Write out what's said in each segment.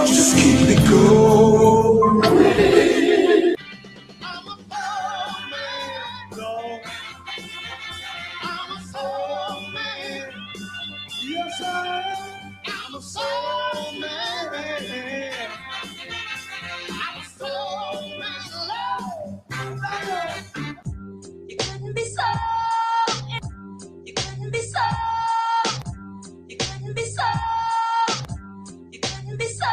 Just keep it going. I'm a soul man, Lord. I'm a soul man. Yes, I am. I'm a soul man. I'm a soul man, Lord. You couldn't be so. You couldn't be so. You couldn't be so. You couldn't be so.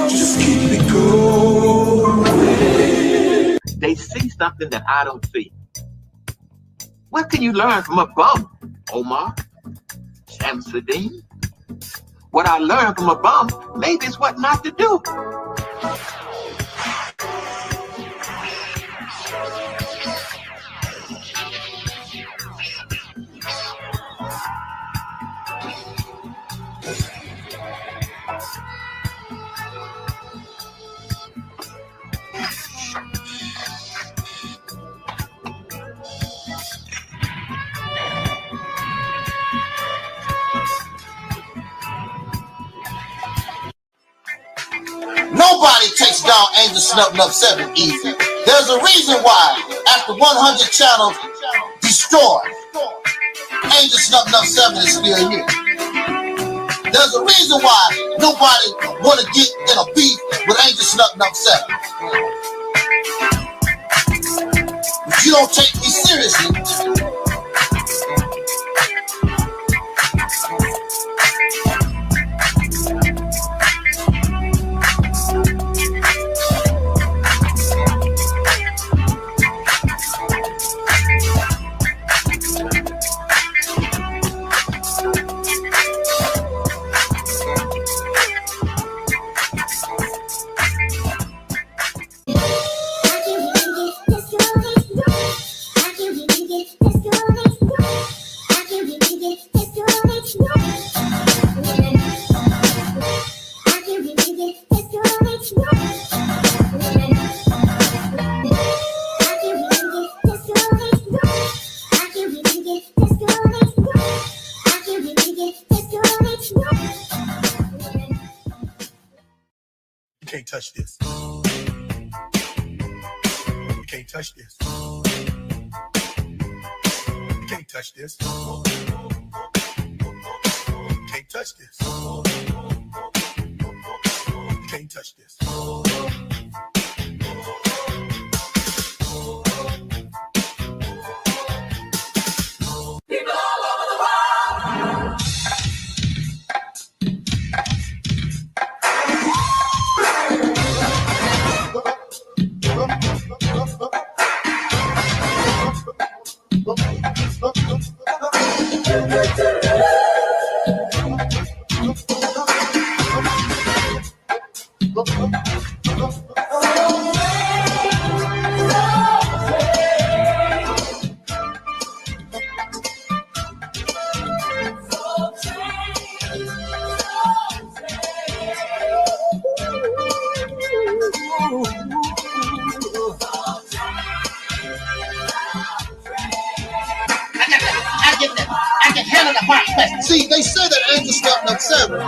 Just keep it going. They see something that I don't see. What can you learn from a bum, Omar? Shamsuddin? What I learned from a bum, maybe it's what not to do. Nobody takes down Angel Snub 7 easy. There's a reason why, after 100 channels destroyed, Angel Snub 7 is still here. There's a reason why nobody want to get in a beef with Angel Snub 7. If you don't take me seriously, You can't touch this. You can't touch this. You can't touch this. You can't touch this. You can't touch this. People all over the world. out of the hot mess. See, they say that Angel Snub Nub 7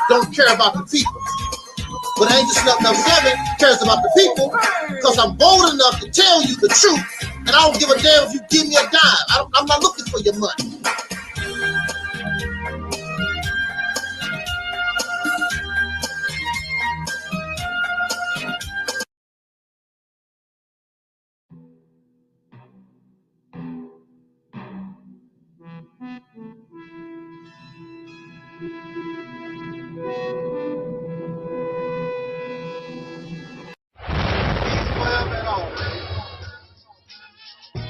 don't care about the people. But Angel Snub Nub 7 cares about the people because I'm bold enough to tell you the truth. And I don't give a damn if you give me a dime. I'm not looking for your money.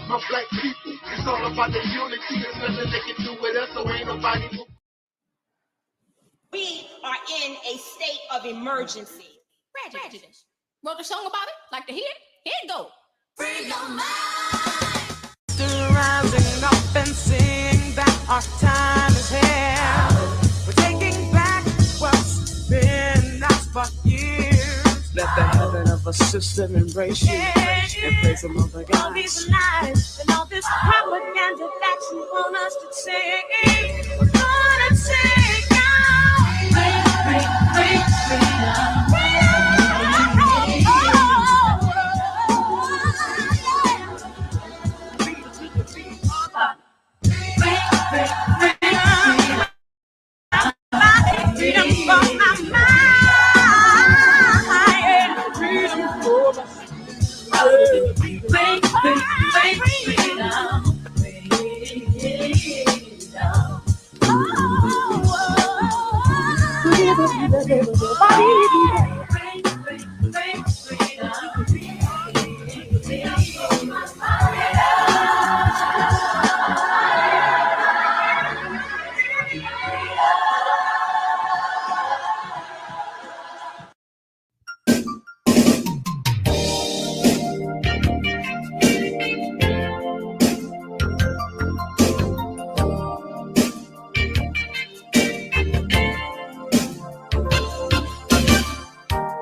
My black people, it's all about the unity. There's nothing they can do with us, so ain't nobody. We are in a state of emergency. Prejudice. Wrote a song about it? Like to hear it? Here it goes. Free your mind. Rising up and sing that our time is here. We're taking back what's been lost for years. Let the heaven of a system embrace you and praise the mother God. All these lies and all this propaganda that you want us to say, we're gonna take out. Freedom for my mind. Freedom for my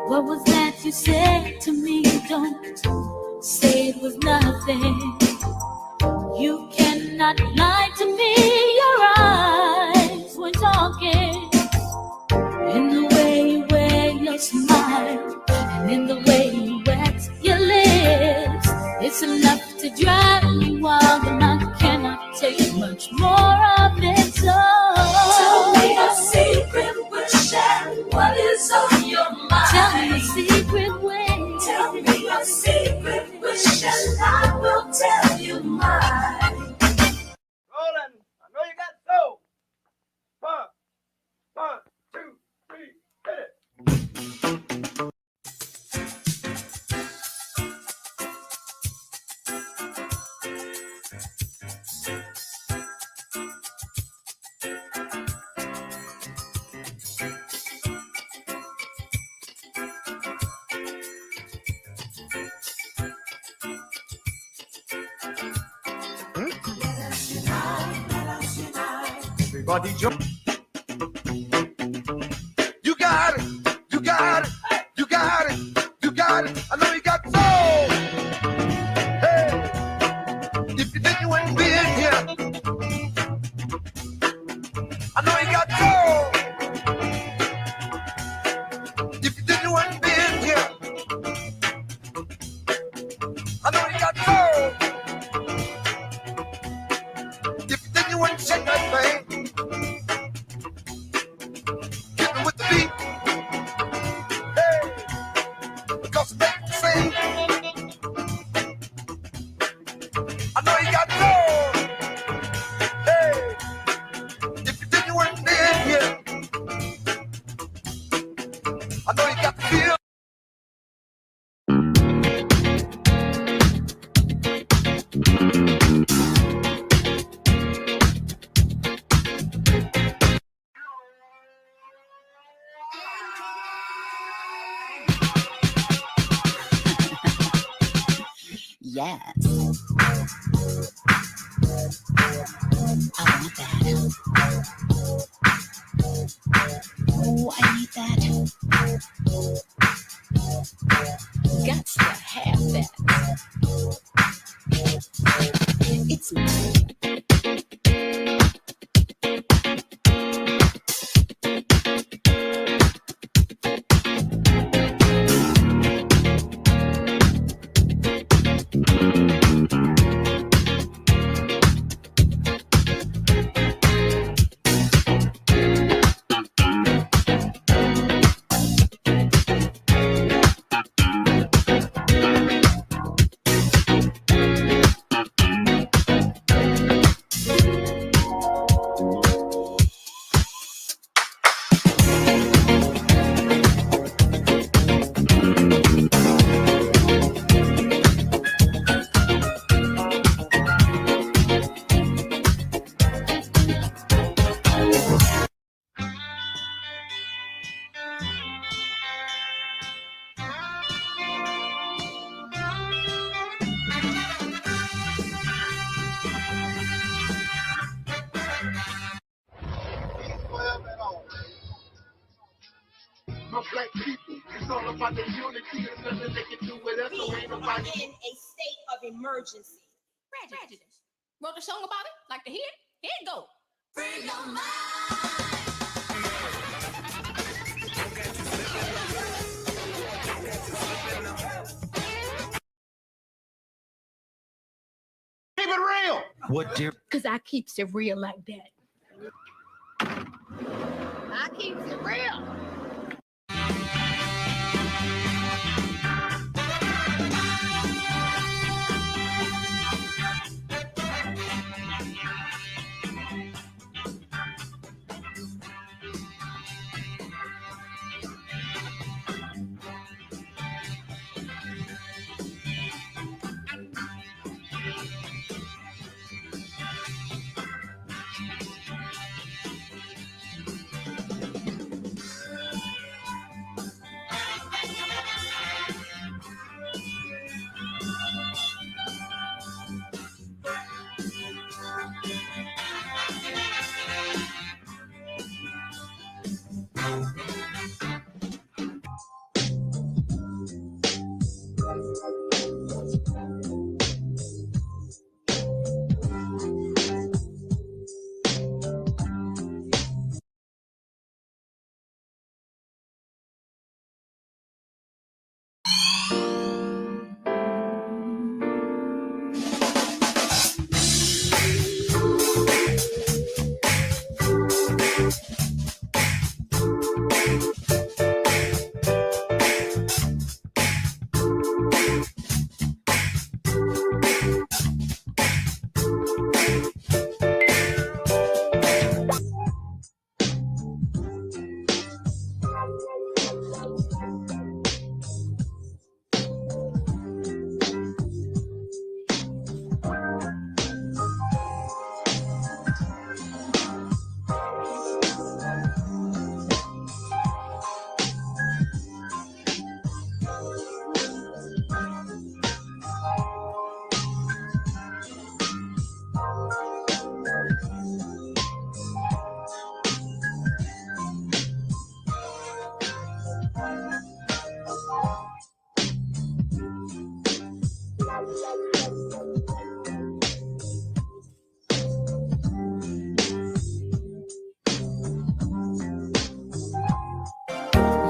What was that you said to me? Don't say it was nothing. You cannot lie to me. Your eyes were talking. In the way you wear your smile and in the way you wet your lips, it's enough to drive me wild, and I cannot take much more of it. So tell me a secret we'll share. What is on your mind? Tell me a secret way. Tell me a secret wish, and I will tell you mine. Roland, I know you got soul. 1, 2, 3, hit it. Everybody jump. You got it. You got it. You got it. You got it. I know you got soul. Hey, if you think you ain't been here, I know you got soul. If you think you ain't been here, I know you got soul. If you think you ain't shake that thing. Yes. I want that. Oh, I need that. Gots to have that. It's mine. people. It's all about the unity. There's nothing they can do with us. So ain't nobody in a state of emergency. Prejudice. Wrote a song about it? Like to hear it? Here it go. Free your mind. Keep it real. What dear? Because I keeps it real like that. I keeps it real.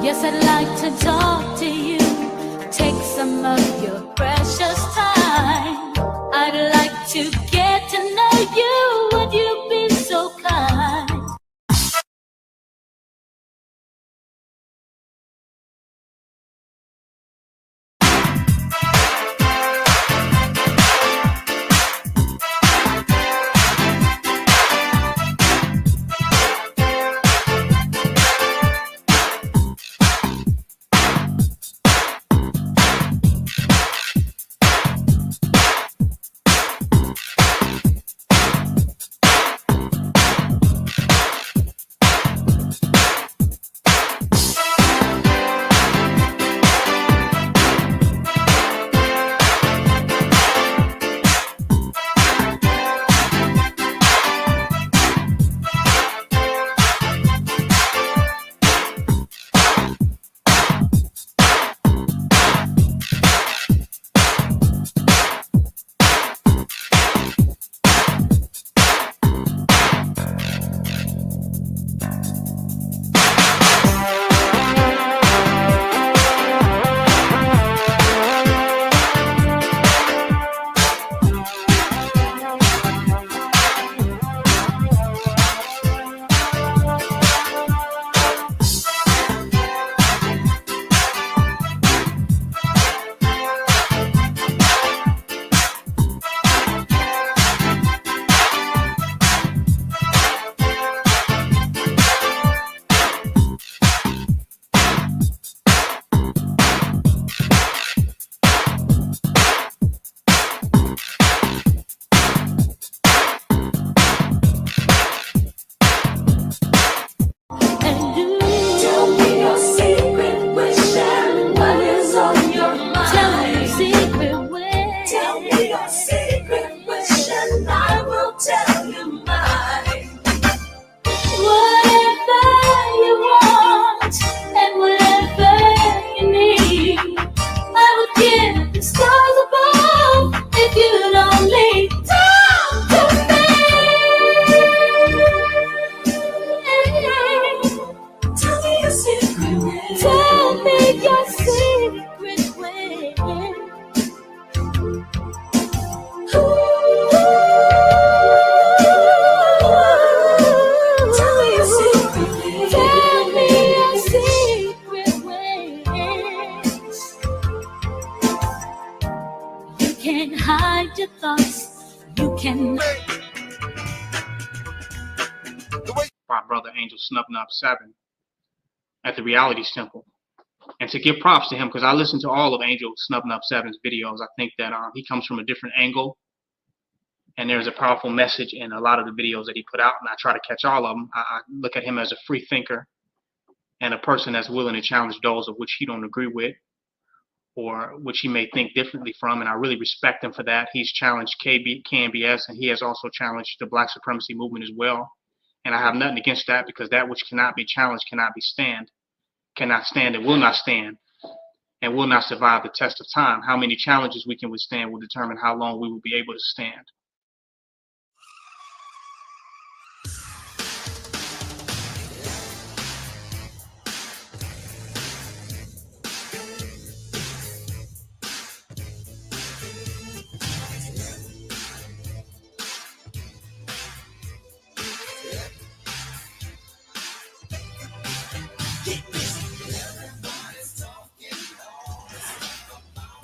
Yes, I'd like to talk to you. Take some of your precious time. I'd like to get to know you. Would you be so kind? brother Angel Snubnub 7 at the Realities Temple. And to give props to him, because I listened to all of Angel Snubnub 7's videos. I think that he comes from a different angle, and there's a powerful message in a lot of the videos that he put out, and I try to catch all of them. I look at him as a free thinker and a person that's willing to challenge those of which he don't agree with or which he may think differently from, and I really respect him for that. He's challenged KNBS, and he has also challenged the Black supremacy movement as well, and I have nothing against that, because that which cannot be challenged cannot stand and will not stand and will not survive the test of time. How many challenges we can withstand will determine how long we will be able to stand.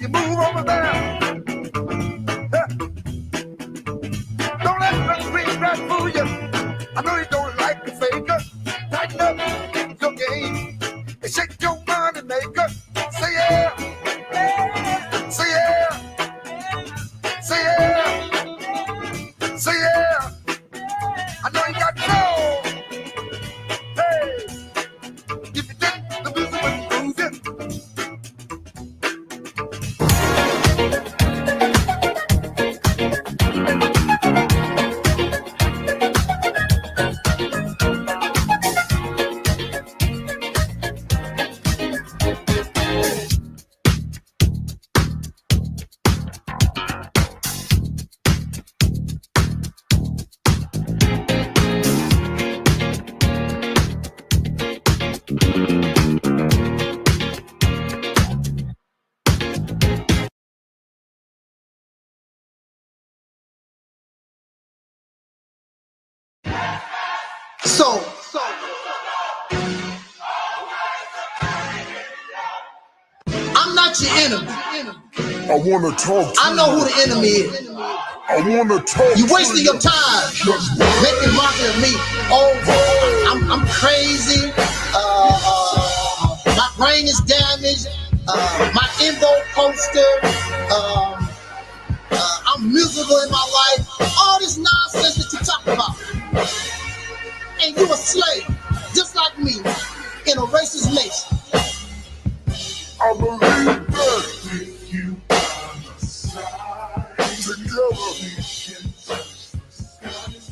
You move over there. Don't let that green grass fool you. I know you don't like the faker. Tighten up your game and shake your money maker. Say yeah. Say yeah. Say yeah. Say yeah. I know you got soul. Hey. If you didn't, the music would lose it. So I'm not your enemy. I want to talk to I know who the enemy is. I want to talk You wasting your time making mockery of me. Oh, I'm crazy. My brain is damaged. My EnVogue poster. I'm miserable in my life. All this nonsense that you talk about. And you a slave, just like me, in a racist nation. I believe that with you by my side, together we can touch the skies.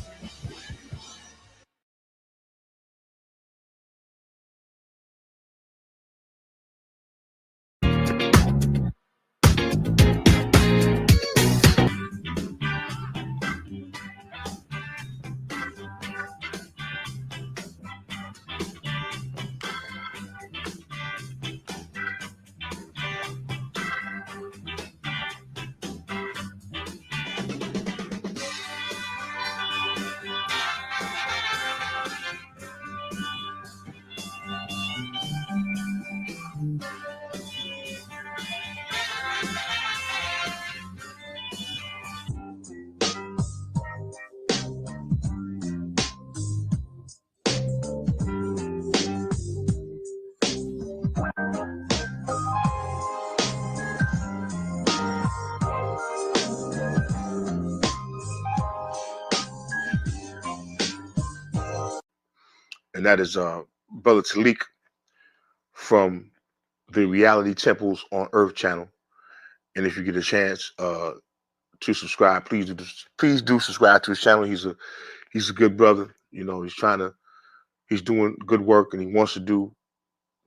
And that is Brother Taalik from the Reality Temples on Earth channel. And if you get a chance to subscribe, please do subscribe to his channel. He's a good brother. You know, he's doing good work, and he wants to do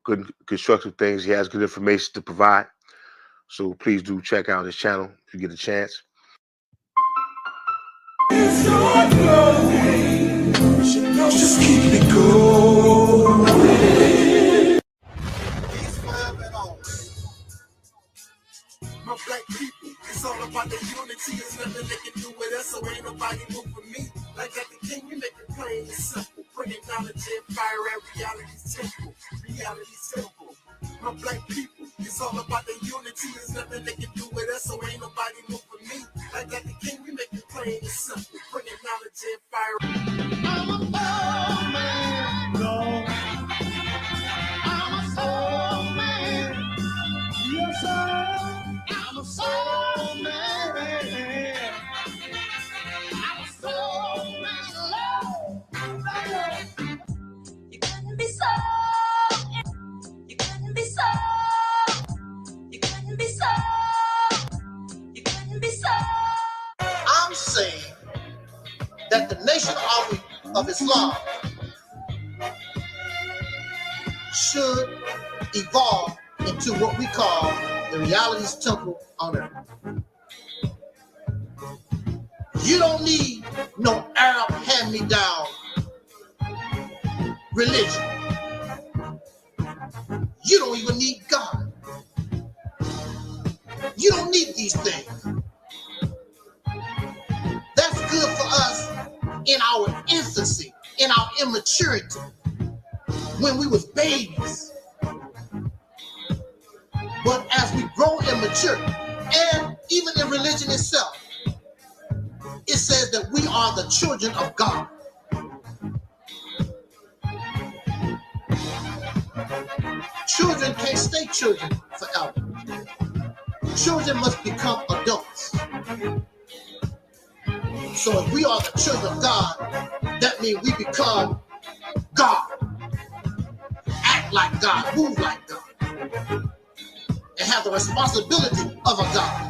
good constructive things. He has good information to provide. So please do check out his channel if you get a chance. Just keep it going. My black people, it's all about the unity. It's nothing they can do with us, so ain't nobody move for me. Like at the king, we make it plain and simple. Bringing knowledge and fire at Reality's temple. Reality's temple. My black people, it's all about the unity. There's nothing they can do with us, so ain't nobody move for me. Like at the king, we make it plain and simple. Bringing knowledge and fire. I'm a bold man. of Islam should evolve into what we call the realities temple on earth. You don't need no Arab hand-me-down religion. You don't even need God. You don't need these things. That's good for us in our infancy, in our immaturity, when we was babies. But as we grow and mature, and even in religion itself, it says that we are the children of God. Children can't stay children forever. Children must become adults. So if we are the children of God, that means we become God. Act like God, move like God, and have the responsibility of a God.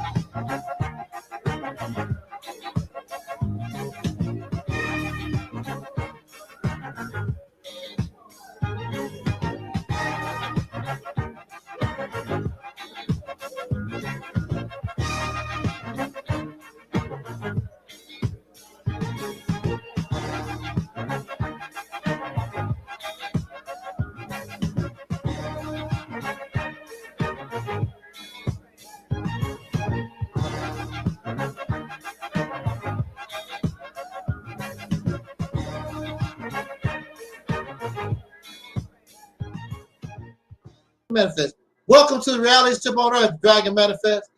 Manifest. Welcome to the Reality Temple on Earth, Dragon Manifest.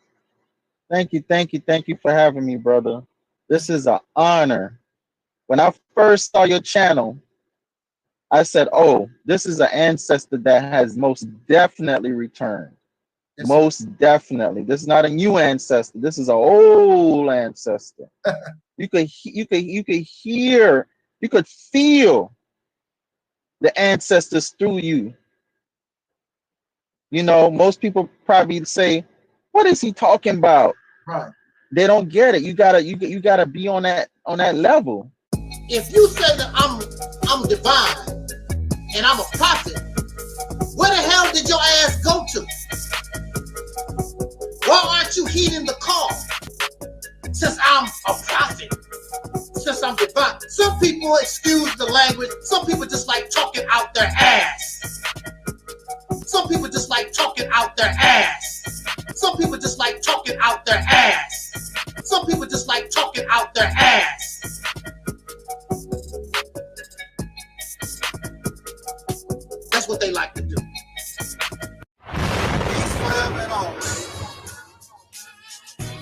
Thank you for having me, brother. This is an honor. When I first saw your channel, I said, oh, this is an ancestor that has most definitely returned. Yes, most definitely. This is not a new ancestor. This is an old ancestor. You could hear, you could feel the ancestors through you. You know, most people probably say, what is he talking about? Right. They don't get it. You gotta be on that level. If you say that I'm divine and I'm a prophet, where the hell did your ass go to? Why aren't you heeding the call? Since I'm a prophet, since I'm divine. Some people, excuse the language, some people just like talking out their ass. Some people just like talking out their ass. Some people just like talking out their ass. Some people just like talking out their ass. That's what they like to do. Peace forever and always.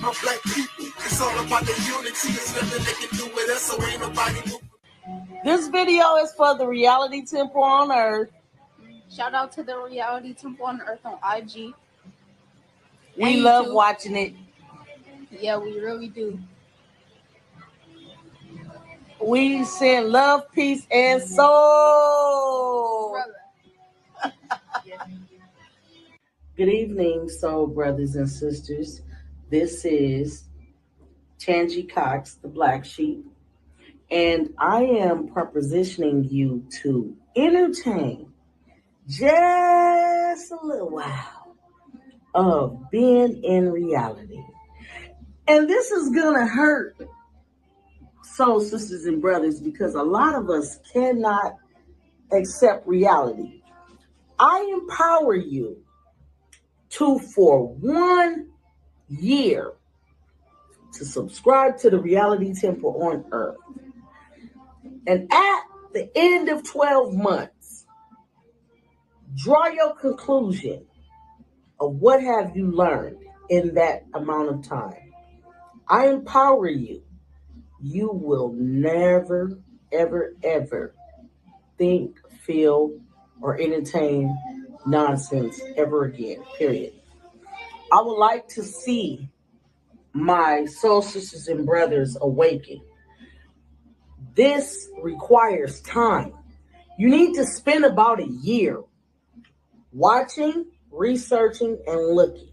My black people, it's all about the unity. There's nothing they can do with us, so ain't nobody moving. This video is for the Reality Temple on Earth. Shout out to the Reality Temple on Earth on IG. We love watching it. Yeah, we really do. We send love, peace, and soul. Good evening, soul brothers and sisters. This is Tangi Cox, the Black Sheep, and I am propositioning you to entertain just a little while of being in reality. And this is gonna hurt soul sisters and brothers because a lot of us cannot accept reality. I empower you to, for 1 year, to subscribe to the Reality Temple on Earth. And at the end of 12 months, draw your conclusion of what have you learned in that amount of time. I empower you. You will never, ever, ever think, feel, or entertain nonsense ever again, period. I would like to see my soul sisters and brothers awaken. This requires time. You need to spend about a year watching, researching, and looking.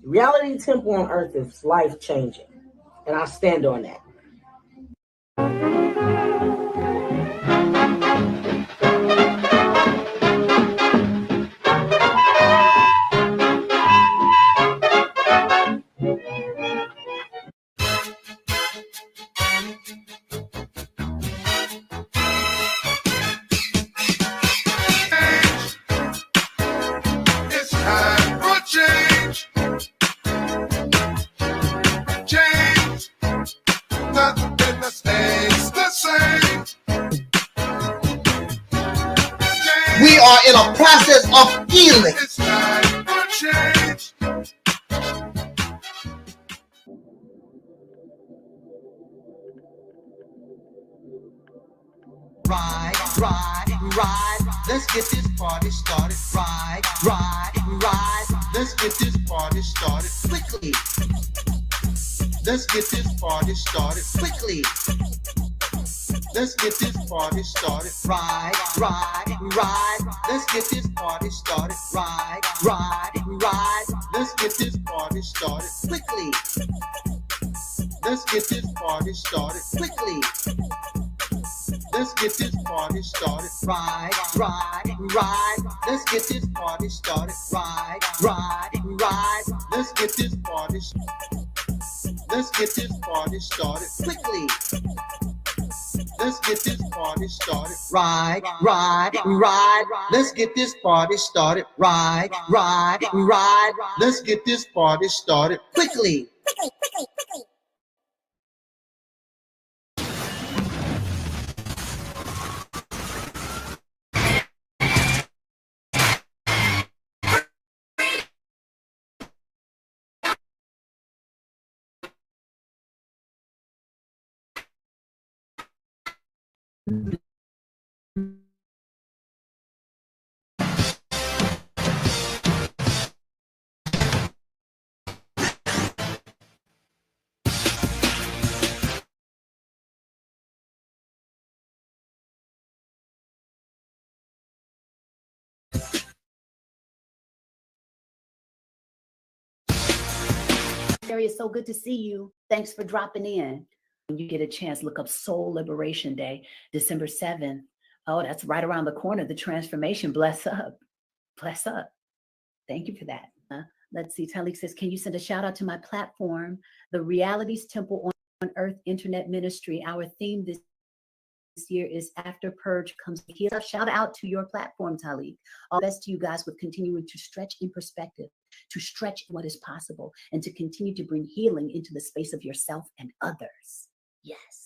Reality Temple on Earth is life-changing, and I stand on that. are in a process of healing. It's time for change. Ride. Let's get this party started. Ride. Let's get this party started quickly. Let's get this party started quickly. Let's get this party started. Ride. Let's get this party started. Ride. Let's get this party started quickly. Let's get this party started quickly. Let's get this party started. Ride. Let's get this party started. Ride. Let's get this party. Let's get this party started quickly. Let's get this party started. Ride. Let's get this party started. Ride. Let's get this party started quickly. It's so good to see you. Thanks for dropping in. When you get a chance, look up Soul Liberation Day, December 7th. Oh, that's right around the corner. The transformation. Bless up. Thank you for that. Let's see. Taalik says, can you send a shout out to my platform, the Realities Temple on Earth Internet Ministry? Our theme this year is After Purge Comes Heal. Shout out to your platform, Taalik. All the best to you guys with continuing to stretch in perspective, to stretch what is possible, and to continue to bring healing into the space of yourself and others. Yes.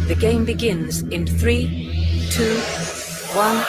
The game begins in 3, 2, 1.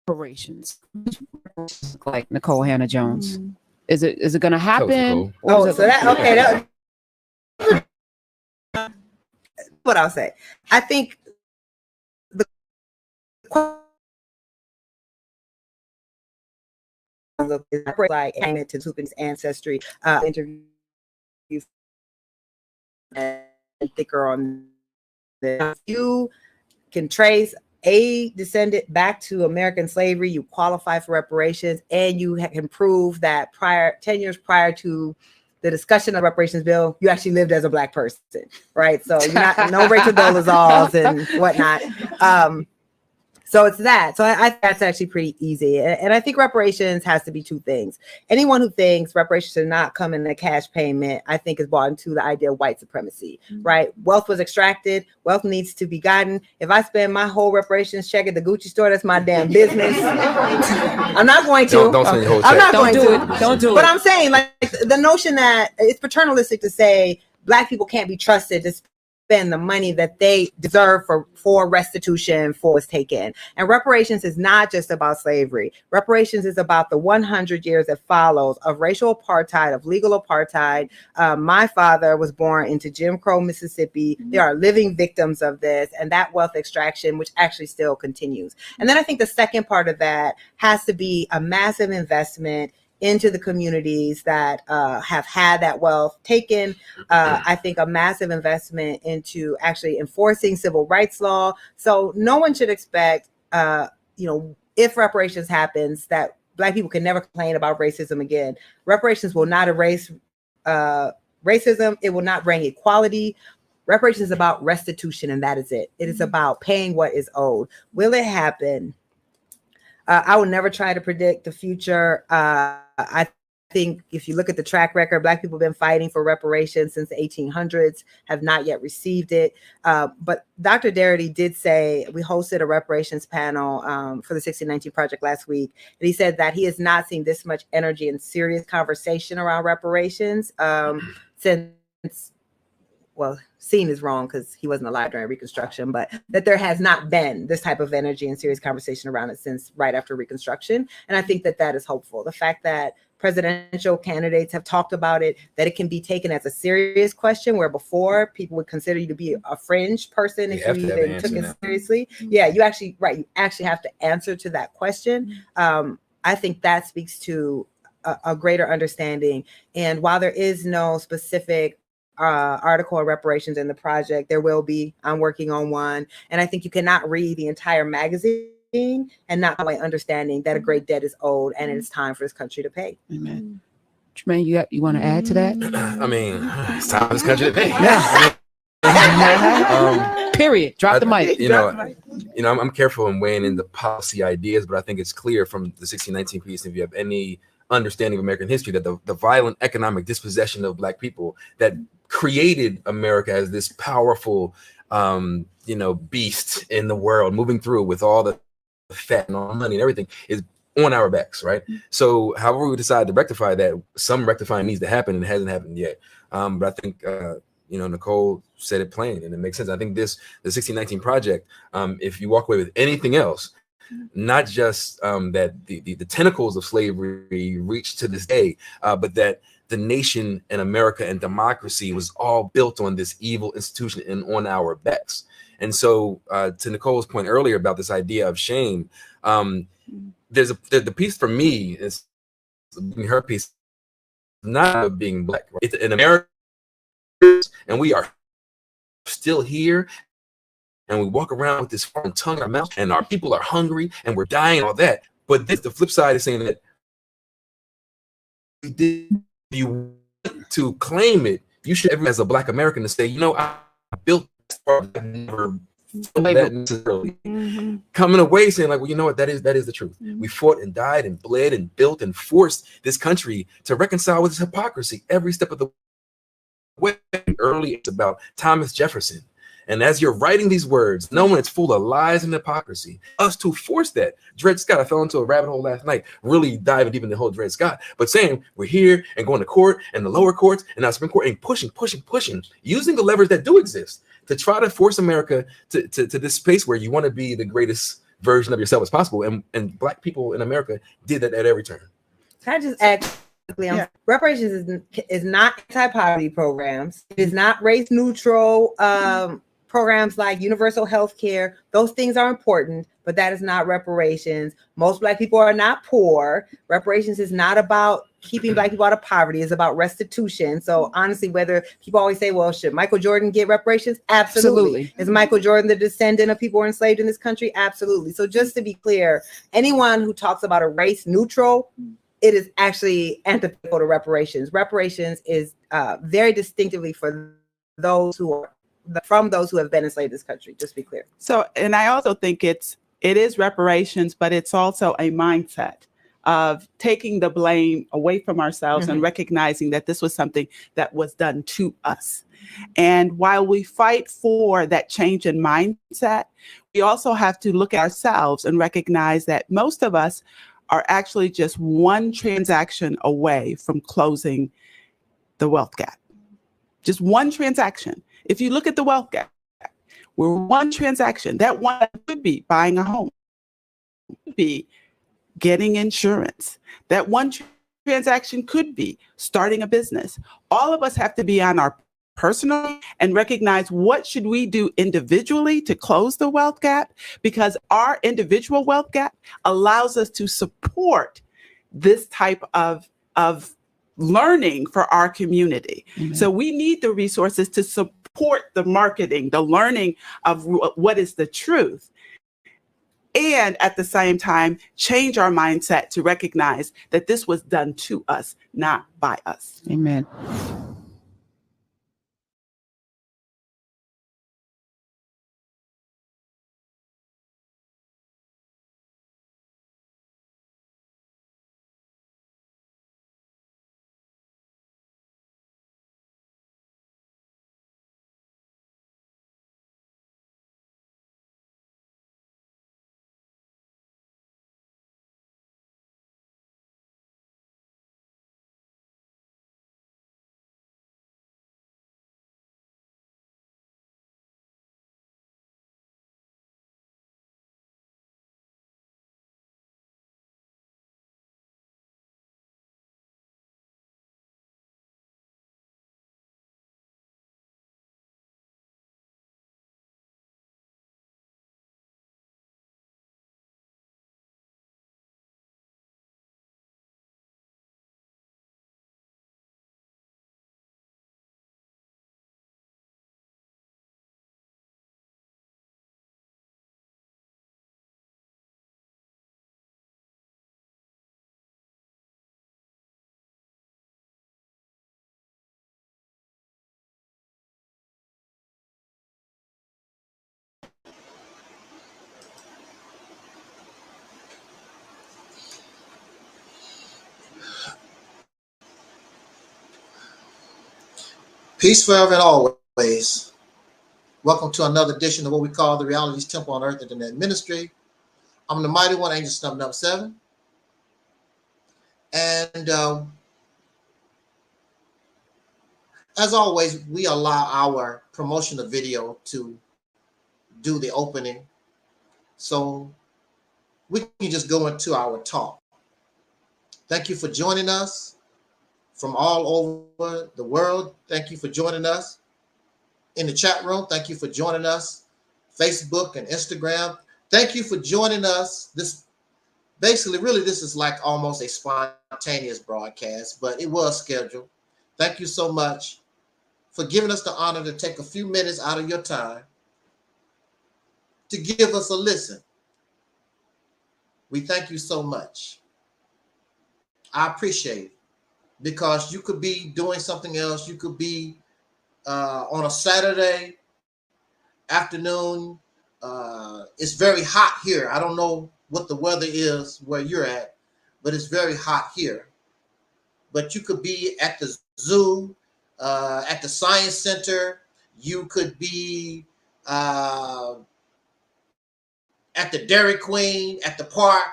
Reparations, like Nicole Hannah Jones. Is it going to happen? Oh, so that okay. That, what I'll say. I think the like to Tupin's ancestry interview and thicker on the you can trace a descendant back to American slavery, you qualify for reparations, and you can prove that 10 years prior to the discussion of reparations bill, you actually lived as a Black person, right? So you're not no Rachel Dolezals and whatnot. So it's that. So I think that's actually pretty easy. And I think reparations has to be two things. Anyone who thinks reparations should not come in a cash payment, I think is bought into the idea of white supremacy, right? Wealth was extracted. Wealth needs to be gotten. If I spend my whole reparations check at the Gucci store, that's my damn business. I'm not going to. Don't send your whole check. I'm not Don't going do to. it. Don't do But it. I'm saying, like, the notion that it's paternalistic to say Black people can't be trusted to spend the money that they deserve for restitution for what's taken. And reparations is not just about slavery. Reparations is about the 100 years that follows of racial apartheid, of legal apartheid. My father was born into Jim Crow, Mississippi. There are living victims of this and that wealth extraction, which actually still continues. And then I think the second part of that has to be a massive investment into the communities that have had that wealth taken. I think a massive investment into actually enforcing civil rights law. So no one should expect, if reparations happens, that Black people can never complain about racism again. Reparations will not erase racism. It will not bring equality. Reparations is about restitution, and that is it. It is about paying what is owed. Will it happen? I will never try to predict the future. I think if you look at the track record, Black people have been fighting for reparations since the 1800s, have not yet received it. But Dr. Darity did say, we hosted a reparations panel for the 1619 Project last week, and he said that he has not seen this much energy and serious conversation around reparations since, well, seen is wrong because he wasn't alive during Reconstruction, but that there has not been this type of energy and serious conversation around it since right after Reconstruction. And I think that that is hopeful. The fact that presidential candidates have talked about it, that it can be taken as a serious question, where before people would consider you to be a fringe person if you even took it seriously. Yeah, you actually have to answer to that question. I think that speaks to a greater understanding. And while there is no specific article on reparations in the project, there will be. I'm working on one, and I think you cannot read the entire magazine and not by understanding that a great debt is owed and it's time for this country to pay. Amen. Jermaine, you want to add to that? I mean, it's time for this country to pay. Yeah. Period. Drop the mic. I'm careful in weighing in the policy ideas, but I think it's clear from the 1619 piece, if you have any understanding of American history, that the violent economic dispossession of Black people that created America as this powerful, beast in the world, moving through with all the fat and all the money and everything, is on our backs, right? So however we decide to rectify that, some rectifying needs to happen, and it hasn't happened yet. But I think, Nicole said it plain, and it makes sense. I think the 1619 Project, if you walk away with anything else, not just that the tentacles of slavery reach to this day, but that the nation and America and democracy was all built on this evil institution and on our backs. And so to Nicole's point earlier about this idea of shame, the piece for me is her piece, not being Black. It's in America, and we are still here. And we walk around with this foreign tongue in our mouth, and our people are hungry, and we're dying, and all that. But the flip side is saying that you want to claim it, you should, as a Black American, to say, I built this part, I never felt that necessarily. Coming away saying, like, well, you know what, that is the truth. We fought and died and bled and built and forced this country to reconcile with this hypocrisy every step of the way. Early, it's about Thomas Jefferson. And as you're writing these words, knowing it's full of lies and hypocrisy, us to force that. Dred Scott, I fell into a rabbit hole last night, really diving deep into the whole Dred Scott, but saying we're here and going to court and the lower courts and now Supreme Court and pushing, using the levers that do exist to try to force America to this space where you want to be the greatest version of yourself as possible. And Black people in America did that at every turn. Can I just add quickly? Reparations is not anti-poverty programs. It is not race neutral programs like universal health care. Those things are important, but that is not reparations. Most Black people are not poor. Reparations is not about keeping Black people out of poverty. It's about restitution. So honestly, whether people always say, well, should Michael Jordan get reparations? Absolutely. Is Michael Jordan the descendant of people who were enslaved in this country? Absolutely. So just to be clear, anyone who talks about a race neutral it is actually antithetical to reparations. Reparations is very distinctively for those who are from those who have been enslaved in this country. Just to be clear. So, and I also think it is reparations, but it's also a mindset of taking the blame away from ourselves and recognizing that this was something that was done to us. And while we fight for that change in mindset, we also have to look at ourselves and recognize that most of us are actually just one transaction away from closing the wealth gap. Just one transaction. If you look at the wealth gap, we're one transaction. That one could be buying a home, could be getting insurance. That one transaction could be starting a business. All of us have to be on our personal and recognize what should we do individually to close the wealth gap, because our individual wealth gap allows us to support this type of learning for our community. So we need the resources to support the marketing, the learning of what is the truth. And at the same time, change our mindset to recognize that this was done to us, not by us. Amen. Peace forever and always. Welcome to another edition of what we call the Realities Temple on Earth Internet Ministry. I'm the mighty one, Angel Snub 7. And as always, we allow our promotional video to do the opening. So we can just go into our talk. Thank you for joining us from all over the world. Thank you for joining us in the chat room. Thank you for joining us, Facebook and Instagram. Thank you for joining us. This basically, really, this is like almost a spontaneous broadcast, but it was scheduled. Thank you so much for giving us the honor to take a few minutes out of your time to give us a listen. We thank you so much. I appreciate it, because you could be doing something else. You could be on a Saturday afternoon. It's very hot here. I don't know what the weather is where you're at, but it's very hot here. But you could be at the zoo, at the Science Center. You could be at the Dairy Queen, at the park.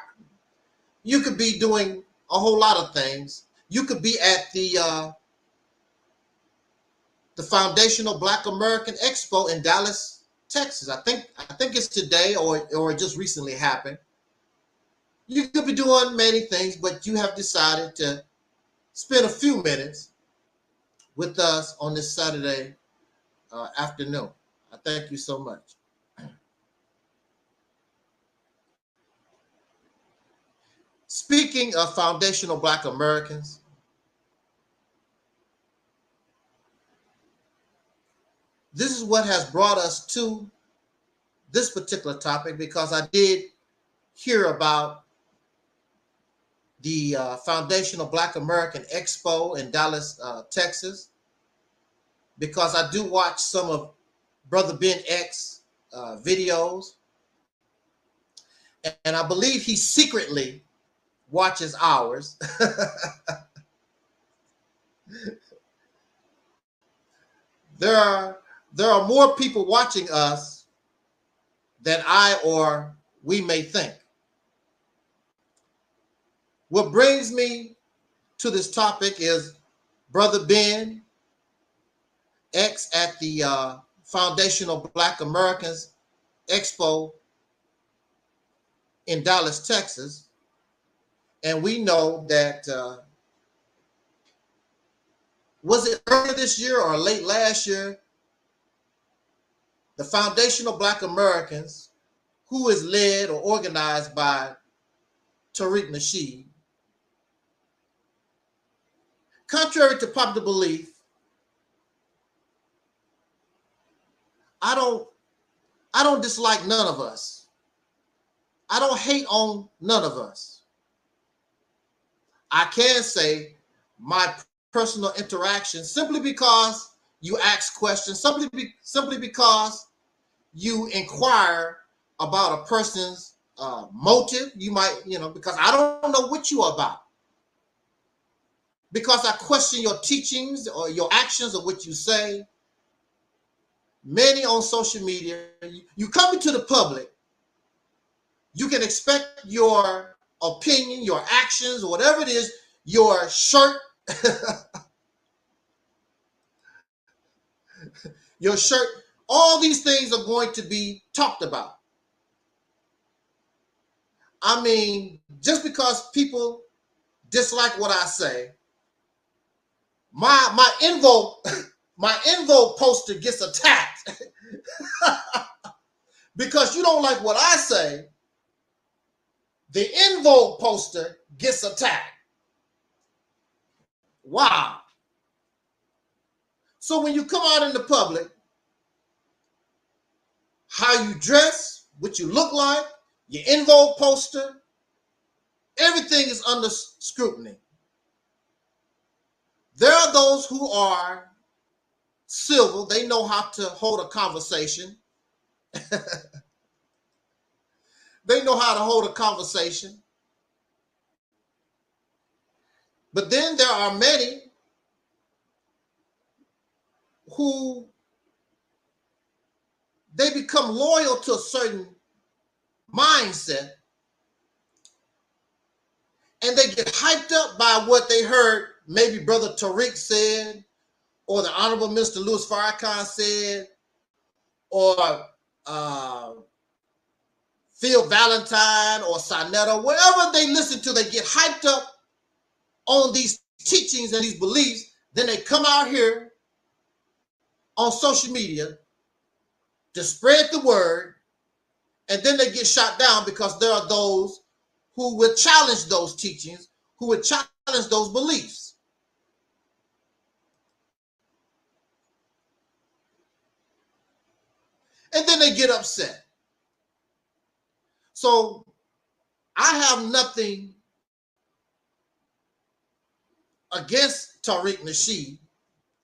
You could be doing a whole lot of things. You could be at the Foundational Black American Expo in Dallas, Texas. I think it's today or it just recently happened. You could be doing many things, but you have decided to spend a few minutes with us on this Saturday afternoon. I thank you so much. Speaking of Foundational Black Americans, this is what has brought us to this particular topic, because I did hear about the Foundational Black American Expo in Dallas, Texas, because I do watch some of Brother Ben X videos, and I believe he secretly watches ours. There are more people watching us than I or we may think. What brings me to this topic is Brother Ben X at the Foundational Black Americans Expo in Dallas, Texas. And we know that, was it early this year or late last year, the Foundational Black Americans, who is led or organized by Tariq Nasheed, contrary to popular belief, I don't dislike none of us. I don't hate on none of us. I can say my personal interaction, simply because you ask questions, simply because you inquire about a person's motive. You might, because I don't know what you are about. Because I question your teachings or your actions or what you say. Many on social media, you come into the public, you can expect your opinion, your actions, or whatever it is, your shirt, all these things are going to be talked about. I mean, just because people dislike what I say, my EnVogue poster gets attacked because you don't like what I say. The EnVogue poster gets attacked. Wow. So when you come out in the public, how you dress, what you look like, your EnVogue poster, everything is under scrutiny. There are those who are civil. They know how to hold a conversation. They know how to hold a conversation. But then there are many who they become loyal to a certain mindset, and they get hyped up by what they heard maybe Brother Taalik said, or the Honorable Mr. Louis Farrakhan said, or Phil Valentine or Sonetta, wherever they listen to, they get hyped up on these teachings and these beliefs. Then they come out here on social media to spread the word, and then they get shot down because there are those who would challenge those teachings, who would challenge those beliefs. And then they get upset. So I have nothing against Tariq Nasheed.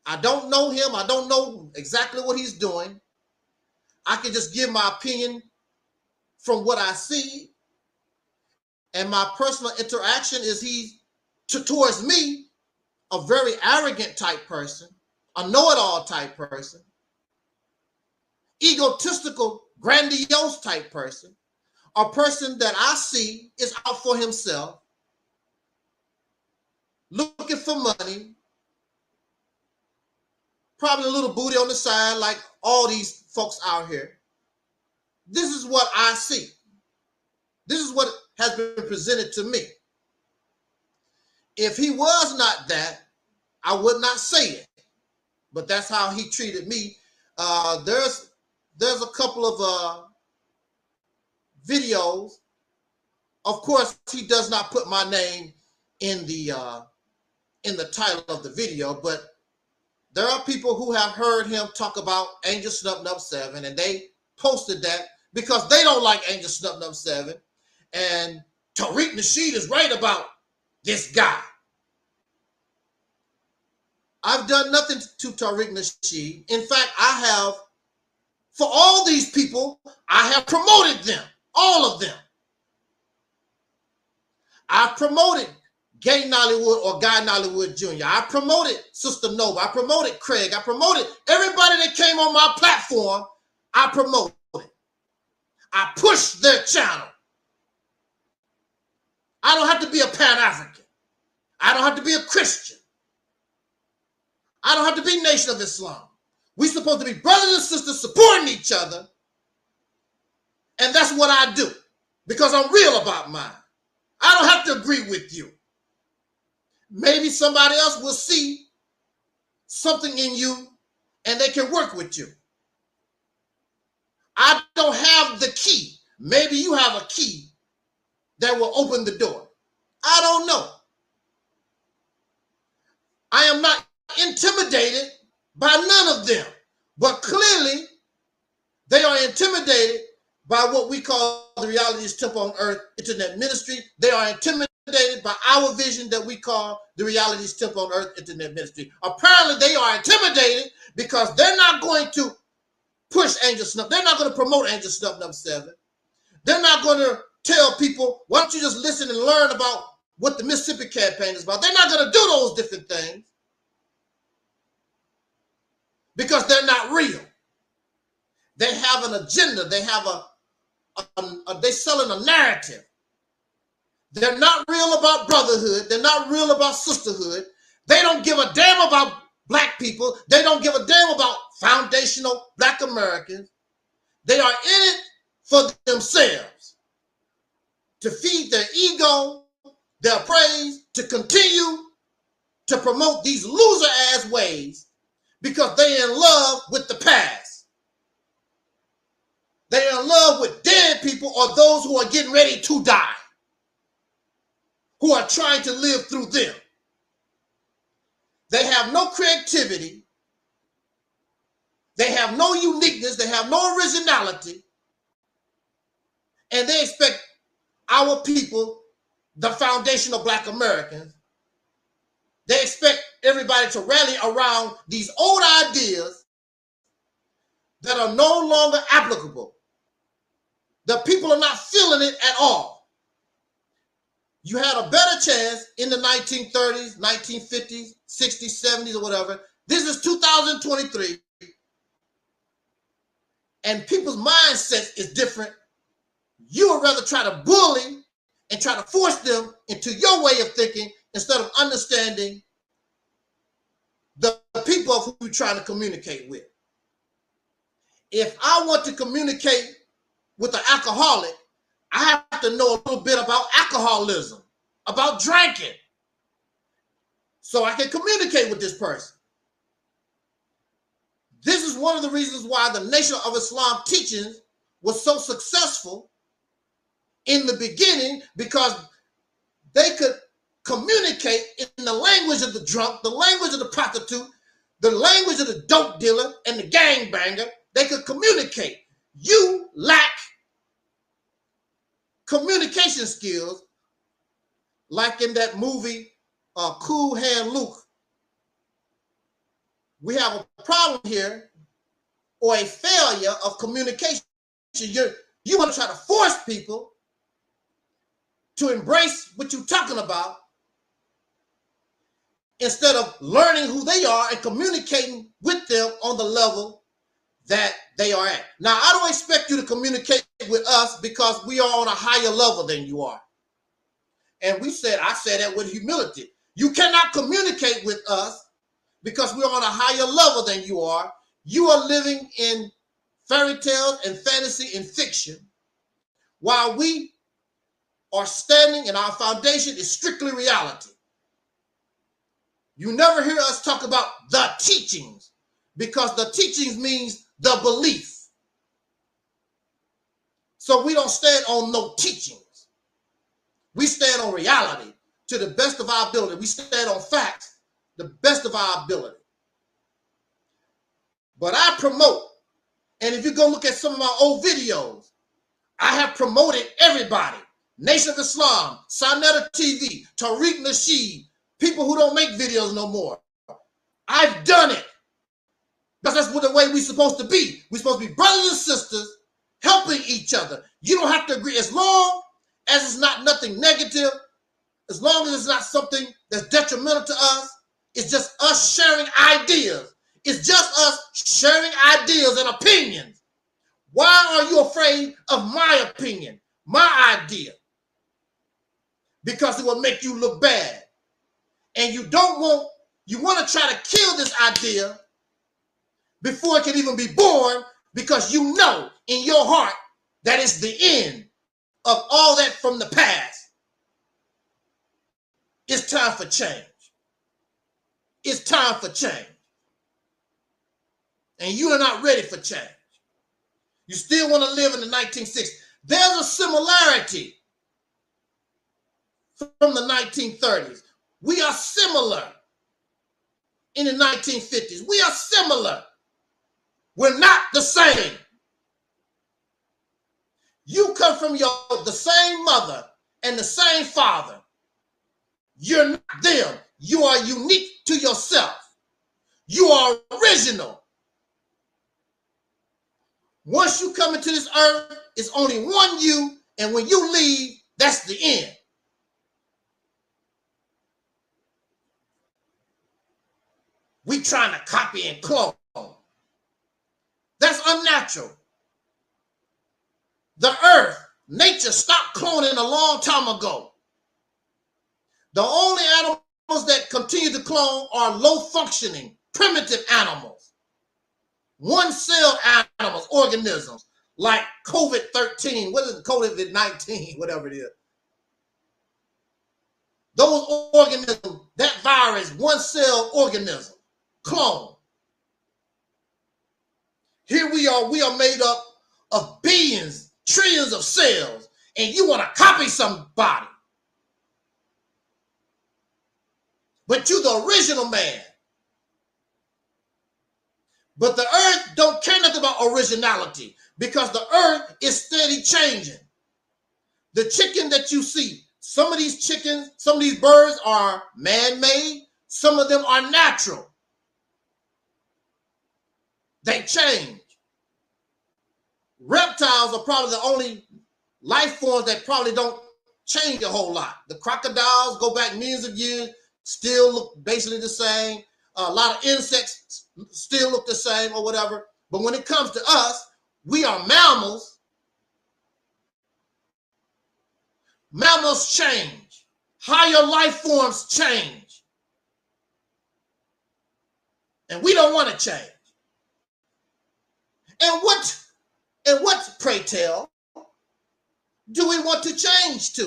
I don't know him. I don't know exactly what he's doing. I can just give my opinion from what I see. And my personal interaction is he's towards me a very arrogant type person, a know-it-all type person, egotistical, grandiose type person, a person that I see is out for himself, looking for money, probably a little booty on the side like all these folks out here. This is what I see. This is what has been presented to me. If he was not that, I would not say it. But that's how he treated me. There's a couple of videos. Of course, he does not put my name in the title of the video, but there are people who have heard him talk about Angel Snub Nub 7, and they posted that because they don't like Angel Snub Nub 7. And Tariq Nasheed is right about this guy. I've done nothing to Tariq Nasheed. In fact, I have, for all these people, I have promoted them, all of them. I promoted Gay Nollywood or Guy Nollywood Jr. I promoted Sister Nova. I promoted Craig. I promoted everybody that came on my platform. I promoted. I pushed their channel. I don't have to be a Pan-African. I don't have to be a Christian. I don't have to be Nation of Islam. We're supposed to be brothers and sisters supporting each other. And that's what I do because I'm real about mine. I don't have to agree with you. Maybe somebody else will see something in you and they can work with you. I don't have the key. Maybe you have a key that will open the door. I don't know. I am not intimidated by none of them, but clearly they are intimidated by what we call the Realities Temple on Earth Internet Ministry. They are intimidated by our vision that we call the Realities Temple on Earth Internet Ministry. Apparently they are intimidated because they're not going to push Angel Snuff. They're not going to promote Angel Snuff number 7. They're not going to tell people, why don't you just listen and learn about what the Mississippi campaign is about. They're not going to do those different things because they're not real. They have an agenda. They have they're selling a narrative. They're not real about brotherhood. They're not real about sisterhood. They don't give a damn about black people. They don't give a damn about foundational black Americans. They are in it for themselves, to feed their ego, their praise, to continue to promote these loser-ass ways because they're in love with the past. They're in love with dead people or those who are getting ready to die, who are trying to live through them. They have no creativity. They have no uniqueness. They have no originality. And they expect our people, the foundational black Americans, they expect everybody to rally around these old ideas that are no longer applicable. The people are not feeling it at all. You had a better chance in the 1930s, 1950s, 60s, 70s, or whatever. This is 2023. And people's mindset is different. You would rather try to bully and try to force them into your way of thinking instead of understanding the people of who you're trying to communicate with. If I want to communicate with an alcoholic, I have to know a little bit about alcoholism, about drinking, so I can communicate with this person. This is one of the reasons why the Nation of Islam teachings was so successful in the beginning, because they could communicate in the language of the drunk, the language of the prostitute, the language of the dope dealer and the gangbanger. They could communicate. You lack communication skills, like in that movie, Cool Hand Luke. We have a problem here, or a failure of communication. You want to try to force people to embrace what you're talking about instead of learning who they are and communicating with them on the level that they are at. Now, I don't expect you to communicate with us because we are on a higher level than you are. And I said that with humility. You cannot communicate with us because we're on a higher level than you are. You are living in fairy tales and fantasy and fiction, while we are standing and our foundation is strictly reality. You never hear us talk about the teachings, because the teachings means the belief. So we don't stand on no teachings. We stand on reality to the best of our ability. We stand on facts, the best of our ability. But I promote, and if you go look at some of my old videos, I have promoted everybody Nation of Islam, Sonetta TV, Tariq Nasheed, people who don't make videos no more. I've done it. Because that's what the way we're supposed to be. We're supposed to be brothers and sisters helping each other. You don't have to agree as long as it's not nothing negative, as long as it's not something that's detrimental to us. It's just us sharing ideas. It's just us sharing ideas and opinions. Why are you afraid of my opinion, my idea? Because it will make you look bad. And you want to try to kill this idea before it can even be born, because you know in your heart that it's the end of all that from the past. It's time for change. It's time for change. And you are not ready for change. You still want to live in the 1960s. There's a similarity from the 1930s. We are similar in the 1950s. We are similar. We're not the same. You come from the same mother and the same father. You're not them. You are unique to yourself. You are original. Once you come into this earth, it's only one you, and when you leave, that's the end. We trying to copy and clone. That's unnatural. The earth, nature stopped cloning a long time ago. The only animals that continue to clone are low-functioning, primitive animals. One-celled animals, organisms, like COVID-13, what is it, COVID-19, whatever it is. Those organisms, that virus, one-cell organism, clone. Here we are made up of billions, trillions of cells, and you want to copy somebody. But you're the original man. But the earth don't care nothing about originality, because the earth is steady changing. The chicken that you see, some of these chickens, some of these birds are man-made, some of them are natural. They change. Reptiles are probably the only life forms that probably don't change a whole lot. The crocodiles go back millions of years, still look basically the same. A lot of insects still look the same or whatever. But when it comes to us, we are mammals. Mammals change. Higher life forms change. And we don't want to change. And what, pray tell, do we want to change to?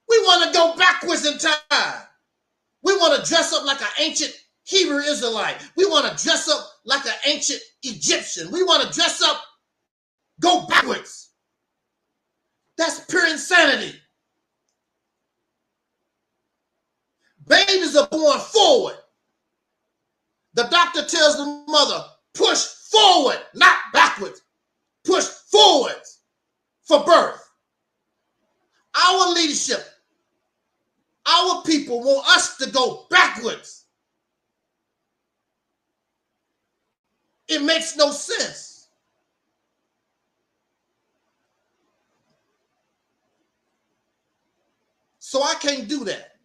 We want to go backwards in time. We want to dress up like an ancient Hebrew Israelite. We want to dress up like an ancient Egyptian. We want to dress up, go backwards. That's pure insanity. Babies are born forward. The doctor tells the mother, push forward, not backwards. Push forwards for birth. Our leadership, our people want us to go backwards. It makes no sense. So I can't do that.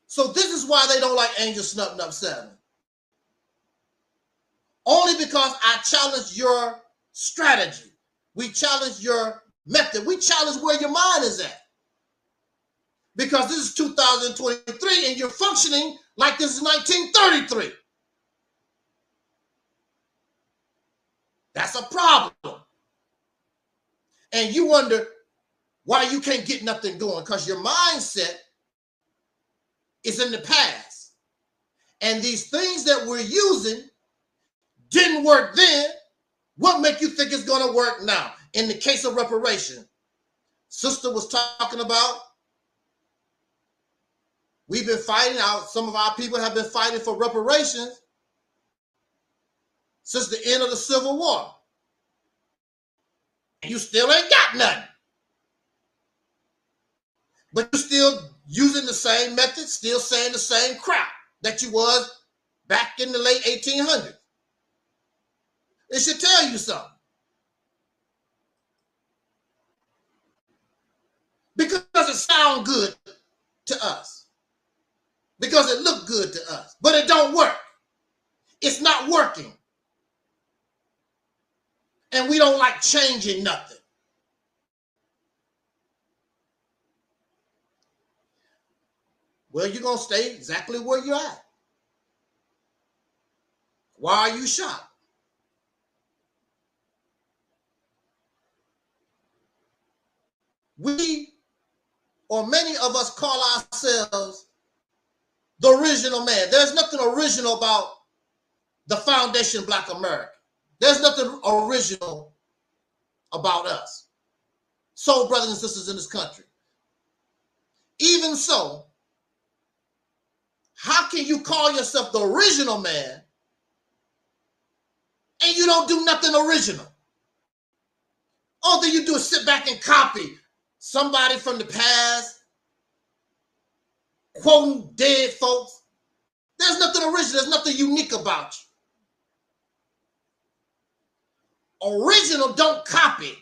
So this is why they don't like Angel Snubbed Up 7. Only because I challenge your strategy. We challenge your method. We challenge where your mind is at. Because this is 2023 and you're functioning like this is 1933. That's a problem. And you wonder why you can't get nothing going, because your mindset is in the past. And these things that we're using didn't work then. What make you think it's going to work now? In the case of reparation, sister was talking about, we've been fighting out. Some of our people have been fighting for reparations since the end of the Civil War. and you still ain't got nothing. But you're still using the same method, still saying the same crap that you was back in the late 1800s. It should tell you something. Because it sounds good to us. Because it looked good to us. But it don't work. It's not working. And we don't like changing nothing. Well, you're going to stay exactly where you're at. Why are you shocked? We, or many of us, call ourselves the original man. There's nothing original about the foundation of Black America. There's nothing original about us. So, brothers and sisters in this country, even so, how can you call yourself the original man and you don't do nothing original? All that you do is sit back and copy somebody from the past, quoting dead folks. There's nothing original. There's nothing unique about you. Original don't copy.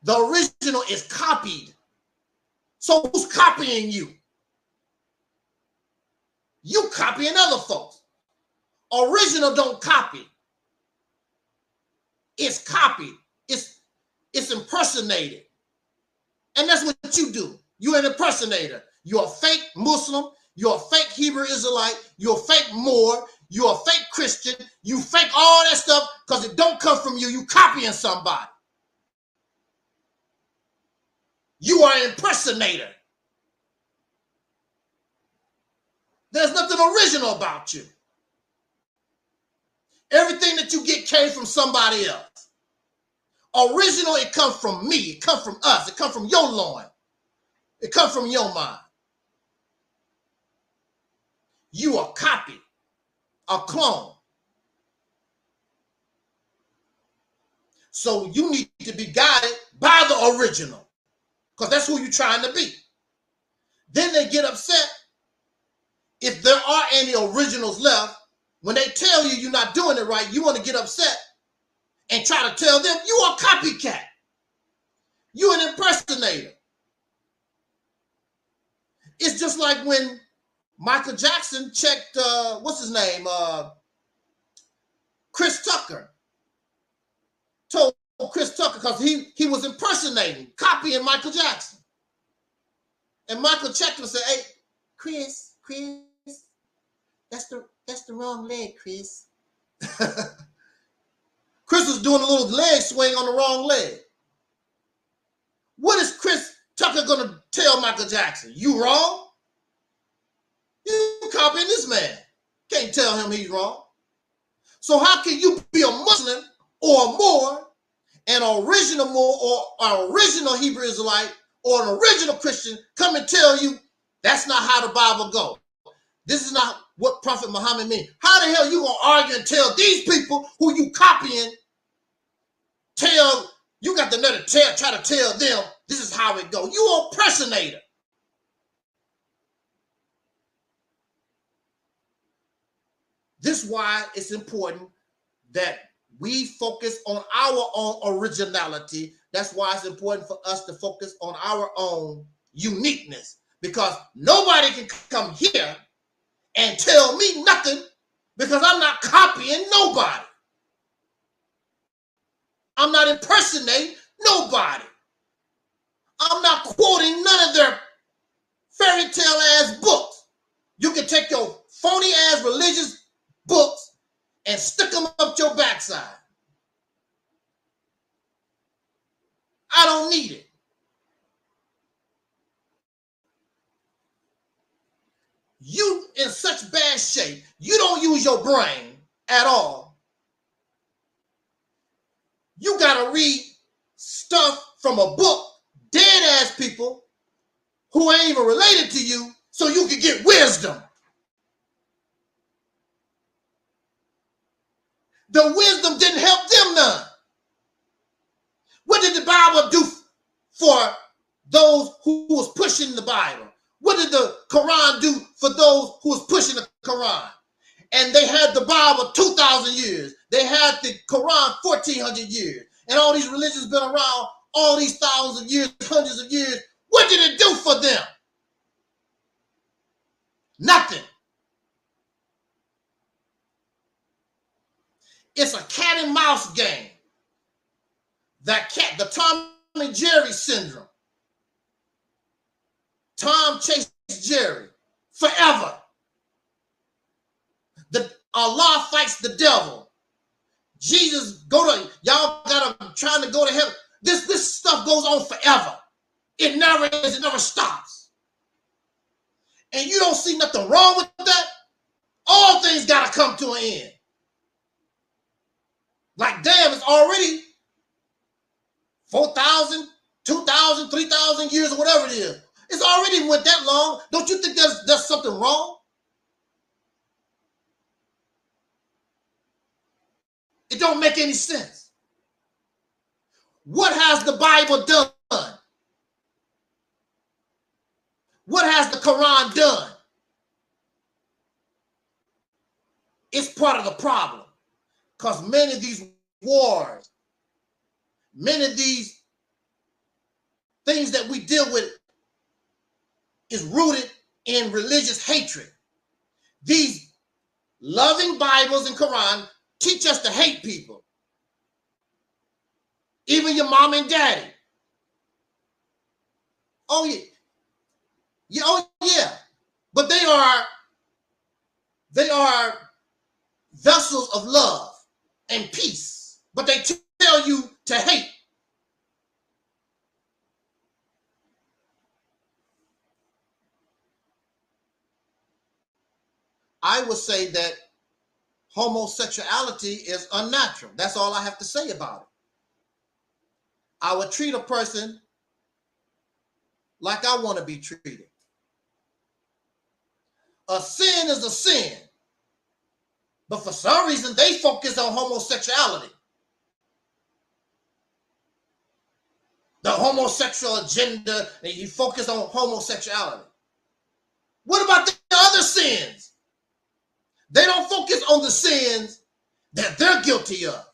The original is copied. So who's copying you? You copying other folks. Original don't copy. It's copied. It's impersonated. And that's what you do. You're an impersonator. You're a fake Muslim. You're a fake Hebrew Israelite. You're a fake Moor. You're a fake Christian. You fake all that stuff because it don't come from you. You copying somebody. You are an impersonator. There's nothing original about you. Everything that you get came from somebody else. Original, it comes from me. It comes from us. It comes from your loin. It comes from your mind. You are a copy, a clone. So you need to be guided by the original, because that's who you're trying to be. Then they get upset if there are any originals left. When they tell you you're not doing it right, you want to get upset and try to tell them you are a copycat. You're an impersonator. It's just like when Michael Jackson checked, what's his name? Chris Tucker. Told Chris Tucker, because he was impersonating, copying Michael Jackson. And Michael checked him and said, hey, Chris, that's the wrong leg, Chris. Chris was doing a little leg swing on the wrong leg. What is Chris Tucker going to tell Michael Jackson? You wrong? You copying this man. Can't tell him he's wrong. So how can you be a Muslim or a Moor, an original Moor or an original Hebrew Israelite or an original Christian come and tell you that's not how the Bible goes? This is not what Prophet Muhammad means. How the hell you going to argue and tell these people who you copying, you got the nerve to try to tell them this is how it goes? You an impersonator. This is why it's important that we focus on our own originality. That's why it's important for us to focus on our own uniqueness, because nobody can come here and tell me nothing, because I'm not copying nobody. I'm not impersonating nobody. I'm not quoting none of their fairy tale ass books. You can take your phony ass religious books and stick them up your backside. I don't need it. You in such bad shape, you don't use your brain at all. You gotta read stuff from a book, dead ass people who ain't even related to you, so you can get wisdom. The wisdom didn't help them none. What did the Bible do for those who was pushing the Bible? What did the Quran do for those who was pushing the Quran? And they had the Bible 2,000 years. They had the Quran 1,400 years. And all these religions been around all these thousands of years, hundreds of years. What did it do for them? Nothing. It's a cat and mouse game. The Tom and Jerry syndrome. Tom chased Jerry forever. Allah fights the devil. Jesus y'all trying to go to heaven. This stuff goes on forever. It never ends, it never stops. And you don't see nothing wrong with that. All things gotta come to an end. Like, damn, it's already 4,000, 2,000, 3,000 years or whatever it is. It's already went that long. Don't you think there's something wrong? It don't make any sense. What has the Bible done? What has the Quran done? It's part of the problem. Because many of these wars, many of these things that we deal with is rooted in religious hatred. These loving Bibles and Quran teach us to hate people. Even your mom and daddy. Oh yeah. Yeah, oh yeah. But they are vessels of love and peace. But they tell you to hate. I would say that homosexuality is unnatural. That's all I have to say about it. I would treat a person like I want to be treated. A sin is a sin. But for some reason, they focus on homosexuality. The homosexual agenda, and you focus on homosexuality. What about the other sins? They don't focus on the sins that they're guilty of.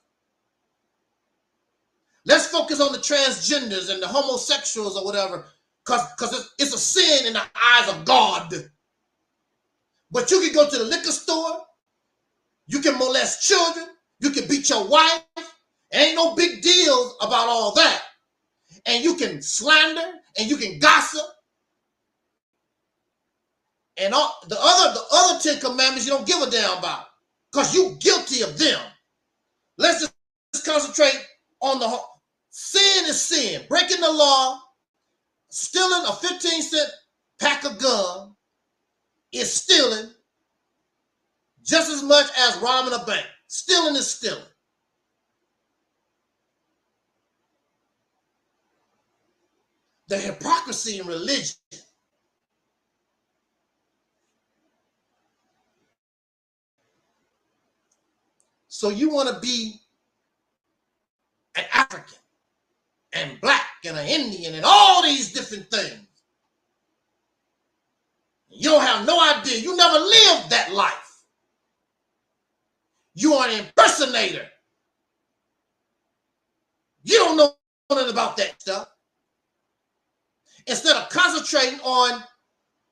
Let's focus on the transgenders and the homosexuals or whatever, because it's a sin in the eyes of God. But you can go to the liquor store, you can molest children, you can beat your wife, ain't no big deals about all that. And you can slander and you can gossip. And all the other 10 commandments you don't give a damn about because you're guilty of them. Let's just concentrate on the sin is sin. Breaking the law, stealing a 15-cent pack of gum is stealing just as much as robbing a bank. Stealing is stealing. The hypocrisy in religion. So you want to be an African and black and an Indian and all these different things. You don't have no idea. You never lived that life. You are an impersonator. You don't know nothing about that stuff. Instead of concentrating on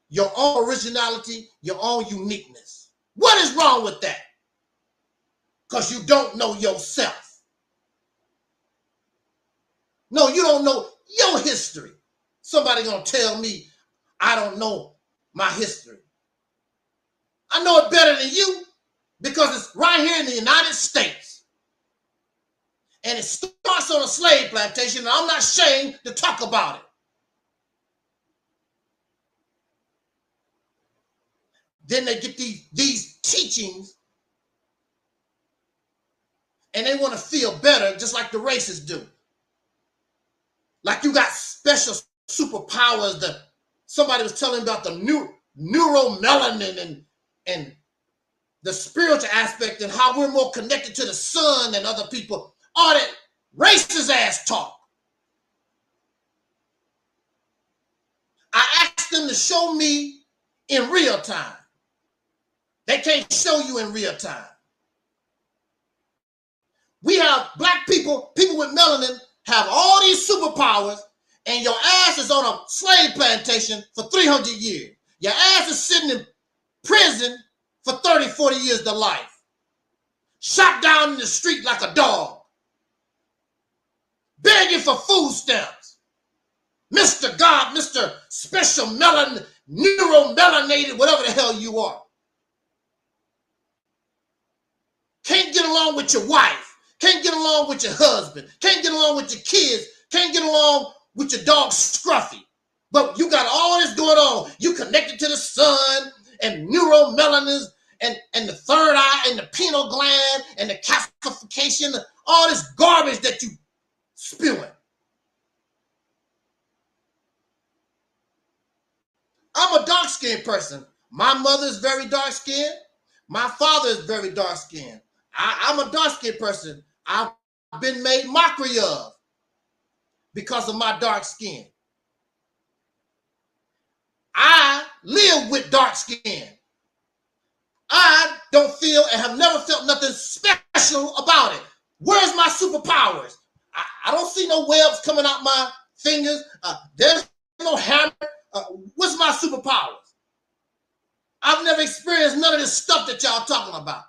your own originality, your own uniqueness. What is wrong with that? Because you don't know yourself. No, you don't know your history. Somebody gonna tell me I don't know my history. I know it better than you because it's right here in the United States. And it starts on a slave plantation, and I'm not ashamed to talk about it. Then they get these teachings and they want to feel better just like the racists do. Like you got special superpowers that somebody was telling about the neuromelanin and the spiritual aspect and how we're more connected to the sun than other people, all that racist ass talk. I asked them to show me in real time. They can't show you in real time. We have black people, people with melanin, have all these superpowers, and your ass is on a slave plantation for 300 years. Your ass is sitting in prison for 30, 40 years to life. Shot down in the street like a dog. Begging for food stamps. Mr. God, Mr. Special Melanin, Neuromelanated, whatever the hell you are. Can't get along with your wife. Can't get along with your husband. Can't get along with your kids. Can't get along with your dog Scruffy. But you got all this going on. You connected to the sun and neuromelanins and the third eye and the pineal gland and the calcification, all this garbage that you spewing. I'm a dark-skinned person. My mother is very dark-skinned. My father is very dark-skinned. I'm a dark-skinned person. I've been made mockery of because of my dark skin. I live with dark skin. I don't feel and have never felt nothing special about it. Where's my superpowers? I don't see no webs coming out my fingers. There's no hammer. What's my superpowers? I've never experienced none of this stuff that y'all talking about.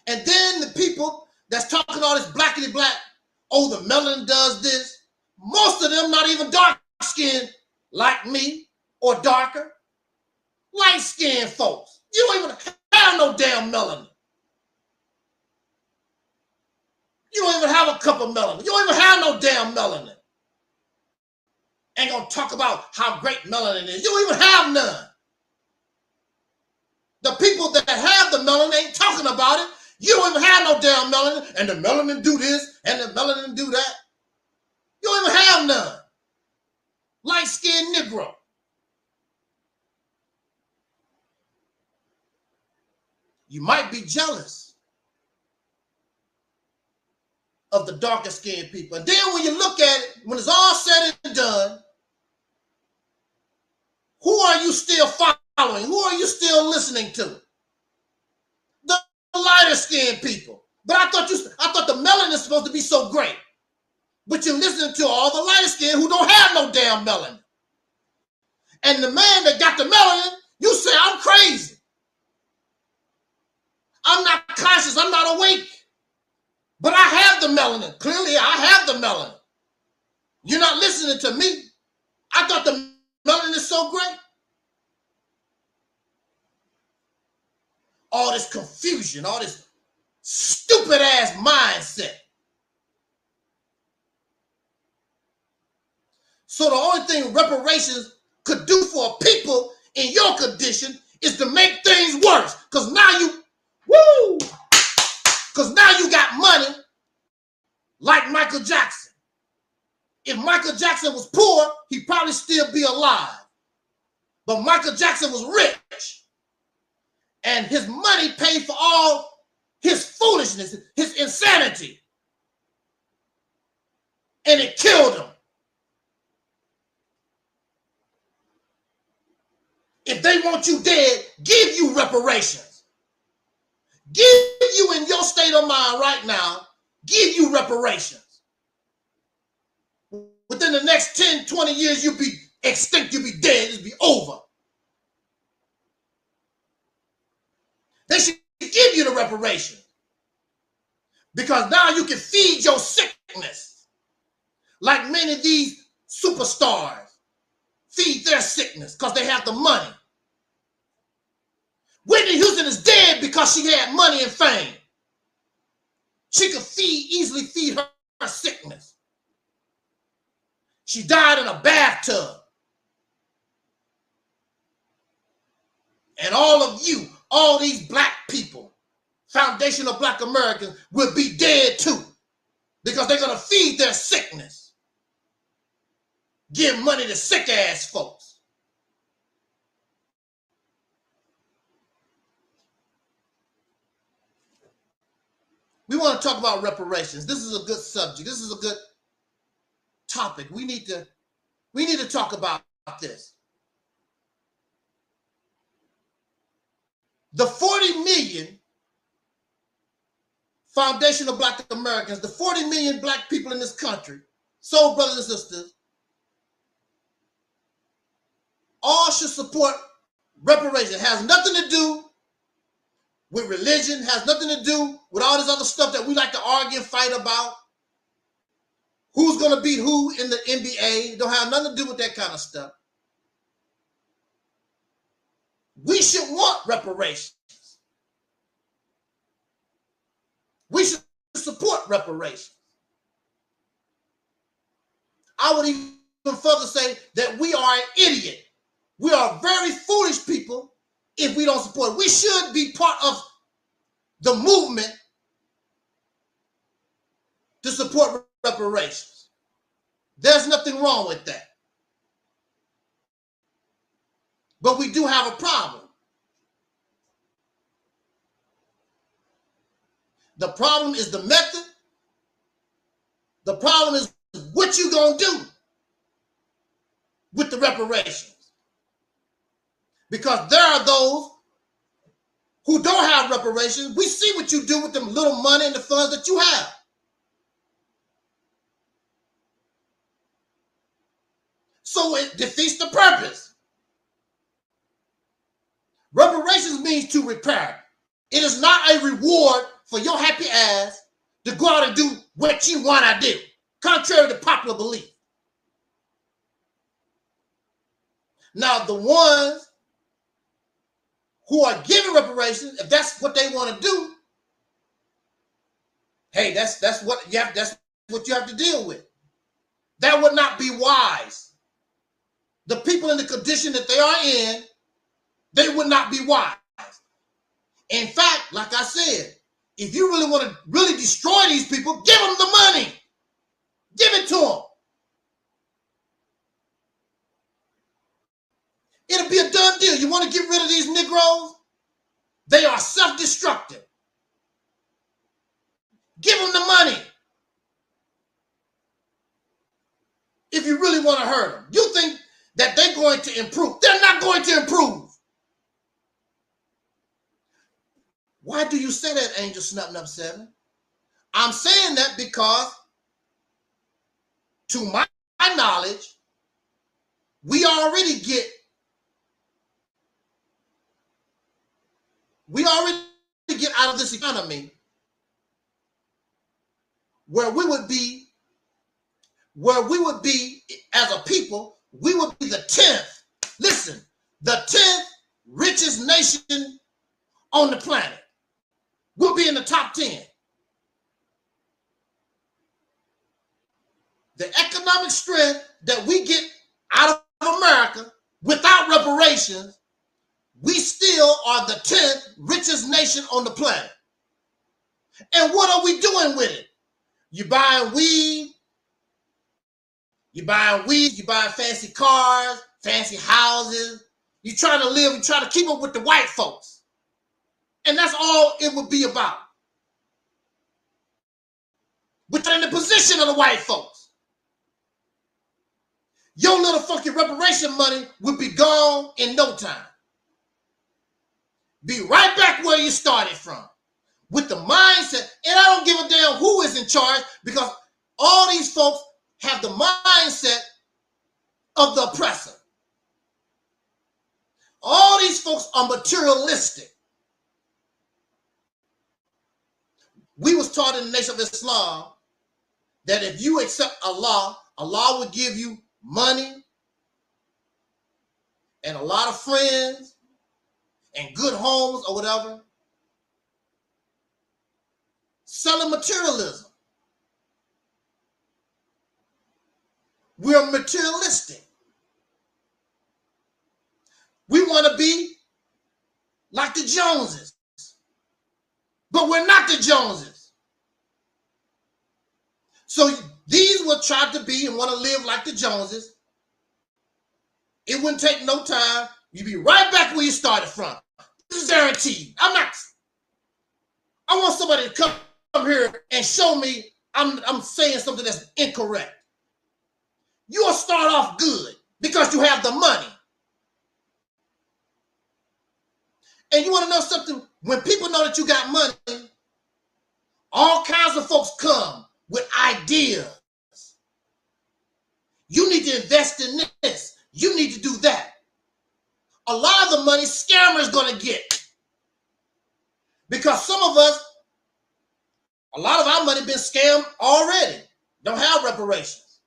And then the people that's talking all this blackity black, oh, the melanin does this. Most of them not even dark skinned like me or darker. Light skinned folks. You don't even have no damn melanin. You don't even have a cup of melanin. You don't even have no damn melanin. Ain't gonna talk about how great melanin is. You don't even have none. The people that have the melanin ain't talking about it. You don't even have no damn melanin, and the melanin do this, and the melanin do that. You don't even have none. Light-skinned Negro. You might be jealous of the darker skinned people. And then when you look at it, when it's all said and done, who are you still following? Who are you still listening to? The lighter skinned people. But I thought the melanin is supposed to be so great. But you're listening to all the lighter skin who don't have no damn melanin. And the man that got the melanin, you say I'm crazy. I'm not conscious, I'm not awake. But I have the melanin. Clearly, I have the melanin. You're not listening to me. I thought the melanin is so great. All this confusion, all this stupid ass mindset. So the only thing reparations could do for people in your condition is to make things worse. Because now you got money like Michael Jackson. If Michael Jackson was poor, he'd probably still be alive. But Michael Jackson was rich. And his money paid for all his foolishness, his insanity. And it killed him. If they want you dead, give you reparations. Give you in your state of mind right now, give you reparations. Within the next 10, 20 years, you'll be extinct, you'll be dead, it'll be over. They should give you the reparation. Because now you can feed your sickness. Like many of these superstars feed their sickness because they have the money. Whitney Houston is dead because she had money and fame. She could easily feed her sickness. She died in a bathtub. And all of you, all these black people, Foundation of Black Americans, will be dead too. Because they're going to feed their sickness. Give money to sick ass folks. We want to talk about reparations. This is a good subject. This is a good topic. We need to talk about this. The 40 million Foundation of Black Americans, the 40 million Black people in this country, soul brothers and sisters, all should support reparations. It has nothing to do with religion, has nothing to do with all this other stuff that we like to argue and fight about. Who's going to beat who in the NBA? Don't have nothing to do with that kind of stuff. We should want reparations. We should support reparations. I would even further say that we are an idiot. We are very foolish people if we don't support it. We should be part of the movement to support reparations. There's nothing wrong with that. But we do have a problem. The problem is the method. The problem is what you gonna do with the reparations. Because there are those who don't have reparations. We see what you do with them little money and the funds that you have. So it defeats the purpose. Reparations means to repair. It is not a reward for your happy ass to go out and do what you want to do, contrary to popular belief. Now, the ones who are giving reparations, if that's what they want to do, hey, that's what you have to deal with. That would not be wise. The people in the condition that they are in, they would not be wise. In fact, like I said, if you really want to really destroy these people, give them the money. Give it to them. It'll be a done deal. You want to get rid of these Negroes? They are self-destructive. Give them the money. If you really want to hurt them. You think that they're going to improve. They're not going to improve. Why do you say that, Angel Snubbing Up 7? I'm saying that because, to my knowledge, we already get out of this economy where we would be as a people, we would be the 10th. Listen, the 10th richest nation on the planet. We'll be in the top 10. The economic strength that we get out of America without reparations, we still are the 10th richest nation on the planet. And what are we doing with it? You buying weed, you buying fancy cars, fancy houses. You trying to live, you trying to keep up with the white folks. And that's all it would be about. But in the position of the white folks. Your little fucking reparation money would be gone in no time. Be right back where you started from. With the mindset, and I don't give a damn who is in charge, because all these folks have the mindset of the oppressor. All these folks are materialistic. We was taught in the Nation of Islam that if you accept Allah, Allah would give you money and a lot of friends and good homes or whatever. Selling materialism. We're materialistic. We want to be like the Joneses. But we're not the Joneses. So these will try to be and want to live like the Joneses. It wouldn't take no time. You'd be right back where you started from. This is guaranteed. I want somebody to come here and show me I'm saying something that's incorrect. You'll start off good because you have the money. And you want to know something? When people know that you got money, all kinds of folks come with ideas. You need to invest in this. You need to do that. A lot of the money scammers going to get. Because some of us, a lot of our money been scammed already. Don't have reparations.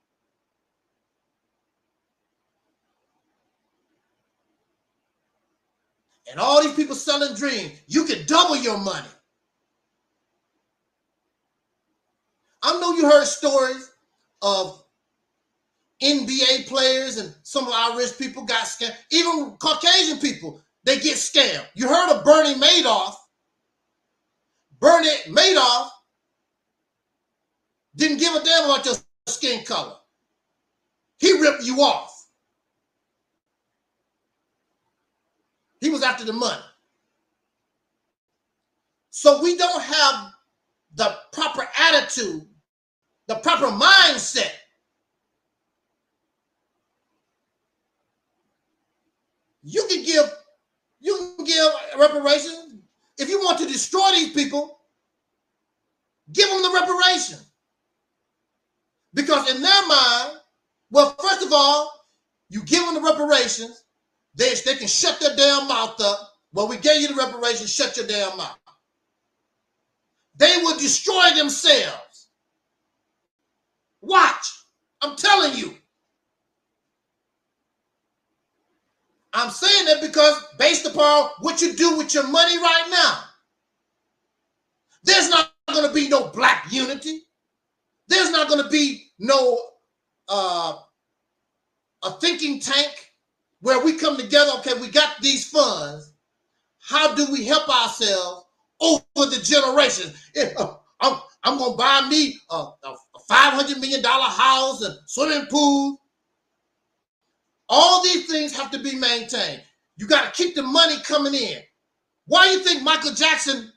And all these people selling dreams, you can double your money. I know you heard stories of NBA players and some of our rich people got scammed. Even Caucasian people, they get scammed. You heard of Bernie Madoff. Bernie Madoff didn't give a damn about your skin color. He ripped you off. He was after the money. So we don't have the proper attitude, the proper mindset. You can give reparations. If you want to destroy these people, give them the reparation. Because in their mind, well, first of all, you give them the reparations, they can shut their damn mouth up. Well, we gave you the reparations, shut your damn mouth. They will destroy themselves. Watch. I'm telling you. I'm saying that because based upon what you do with your money right now, there's not going to be no black unity. There's not going to be no a thinking tank where we come together. Okay, we got these funds. How do we help ourselves over the generation? I'm going to buy me a $500 million house and swimming pool. All these things have to be maintained. You got to keep the money coming in. Why do you think Michael Jackson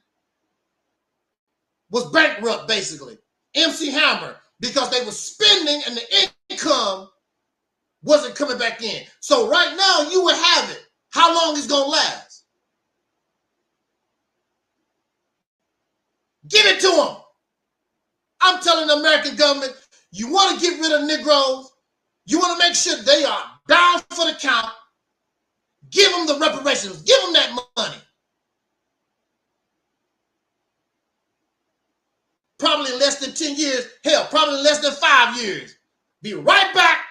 was bankrupt, basically? MC Hammer, because they were spending and the income wasn't coming back in. So right now, you will have it. How long is it going to last? Give it to them. I'm telling the American government, you want to get rid of Negroes, you want to make sure they are down for the count, give them the reparations, give them that money. Probably in less than 10 years, hell, probably in less than 5 years. Be right back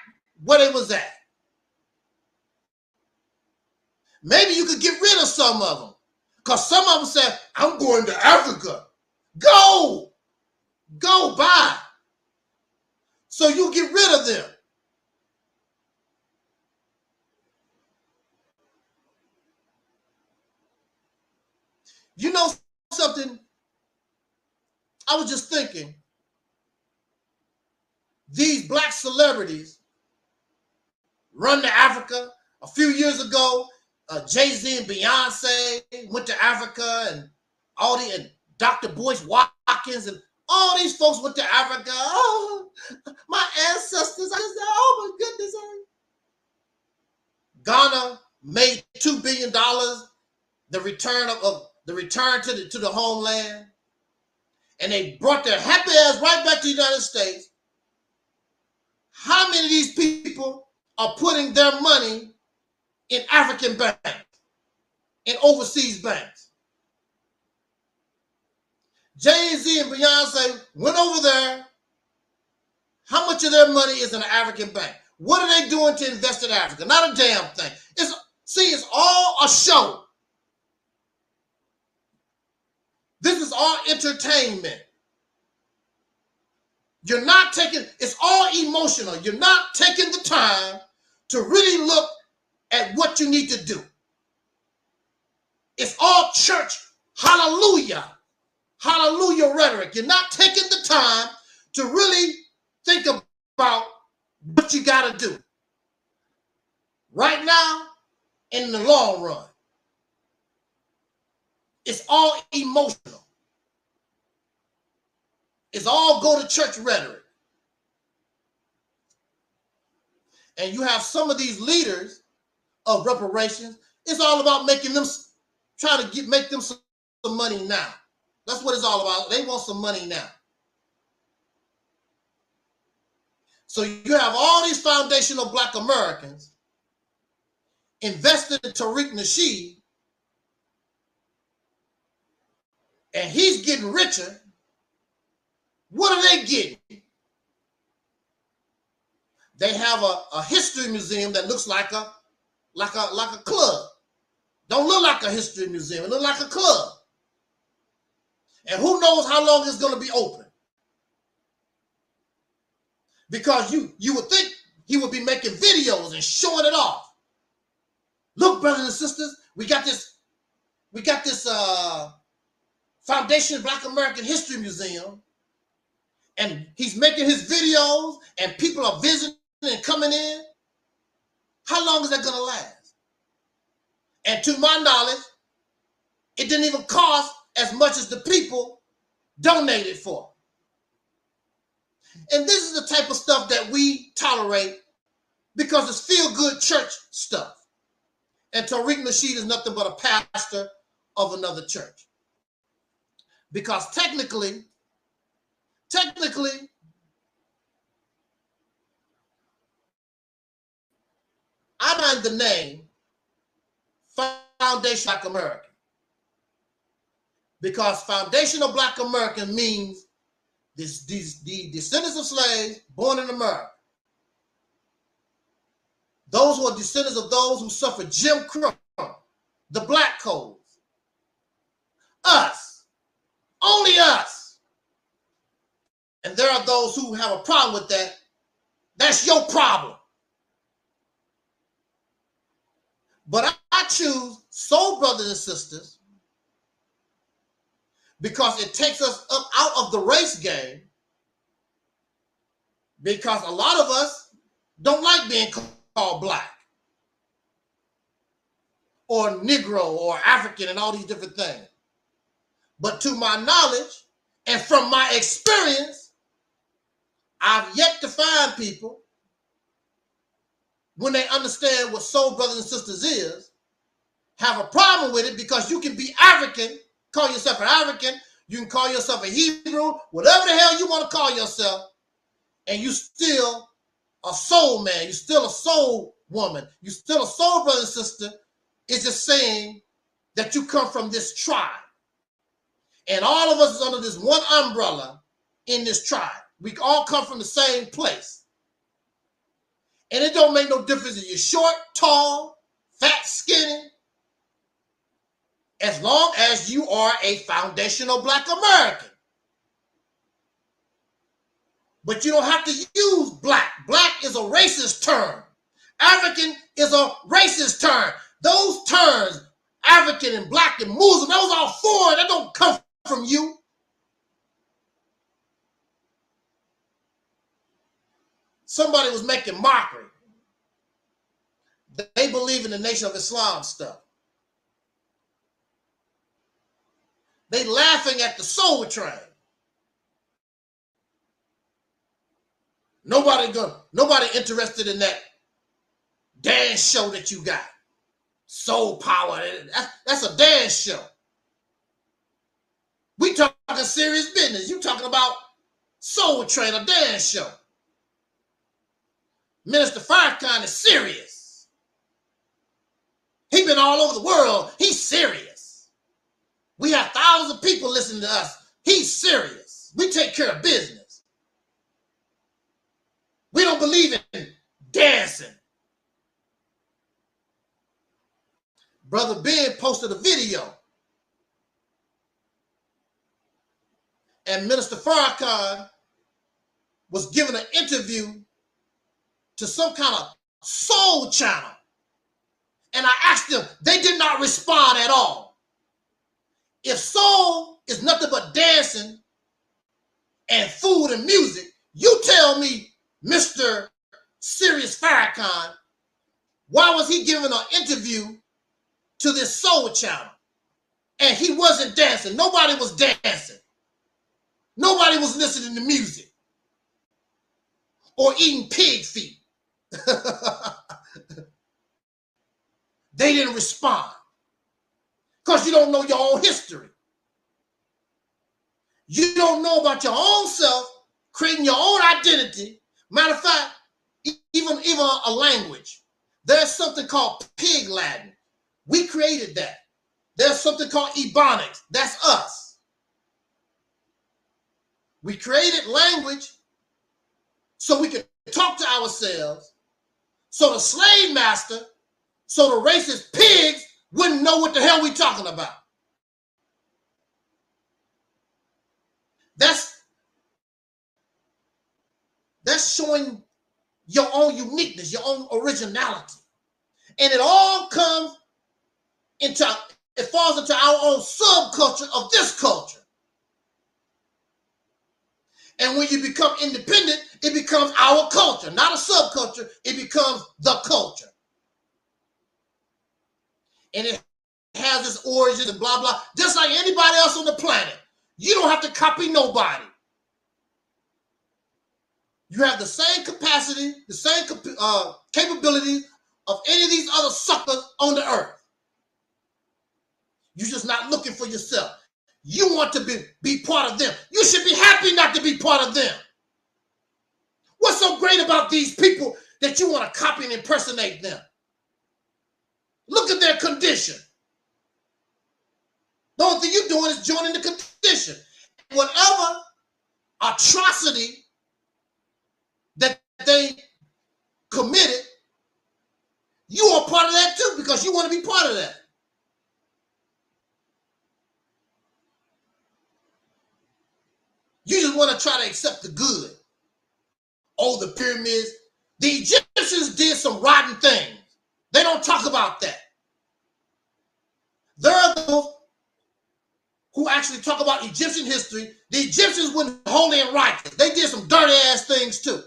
where they was at. Maybe you could get rid of some of them. Because some of them said, I'm going to Africa. Go! Go buy. So you get rid of them. You know something? I was just thinking, these black celebrities run to Africa. A few years ago, Jay-Z and Beyonce went to Africa, and all the and Dr. Boyce Watkins and all these folks went to Africa. Oh, my ancestors! I said, oh my goodness! Ghana made $2 billion. The return to the homeland. And they brought their happy ass right back to the United States. How many of these people are putting their money in African banks, in overseas banks? Jay-Z and Beyonce went over there. How much of their money is in an African bank? What are they doing to invest in Africa? Not a damn thing. It's all a show. This is all entertainment. You're not taking, it's all emotional. You're not taking the time to really look at what you need to do. It's all church, hallelujah, hallelujah rhetoric. You're not taking the time to really think about what you got to do right now and in the long run. It's all emotional. It's all go to church rhetoric. And you have some of these leaders of reparations, it's all about making them, trying to make them some money now. That's what it's all about. They want some money now. So you have all these foundational Black Americans invested in Tariq Nasheed, and he's getting richer. What are they getting? They have a history museum that looks like a club. Don't look like a history museum. It looks like a club. And who knows how long it's going to be open? Because you would think he would be making videos and showing it off. Look, brothers and sisters, we got this Foundation Black American History Museum, and he's making his videos, and people are visiting and coming in. How long is that going to last? And to my knowledge, it didn't even cost as much as the people donated for. And this is the type of stuff that we tolerate because it's feel-good church stuff. And Tariq Nasheed is nothing but a pastor of another church. Because technically, I signed the name Foundation Black American. Because Foundational Black American means the descendants of slaves born in America. Those who are descendants of those who suffered Jim Crow, the Black Codes. Us. Only us. And there are those who have a problem with that. That's your problem. But I choose soul brothers and sisters because it takes us up out of the race game, because a lot of us don't like being called Black or Negro or African and all these different things. But to my knowledge and from my experience, I've yet to find people, when they understand what soul brothers and sisters is, have a problem with it, because you can be African, call yourself an African, you can call yourself a Hebrew, whatever the hell you want to call yourself, and you still a soul man, you still a soul woman, you still a soul brother and sister. It's just saying that you come from this tribe. And all of us is under this one umbrella in this tribe. We all come from the same place. And it don't make no difference if you're short, tall, fat, skinny, as long as you are a foundational Black American. But you don't have to use Black. Black is a racist term. African is a racist term. Those terms, African and Black and Muslim, those are foreign. That don't come from you. Somebody was making mockery. They believe in the Nation of Islam stuff. They laughing at the soul train. Nobody interested in that dance show that you got. Soul Power. That's a dance show. We talking serious business. You talking about Soul Train, a dance show. Minister Farrakhan is serious. He been all over the world. He's serious. We have thousands of people listening to us. He's serious. We take care of business. We don't believe in dancing. Brother Ben posted a video, and Minister Farrakhan was giving an interview to some kind of soul channel. And I asked them, they did not respond at all. If soul is nothing but dancing and food and music, you tell me, Mr. Serious Farrakhan, why was he giving an interview to this soul channel? And he wasn't dancing. Nobody was dancing. Nobody was listening to music or eating pig feet. They didn't respond because you don't know your own history. You don't know about your own self, creating your own identity. Matter of fact, even a language. There's something called Pig Latin. We created that. There's something called Ebonics. That's us. We created language so we could talk to ourselves, so the slave master, so the racist pigs wouldn't know what the hell we talking about. That's showing your own uniqueness, your own originality. And it all comes into, it falls into our own subculture of this culture. And when you become independent, it becomes our culture, not a subculture. It becomes the culture. And it has its origins and blah, blah. Just like anybody else on the planet. You don't have to copy nobody. You have the same capacity, the same capability of any of these other suckers on the earth. You're just not looking for yourself. You want to be part of them. You should be happy not to be part of them. What's so great about these people that you want to copy and impersonate them? Look at their condition. The only thing you're doing is joining the condition. Whatever atrocity that they committed, you are part of that too because you want to be part of that. You just want to try to accept the good. Oh, the pyramids. The Egyptians did some rotten things. They don't talk about that. There are those who actually talk about Egyptian history. The Egyptians weren't holy and righteous. They did some dirty ass things too.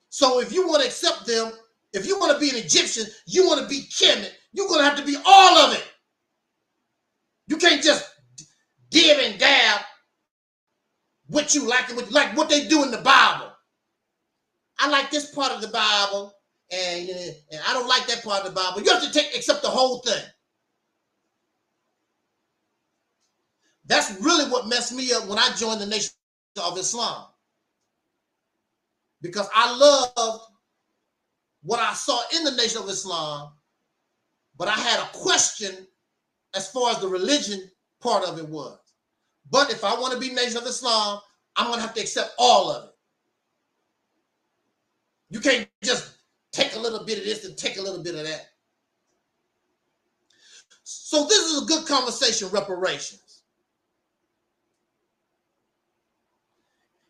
So if you want to accept them, if you want to be an Egyptian, you want to be Kemet, you're going to have to be all of it. You can't just dib and dab what you like what they do in the Bible. I like this part of the Bible, and I don't like that part of the Bible. You have to accept the whole thing. That's really what messed me up when I joined the Nation of Islam. Because I loved what I saw in the Nation of Islam, but I had a question as far as the religion part of it was. But if I want to be Nation of Islam, I'm going to have to accept all of it. You can't just take a little bit of this and take a little bit of that. So this is a good conversation, reparations.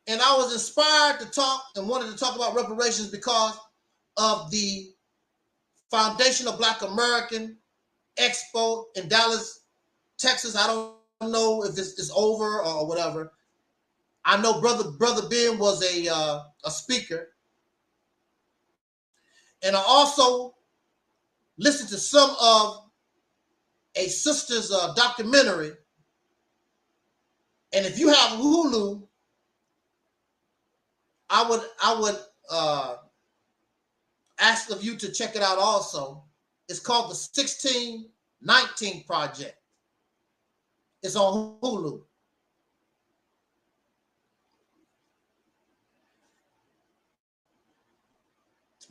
And I was inspired to talk and wanted to talk about reparations because of the Foundation of Black American Expo in Dallas, Texas. I don't know if it's over or whatever. I know Brother Ben was a speaker. And I also listened to some of a sister's documentary. And if you have Hulu, I would ask of you to check it out also. It's called the 1619 Project. It's on Hulu.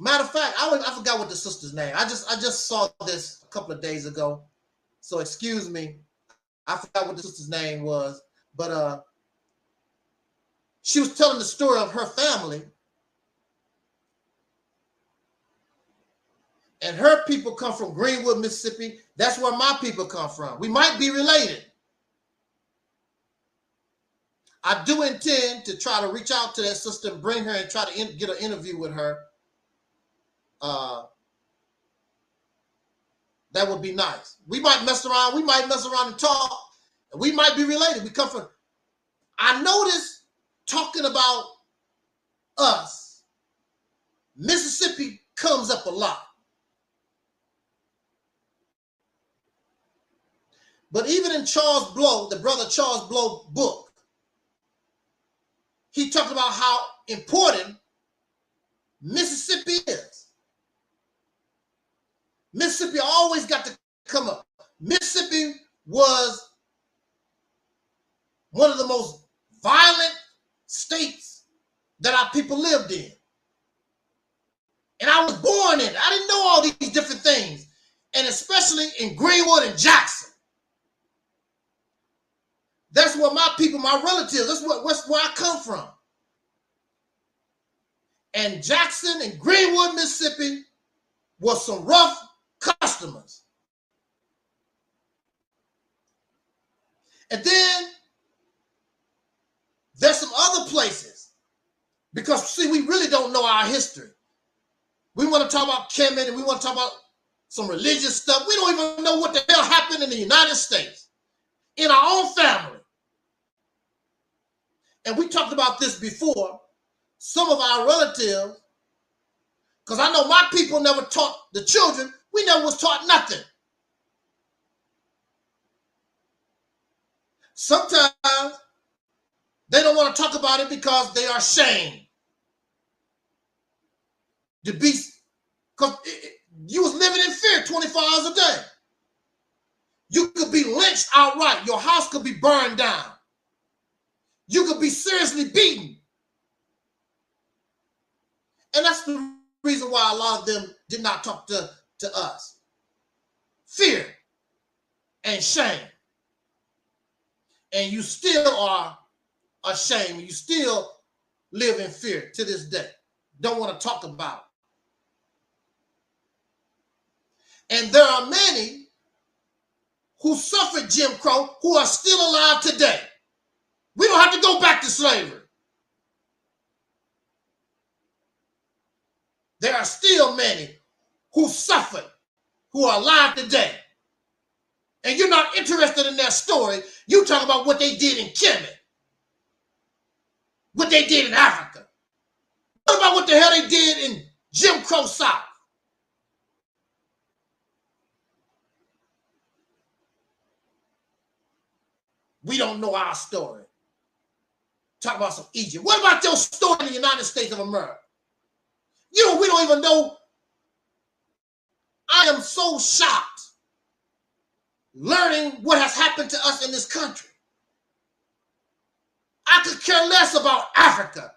Matter of fact, I forgot what the sister's name. I just saw this a couple of days ago. So excuse me. I forgot what the sister's name was. But she was telling the story of her family. And her people come from Greenwood, Mississippi. That's where my people come from. We might be related. I do intend to try to reach out to that sister and bring her and try to get an interview with her. That would be nice. We might mess around. We might mess around and talk. And we might be related. We come from. I noticed talking about us, Mississippi comes up a lot. But even in Charles Blow, the brother Charles Blow book, he talked about how important Mississippi is. Mississippi always got to come up. Mississippi was one of the most violent states that our people lived in. And I was born in it. I didn't know all these different things. And especially in Greenwood and Jackson. That's where my people, my relatives, that's where I come from. And Jackson and Greenwood, Mississippi was some rough customers. And then there's some other places, because see, we really don't know our history. We want to talk about Kemet and we want to talk about some religious stuff. We don't even know what the hell happened in the United States, in our own family. And we talked about this before. Some of our relatives, because I know my people never taught the children, we never was taught nothing. Sometimes they don't want to talk about it because they are ashamed. To be, because you was living in fear 24 hours a day. You could be lynched outright. Your house could be burned down. You could be seriously beaten. And that's the reason why a lot of them did not talk to us. Fear and shame. And you still are ashamed. You still live in fear to this day. Don't want to talk about it. And there are many who suffered Jim Crow who are still alive today. We don't have to go back to slavery. There are still many who suffered, who are alive today. And you're not interested in their story. You talk about what they did in Kemet, what they did in Africa. What about what the hell they did in Jim Crow South? We don't know our story. Talk about some Egypt. What about your story in the United States of America? We don't even know. I am so shocked learning what has happened to us in this country. I could care less about Africa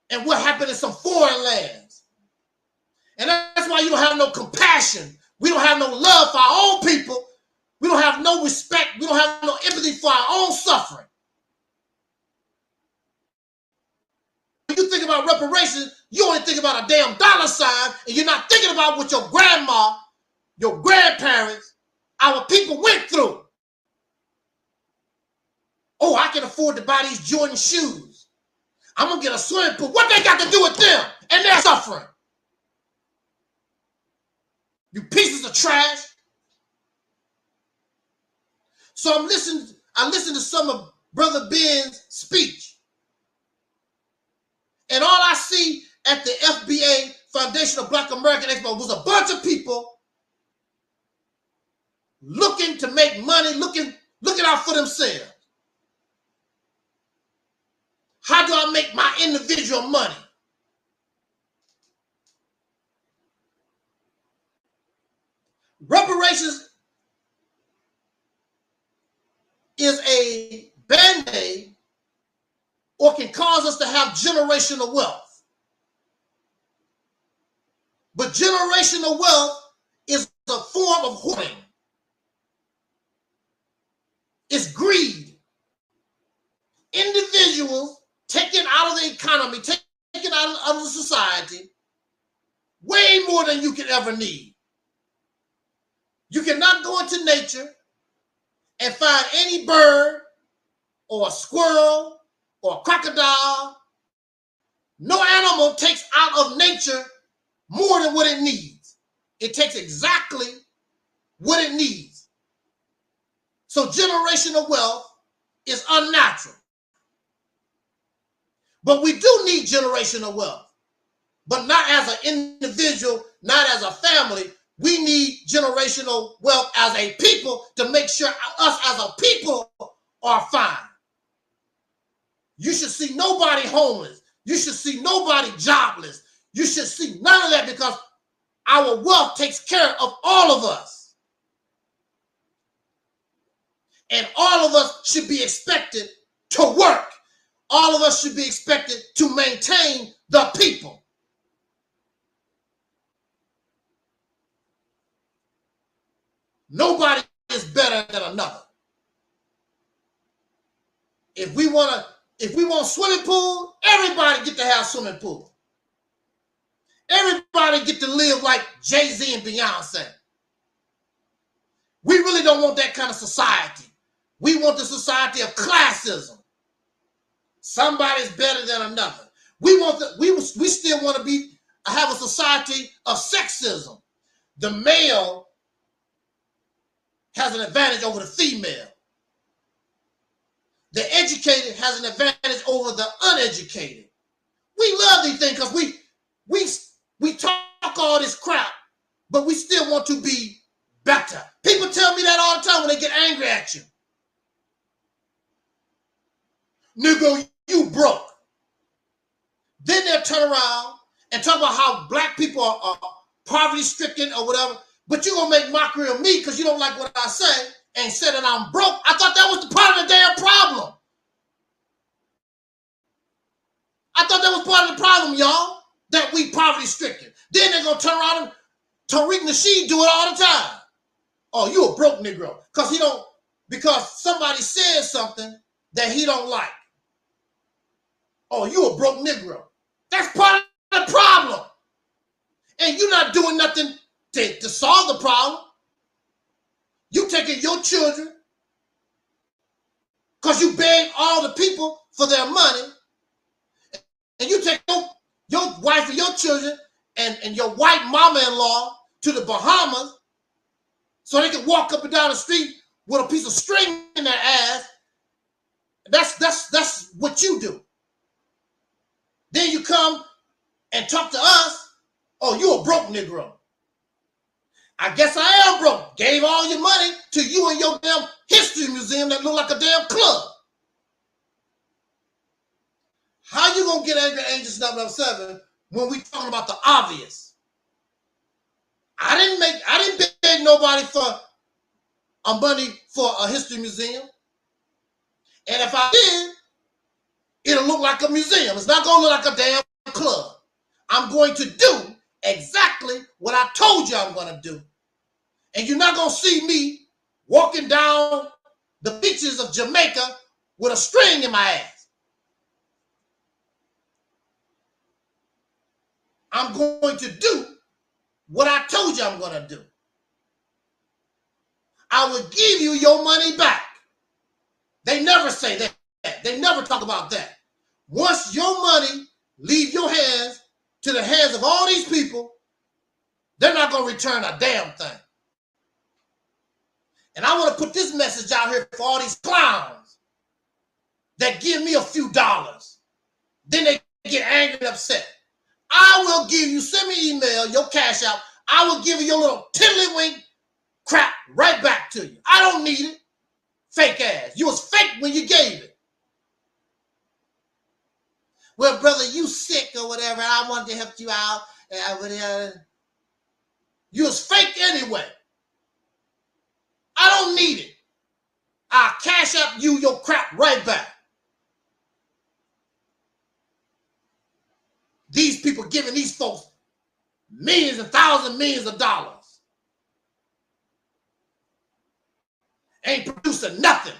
and what happened in some foreign lands. And that's why you don't have no compassion. We don't have no love for our own people. We don't have no respect. We don't have no empathy for our own suffering. When you think about reparations, you only think about a damn dollar sign, and you're not thinking about what your grandma, your grandparents, our people went through. Oh, I can afford to buy these Jordan shoes. I'm going to get a swimming pool. What they got to do with them and their suffering? You pieces of trash. So I listened to some of Brother Ben's speech. And all I see at the FBA, Foundation of Black American Expo, was a bunch of people looking to make money, looking out for themselves. How do I make my individual money? Reparations is a band-aid or can cause us to have generational wealth. But generational wealth is a form of hoarding. It's greed. Individuals taking out of the economy, taking out of the society, way more than you could ever need. You cannot go into nature and find any bird or a squirrel or a crocodile. No animal takes out of nature more than what it needs. It takes exactly what it needs. So generational wealth is unnatural. But we do need generational wealth, but not as an individual, not as a family, We need generational wealth as a people to make sure us as a people are fine. You should see nobody homeless. You should see nobody jobless. You should see none of that because our wealth takes care of all of us. And all of us should be expected to work. All of us should be expected to maintain the people. Nobody is better than another. If we want swimming pool, everybody get to have swimming pool. Everybody get to live like Jay-Z and Beyonce. We really don't want that kind of society. We want the society of classism. Somebody's better than another. We still want to have a society of sexism. The male has an advantage over the female. The educated has an advantage over the uneducated. We love these things because we talk all this crap, but we still want to be better. People tell me that all the time when they get angry at you. Nigga, you broke. Then they'll turn around and talk about how black people are poverty-stricken or whatever, but you're going to make mockery of me because you don't like what I say and say that I'm broke. I thought that was the part of the damn problem. I thought that was part of the problem, y'all, that we poverty-stricken. Then they're going to turn around and Tariq Nasheed do it all the time. Oh, you a broke Negro. Because somebody said something that he don't like. Oh, you a broke Negro. That's part of the problem. And you're not doing nothing to solve the problem. You taking your children because you beg all the people for their money, and you take your wife and your children and your white mama-in-law to the Bahamas so they can walk up and down the street with a piece of string in their ass. That's what you do. Then you come and talk to us. Oh, you a broke Negro. I guess I am broke. Gave all your money to you and your damn history museum that look like a damn club. How you gonna get angry at Angel Snub 7 when we talking about the obvious? I didn't beg nobody for a money for a history museum. And if I did, it'll look like a museum. It's not gonna look like a damn club. I'm going to do exactly what I told you I'm gonna do. And you're not gonna see me walking down the beaches of Jamaica with a string in my ass. I'm going to do what I told you I'm going to do. I will give you your money back. They never say that. They never talk about that. Once your money leave your hands to the hands of all these people, they're not going to return a damn thing. And I want to put this message out here for all these clowns that give me a few dollars. Then they get angry and upset. I will give you, send me an email, your cash out. I will give you your little tiddlywink crap right back to you. I don't need it. Fake ass. You was fake when you gave it. Well, brother, you sick or whatever. I wanted to help you out. You was fake anyway. I don't need it. I'll cash up you your crap right back. These people giving these folks millions and thousands, millions of dollars. Ain't producing nothing.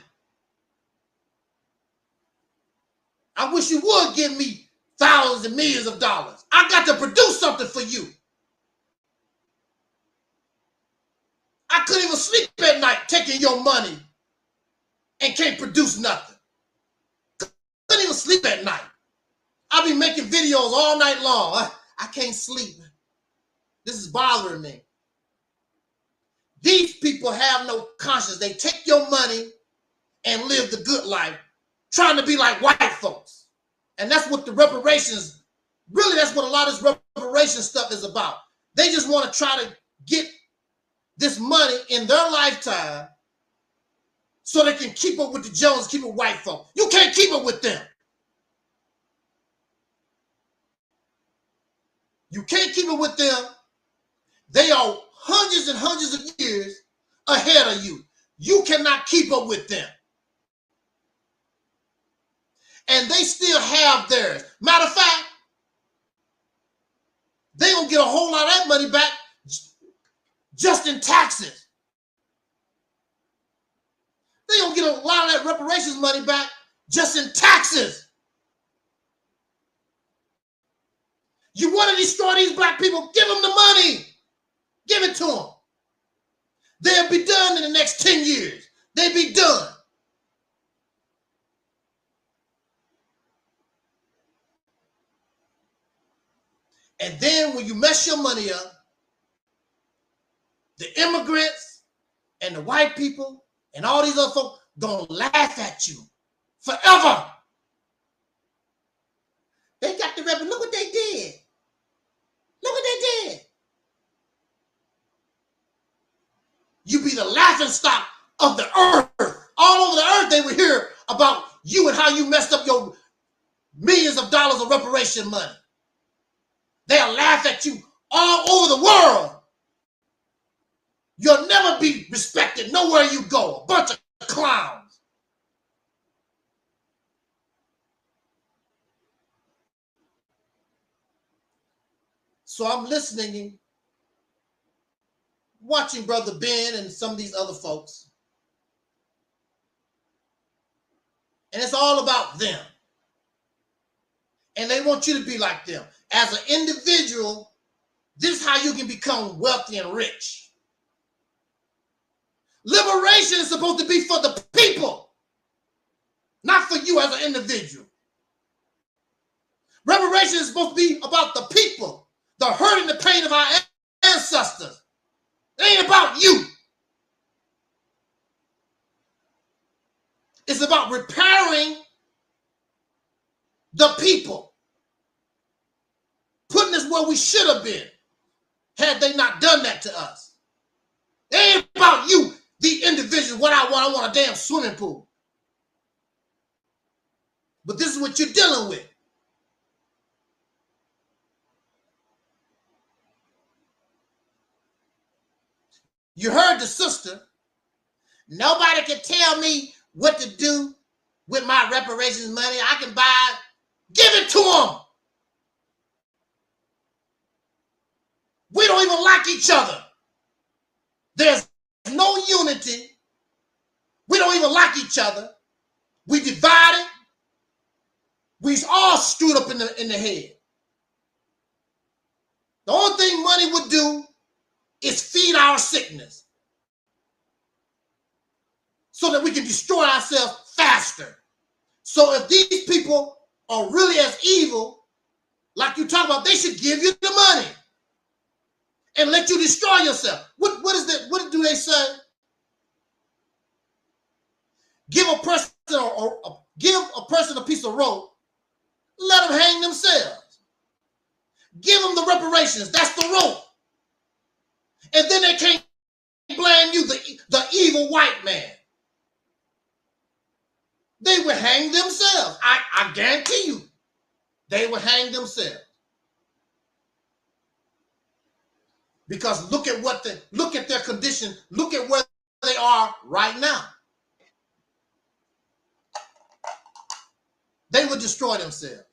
I wish you would give me thousands and millions of dollars. I got to produce something for you. I couldn't even sleep at night taking your money and can't produce nothing. Couldn't even sleep at night. I'll be making videos all night long. I can't sleep. This is bothering me. These people have no conscience. They take your money and live the good life, trying to be like white folks. And that's what the reparations, really that's what a lot of this reparations stuff is about. They just want to try to get this money in their lifetime so they can keep up with the Joneses, keep up with white folk. You can't keep up with them. You can't keep up with them. They are hundreds and hundreds of years ahead of you. You cannot keep up with them. And they still have theirs. Matter of fact, they're going to get a whole lot of that money back just in taxes. They're going to get a lot of that reparations money back just in taxes. You want to destroy these black people? Give them the money. Give it to them. They'll be done in the next 10 years. They'll be done. And then when you mess your money up, the immigrants and the white people and all these other folks gonna laugh at you forever. They got the rebel. Look what they did. Look what they did. You be the laughing stock of the earth. All over the earth, they would hear about you and how you messed up your millions of dollars of reparation money. They'll laugh at you all over the world. You'll never be respected nowhere you go. A bunch of clowns. So I'm listening, watching Brother Ben and some of these other folks. And it's all about them. And they want you to be like them. As an individual, this is how you can become wealthy and rich. Liberation is supposed to be for the people, not for you as an individual. Reparation is supposed to be about the people, the hurt and the pain of our ancestors. It ain't about you. It's about repairing the people. Putting us where we should have been had they not done that to us. It ain't about you, the individual, what I want. I want a damn swimming pool. But this is what you're dealing with. You heard the sister. Nobody can tell me what to do with my reparations money. I can buy, give it to them. We don't even like each other. There's no unity. We don't even like each other. We divided. We all screwed up in the head. The only thing money would do is feed our sickness so that we can destroy ourselves faster. So if these people are really as evil, like you talk about, they should give you the money and let you destroy yourself. What is that? What do they say? Give a person a piece of rope, let them hang themselves. Give them the reparations. That's the rope. And then they can't blame you, the evil white man. They would hang themselves. I guarantee you, they would hang themselves. Because look at their condition. Look at where they are right now. They would destroy themselves.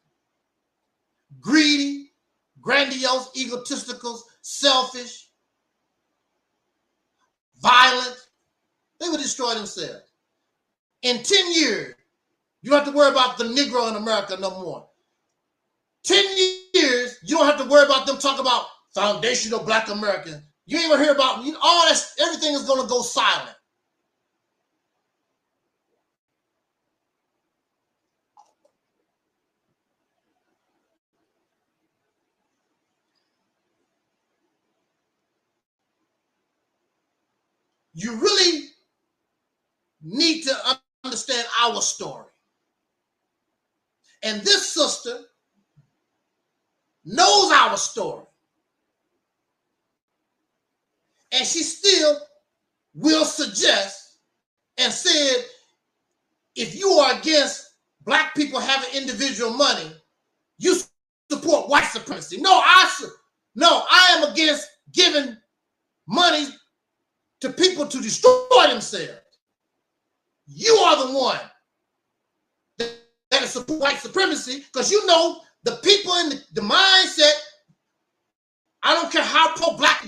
Greedy, grandiose, egotistical, selfish, violent. They would destroy themselves. In 10 years, you don't have to worry about the Negro in America no more. 10 years, you don't have to worry about them talking about foundational Black Americans. You ain't gonna hear about all that. Everything is gonna go silent. You really need to understand our story. And this sister knows our story. And she still will suggest and said, if you are against black people having individual money, you support white supremacy. No, I am against giving money to people to destroy themselves. You are the one that is support white supremacy, because you know the people in the mindset. I don't care how pro-black,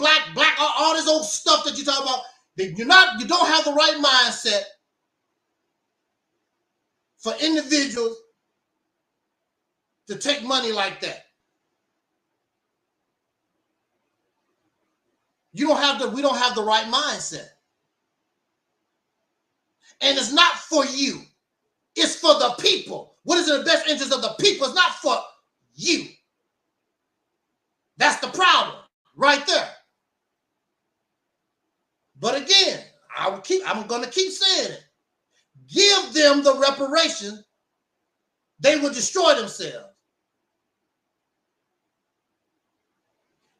all this old stuff that you talk about. You don't have the right mindset for individuals to take money like that. We don't have the right mindset. And it's not for you. It's for the people. What is in the best interest of the people? It's not for you. That's the problem right there. But again, I'm going to keep saying it. Give them the reparations, they will destroy themselves.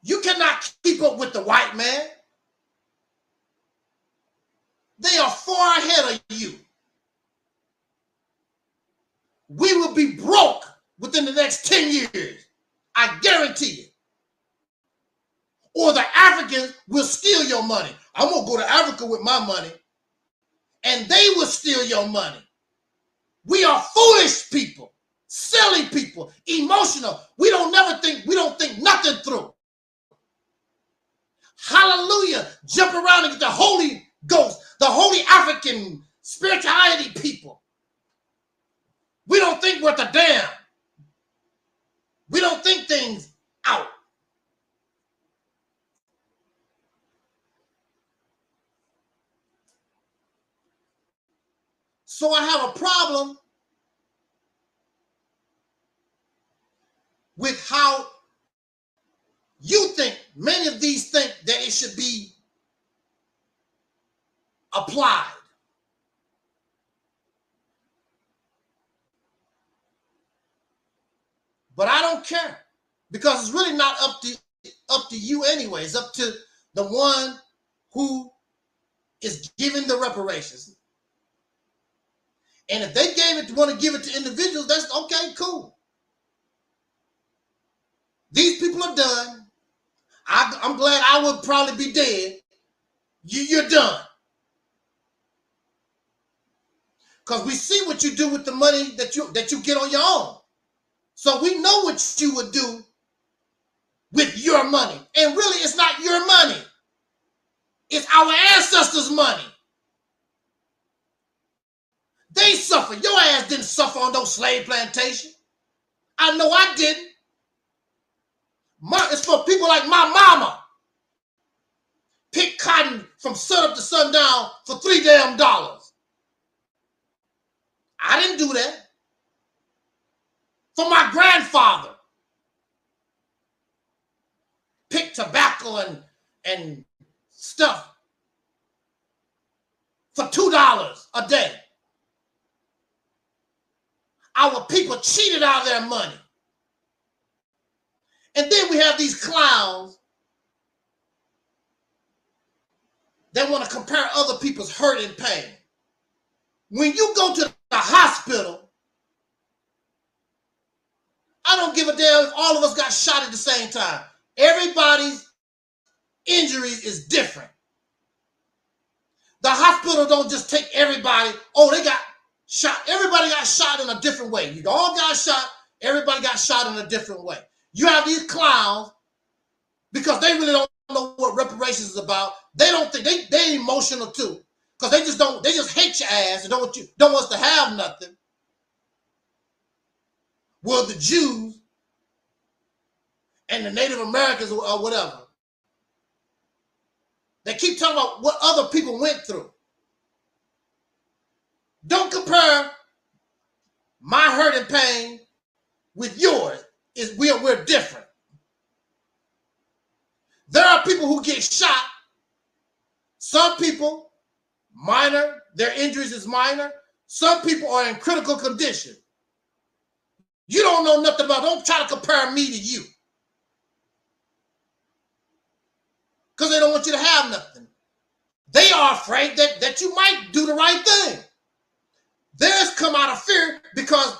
You cannot keep up with the white man. They are far ahead of you. We will be broke within the next 10 years. I guarantee it. Or the Africans will steal your money. I'm going to go to Africa with my money, and they will steal your money. We are foolish people, silly people, emotional. We don't think nothing through. Hallelujah. Jump around and get the Holy Ghost, the Holy African spirituality people. We don't think worth a damn. We don't think things out. So I have a problem with how you think. Many of these think that it should be applied. But I don't care, because it's really not up to you anyway. It's up to the one who is giving the reparations. And if they want to give it to individuals, that's okay, cool. These people are done. I'm glad I would probably be dead. You're done. Because we see what you do with the money that you get on your own. So we know what you would do with your money. And really, it's not your money. It's our ancestors' money. They suffer. Your ass didn't suffer on those slave plantations. I know I didn't. It's for people like my mama. Pick cotton from sun up to sundown for $3 damn. I didn't do that. For my grandfather. Pick tobacco and stuff for $2 a day. Our people cheated out of their money. And then we have these clowns that want to compare other people's hurt and pain. When you go to the hospital, I don't give a damn if all of us got shot at the same time. Everybody's injuries is different. The hospital don't just take everybody, they got shot. Everybody got shot in a different way. You all got shot. Everybody got shot in a different way. You have these clowns, because they really don't know what reparations is about. They don't think they emotional too, because they just hate your ass and don't want us to have nothing. Well, the Jews and the Native Americans or whatever, they keep talking about what other people went through. Don't compare my hurt and pain with yours. We're different. There are people who get shot. Some people, minor, their injuries is minor. Some people are in critical condition. You don't know nothing about. Don't try to compare me to you. because they don't want you to have nothing. They are afraid that you might do the right thing. Theirs come out of fear because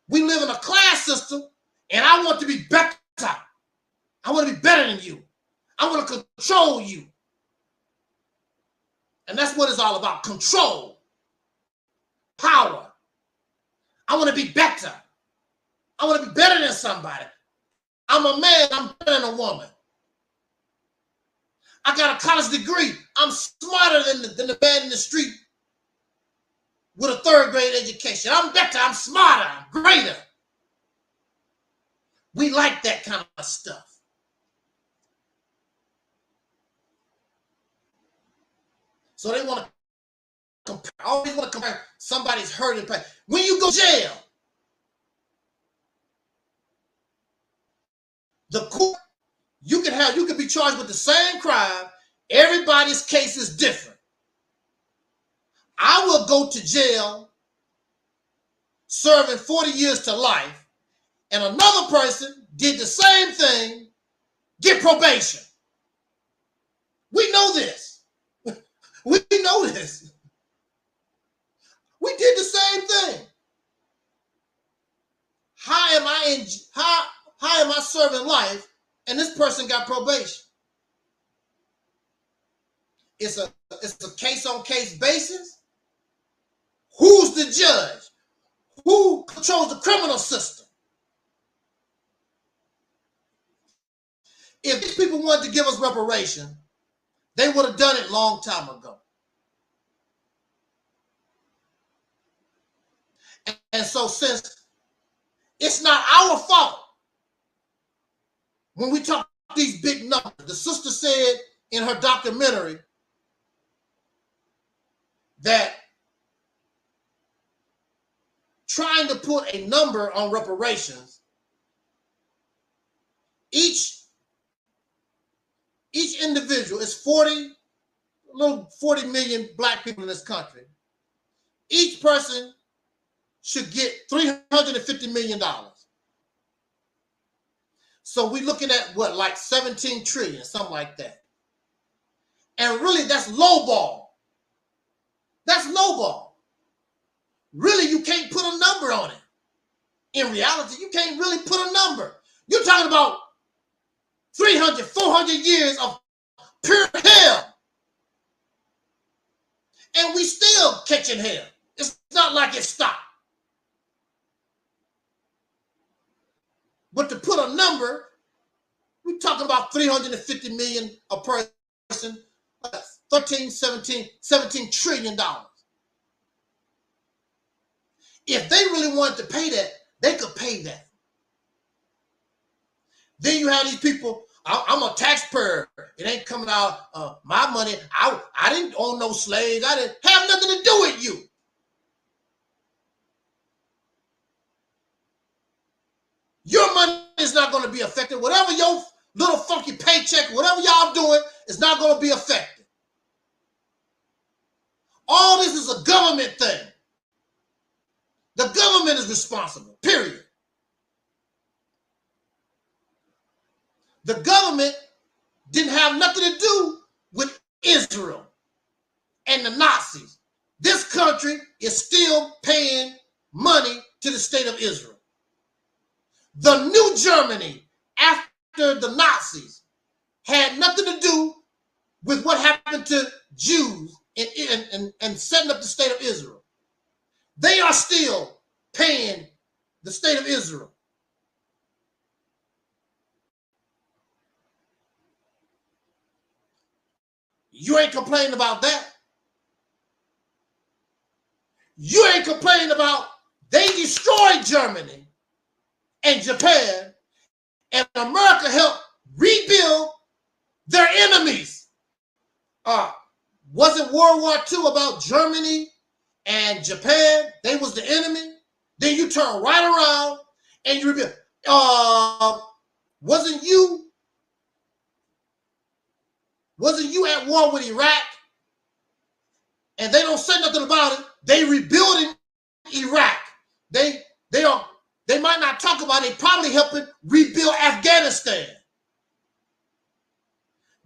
we live in a class system, and I want to be better. I want to be better than you. I want to control you. And that's what it's all about, control, power. I want to be better. I want to be better than somebody. I'm a man, I'm better than a woman. I got a college degree. I'm smarter than the man in the street with a 3rd grade education. I'm better, I'm smarter, I'm greater. We like that kind of stuff. So they want to compare, always want to compare somebody's hurt and pain. When you go to jail, the court, you can be charged with the same crime. Everybody's case is different. I will go to jail serving 40 years to life, and another person did the same thing, get probation. We know this. We know this. We did the same thing. How am I serving life and this person got probation? It's a case-on-case basis. Who's the judge? Who controls the criminal system? If these people wanted to give us reparation, they would have done it a long time ago. And so since it's not our fault when we talk these big numbers, the sister said in her documentary that trying to put a number on reparations, each individual is 40 million black people in this country. Each person should get $350 million. So we're looking at what, like 17 trillion, something like that. And really that's lowball. That's lowball. Really, you can't put a number on it. In reality, you can't really put a number. You're talking about 300, 400 years of pure hell. And we still catching hell. It's not like it stopped. But to put a number, we're talking about 350 million a person, 17 trillion dollars. If they really wanted to pay that, they could pay that. Then you have these people, I'm a taxpayer. It ain't coming out my money. I didn't own no slaves. I didn't have nothing to do with you. Your money is not going to be affected. Whatever your little funky paycheck, whatever y'all doing, is not going to be affected. All this is a government thing. The government is responsible, period. The government didn't have nothing to do with Israel and the Nazis. This country is still paying money to the state of Israel. The new Germany, after the Nazis, had nothing to do with what happened to Jews and setting up the state of Israel. They are still paying the state of Israel. You ain't complaining about that. You ain't complaining about they destroyed Germany and Japan, and America helped rebuild their enemies. Wasn't World War II about Germany and Japan? They was the enemy. Then you turn right around and you rebuild. Wasn't you at war with Iraq? And they don't say nothing about it. They rebuilding Iraq. They might not talk about it. They probably helping rebuild Afghanistan.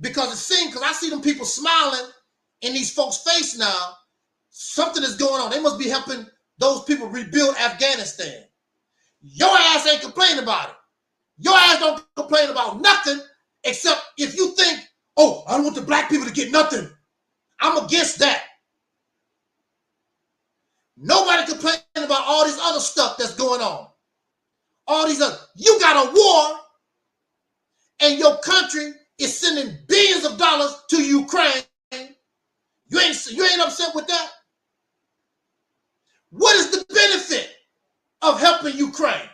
because it seems, because I see them people smiling in these folks' face now, something is going on. They must be helping those people rebuild Afghanistan. Your ass ain't complaining about it. Your ass don't complain about nothing except if you think, oh, I don't want the black people to get nothing. I'm against that. Nobody complaining about all this other stuff that's going on. All these other, you got a war and your country is sending billions of dollars to Ukraine. You ain't upset with that? What is the benefit of helping Ukraine?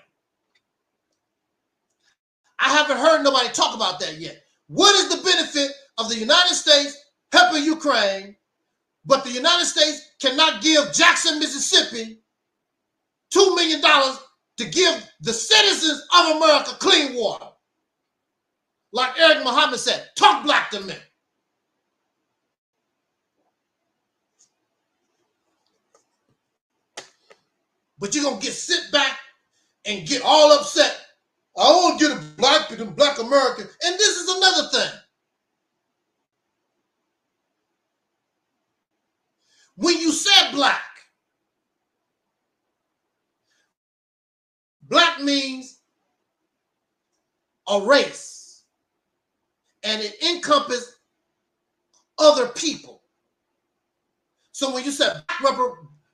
I haven't heard nobody talk about that yet. What is the benefit of the United States helping Ukraine, but the United States cannot give Jackson, Mississippi $2 million to give the citizens of America clean water? Like Eric Muhammad said, talk black to me. But you're going to sit back and get all upset. I don't get a black American. And this is another thing. When you said black means a race, and it encompasses other people. So when you said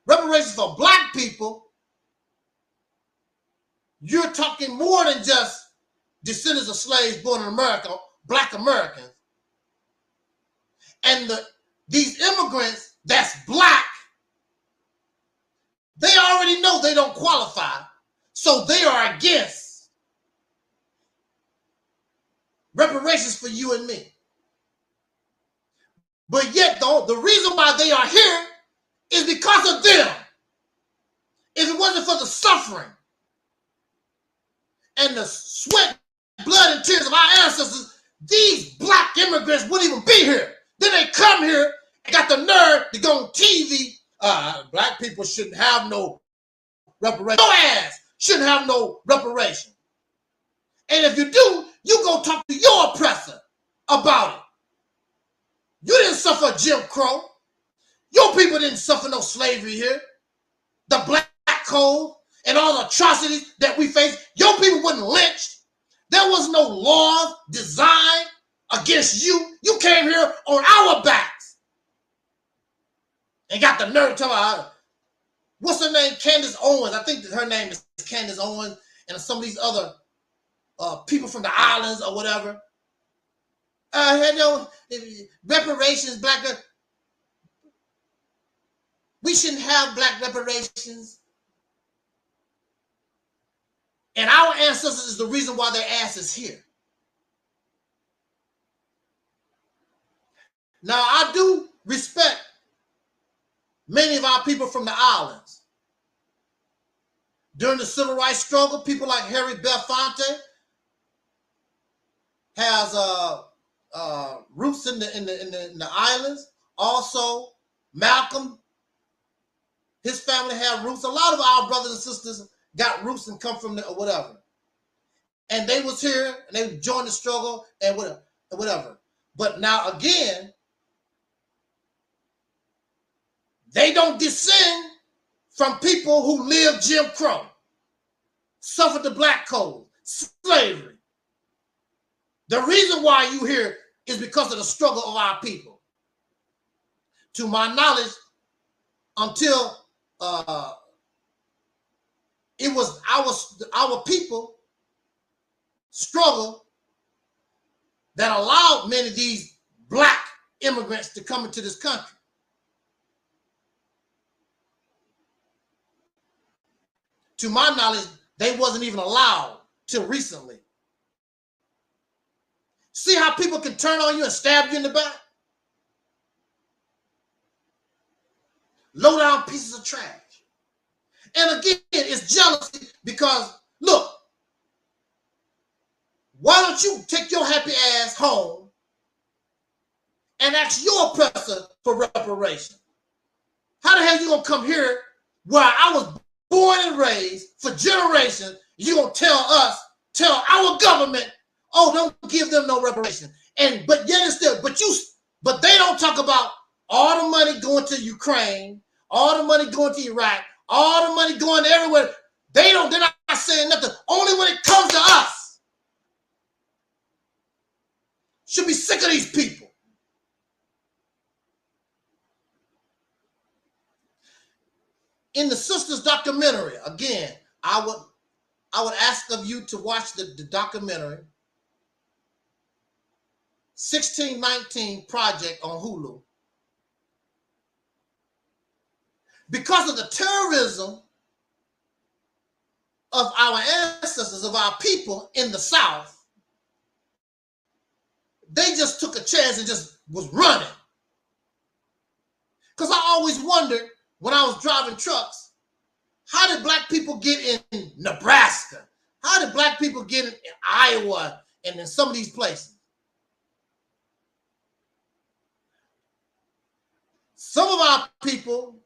reparations for black people, you're talking more than just descendants of slaves born in America, black Americans. And these immigrants that's black, they already know they don't qualify, so they are against reparations for you and me. But yet, though, the reason why they are here is because of them. If it wasn't for the suffering and the sweat, blood, and tears of our ancestors, these black immigrants wouldn't even be here. Then they come here and got the nerve to go on TV. Black people shouldn't have no reparation. Your ass shouldn't have no reparation. And if you do, you go talk to your oppressor about it. You didn't suffer Jim Crow. Your people didn't suffer no slavery here. The Black Code and all the atrocities that we face, your people wasn't lynched. There was no law designed against you. You came here on our backs and got the nerve to tell her, what's her name? Candace Owens. I think her name is Candace Owens, and some of these other people from the islands or whatever. Had no reparations, black. We shouldn't have black reparations. And our ancestors is the reason why their ass is here. Now, I do respect many of our people from the islands. During the civil rights struggle, people like Harry Belafonte has roots in the islands. Also, Malcolm, his family had roots. A lot of our brothers and sisters got roots and come from whatever. And they was here and they joined the struggle and whatever. But now again, they don't descend from people who lived Jim Crow, suffered the Black Code, slavery. The reason why you here is because of the struggle of our people. To my knowledge, until it was our people struggle that allowed many of these black immigrants to come into this country. To my knowledge, they wasn't even allowed till recently. See how people can turn on you and stab you in the back? Low down pieces of trash. And again, it's jealousy because, look, why don't you take your happy ass home and ask your oppressor for reparation? How the hell you gonna come here where I was born and raised for generations? You gonna tell our government, oh, don't give them no reparation. But yet it's still, but they don't talk about all the money going to Ukraine, all the money going to Iraq, all the money going everywhere. They're not saying nothing. Only when it comes to us. Should be sick of these people. In the sisters documentary, again, I would ask of you to watch the documentary 1619 Project on Hulu. Because of the terrorism of our ancestors, of our people in the South, they just took a chance and just was running. Because I always wondered when I was driving trucks, how did black people get in Nebraska? How did black people get in Iowa and in some of these places? Some of our people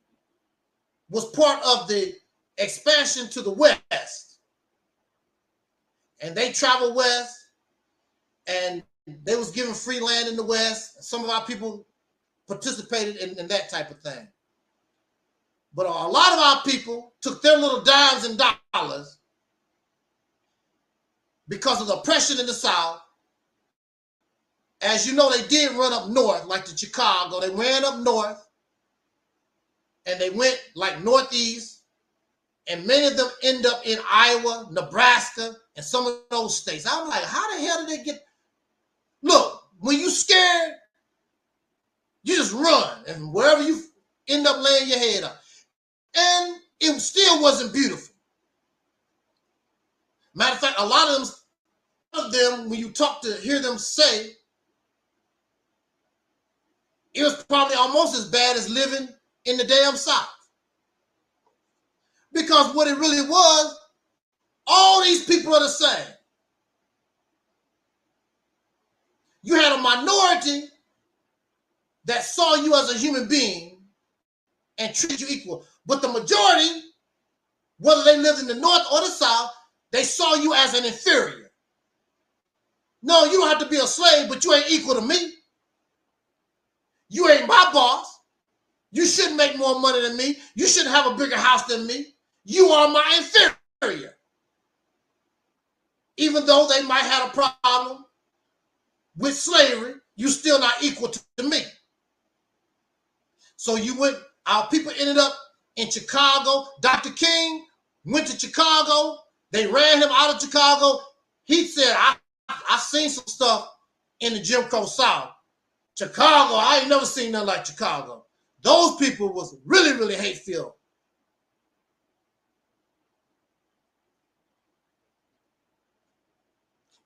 was part of the expansion to the West. And they traveled west and they was given free land in the West. Some of our people participated in that type of thing. But a lot of our people took their little dimes and dollars because of the oppression in the South. As you know, they did run up north, like to Chicago. They ran up north and they went like northeast, and many of them end up in Iowa, Nebraska, and some of those states. I'm like, how the hell did they get? Look, when you scared, you just run, and wherever you end up laying your head up. And it still wasn't beautiful. Matter of fact, a lot of them, when you hear them say, it was probably almost as bad as living in the damn South. Because what it really was, all these people are the same. You had a minority that saw you as a human being and treated you equal. But the majority, whether they lived in the North or the South, they saw you as an inferior. No, you don't have to be a slave, but you ain't equal to me. You ain't my boss. You shouldn't make more money than me. You shouldn't have a bigger house than me. You are my inferior. Even though they might have a problem with slavery, you still not equal to me. So our people ended up in Chicago. Dr. King went to Chicago. They ran him out of Chicago. He said, I seen some stuff in the Jim Crow South. Chicago, I ain't never seen nothing like Chicago. Those people was really, really hate-filled.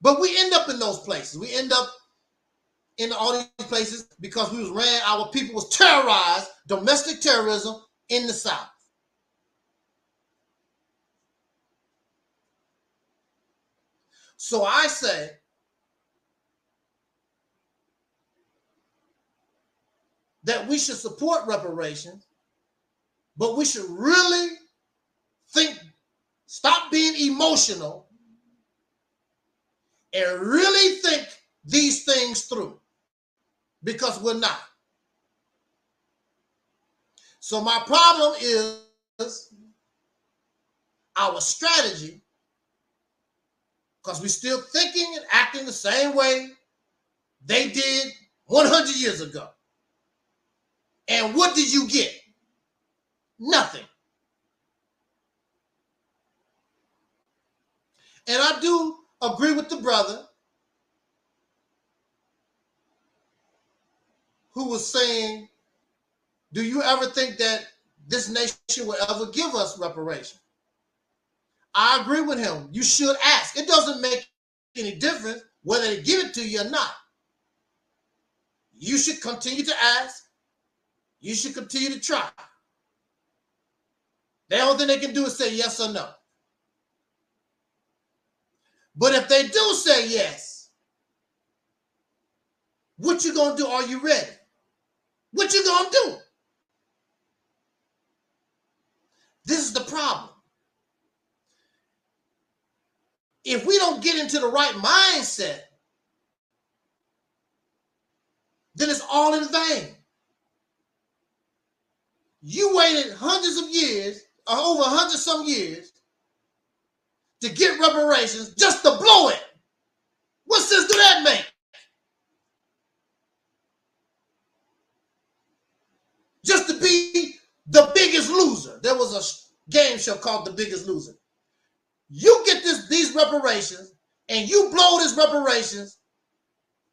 But we end up in those places. We end up in all these places because our people was terrorized, domestic terrorism in the South. So I say, that we should support reparations, but we should really stop being emotional and really think these things through, because we're not. So my problem is our strategy, because we're still thinking and acting the same way they did 100 years ago. And what did you get? Nothing. And I do agree with the brother who was saying, do you ever think that this nation will ever give us reparations? I agree with him. You should ask. It doesn't make any difference whether they give it to you or not. You should continue to ask. You should continue to try. The only thing they can do is say yes or no. But if they do say yes, what you gonna do? Are you ready? What you gonna do? This is the problem. If we don't get into the right mindset then it's all in vain. You waited hundreds of years, or over 100 some years, to get reparations just to blow it. What sense do that make? Just to be the biggest loser. There was a game show called The Biggest Loser. You get these reparations, and you blow these reparations,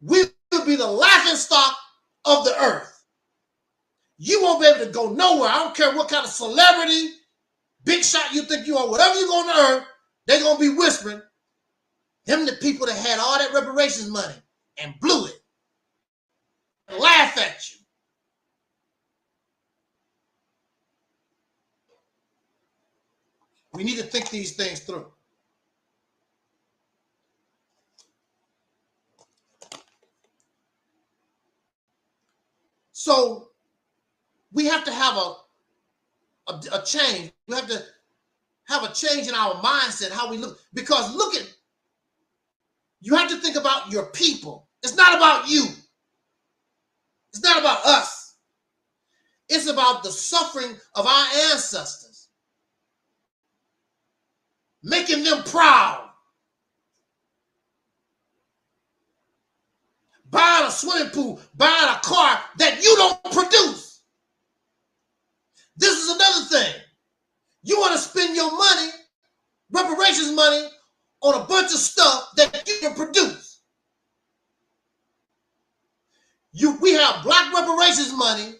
we will be the laughing stock of the earth. You won't be able to go nowhere. I don't care what kind of celebrity, big shot you think you are, whatever you're going to earn, they're going to be whispering, them the people that had all that reparations money and blew it. Laugh at you. We need to think these things through. So we have to have a change. We have to have a change in our mindset, how we look. Because look at, you have to think about your people. It's not about you. It's not about us. It's about the suffering of our ancestors. Making them proud. Buying a swimming pool, buying a car that you don't produce. This is another thing. You want to spend your money, reparations money, on a bunch of stuff that you can produce. We have black reparations money,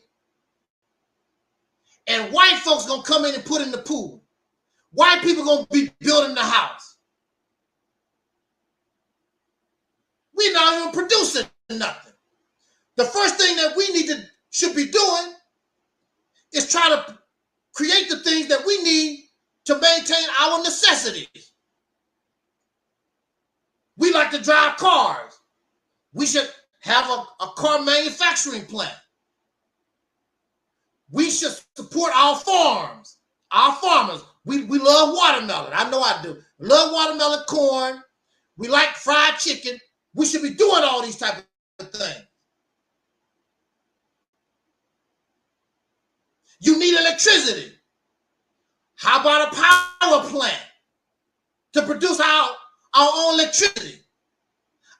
and white folks gonna come in and put in the pool. White people gonna be building the house. We're not even producing nothing. The first thing that we should be doing is try to create the things that we need to maintain our necessities. We like to drive cars. We should have a car manufacturing plant. We should support our farms, our farmers. We love watermelon. I know I do. Love watermelon, corn. We like fried chicken. We should be doing all these type of things. You need electricity. How about a power plant to produce our own electricity?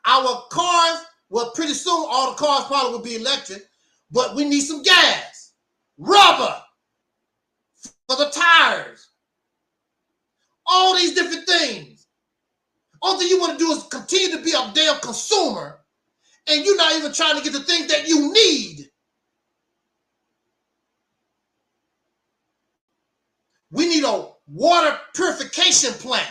Our cars, well, pretty soon all the cars probably will be electric, but we need some gas, rubber for the tires, all these different things. All thing you want to do is continue to be a damn consumer, and you're not even trying to get the things that you need. We need a water purification plant,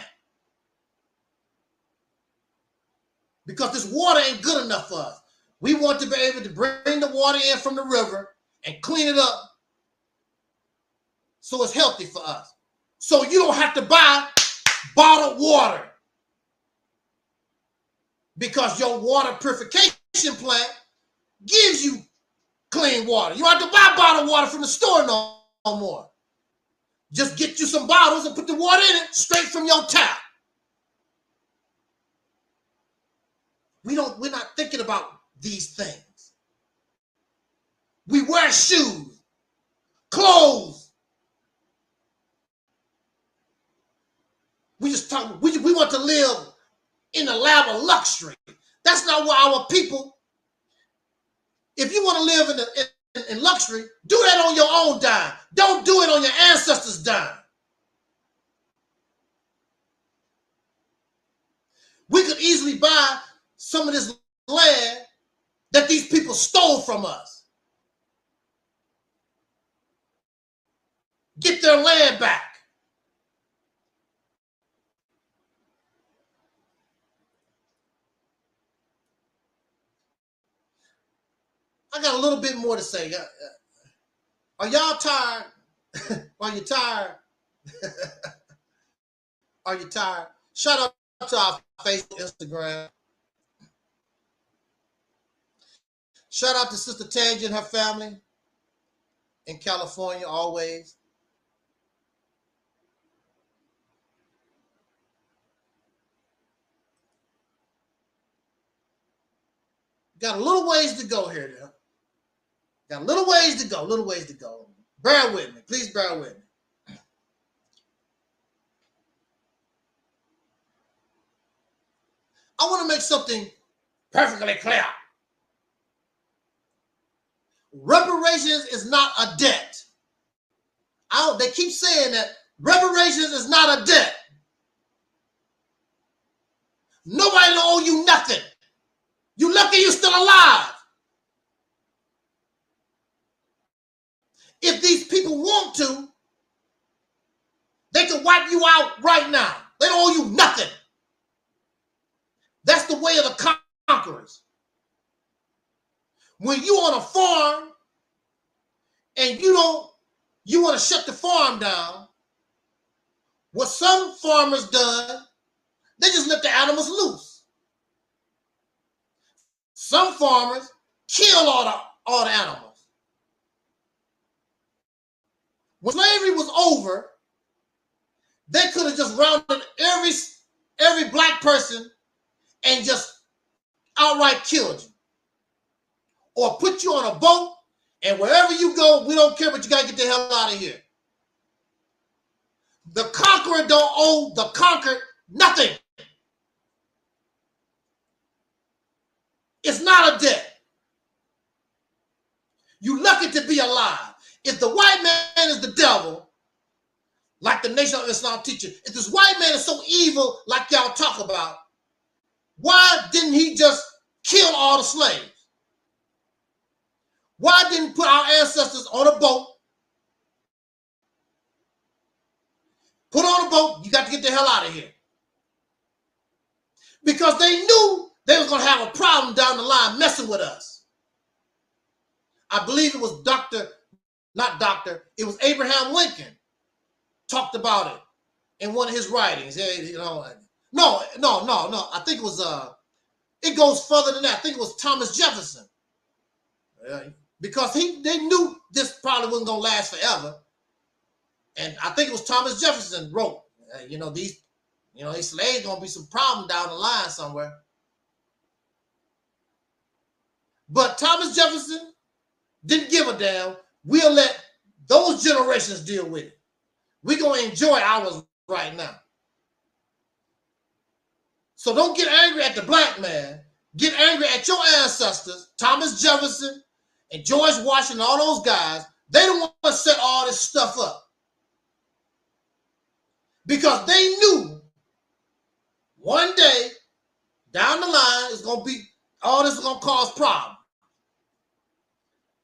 because this water ain't good enough for us. We want to be able to bring the water in from the river and clean it up so it's healthy for us. So you don't have to buy bottled water, because your water purification plant gives you clean water. You don't have to buy bottled water from the store no more. Just get you some bottles and put the water in it straight from your tap. We're not thinking about these things. We wear shoes, clothes. We want to live in a lap of luxury. That's not what our people. If you want to live in luxury, do that on your own dime. Don't do it on your ancestors' dime. We could easily buy some of this land that these people stole from us. Get their land back. I got a little bit more to say. Are y'all tired? Are you tired? Are you tired? Shout out to our Facebook, Instagram. Shout out to Sister Tangi and her family in California always. Got a little ways to go here now. Got a little ways to go, little ways to go. Bear with me. Please bear with me. I want to make something perfectly clear. Reparations is not a debt. They keep saying that reparations is not a debt. Nobody don't owe you nothing. You lucky you're still alive. If these people want to, they can wipe you out right now. They don't owe you nothing. That's the way of the conquerors. When you on a farm and you want to shut the farm down, what some farmers done, they just let the animals loose. Some farmers kill all the animals. When slavery was over, they could have just rounded every black person and just outright killed you. Or put you on a boat, and wherever you go, we don't care, but you got to get the hell out of here. The conqueror don't owe the conquered nothing. It's not a debt. You lucky to be alive. If the white man is the devil, like the Nation of Islam teacher, if this white man is so evil like y'all talk about, why didn't he just kill all the slaves? Why didn't he put our ancestors on a boat? Put on a boat, you got to get the hell out of here. Because they knew they was going to have a problem down the line messing with us. I believe it was it was Abraham Lincoln talked about it in one of his writings. No. I think it was, it goes further than that. I think it was Thomas Jefferson. Because they knew this probably wasn't going to last forever. And I think it was Thomas Jefferson wrote, these slaves going to be some problem down the line somewhere. But Thomas Jefferson didn't give a damn. We'll let those generations deal with it. We're going to enjoy ours right now. So don't get angry at the black man. Get angry at your ancestors, Thomas Jefferson and George Washington, all those guys. They don't want to set all this stuff up. Because they knew one day down the line it's going to be, all this is going to cause problems.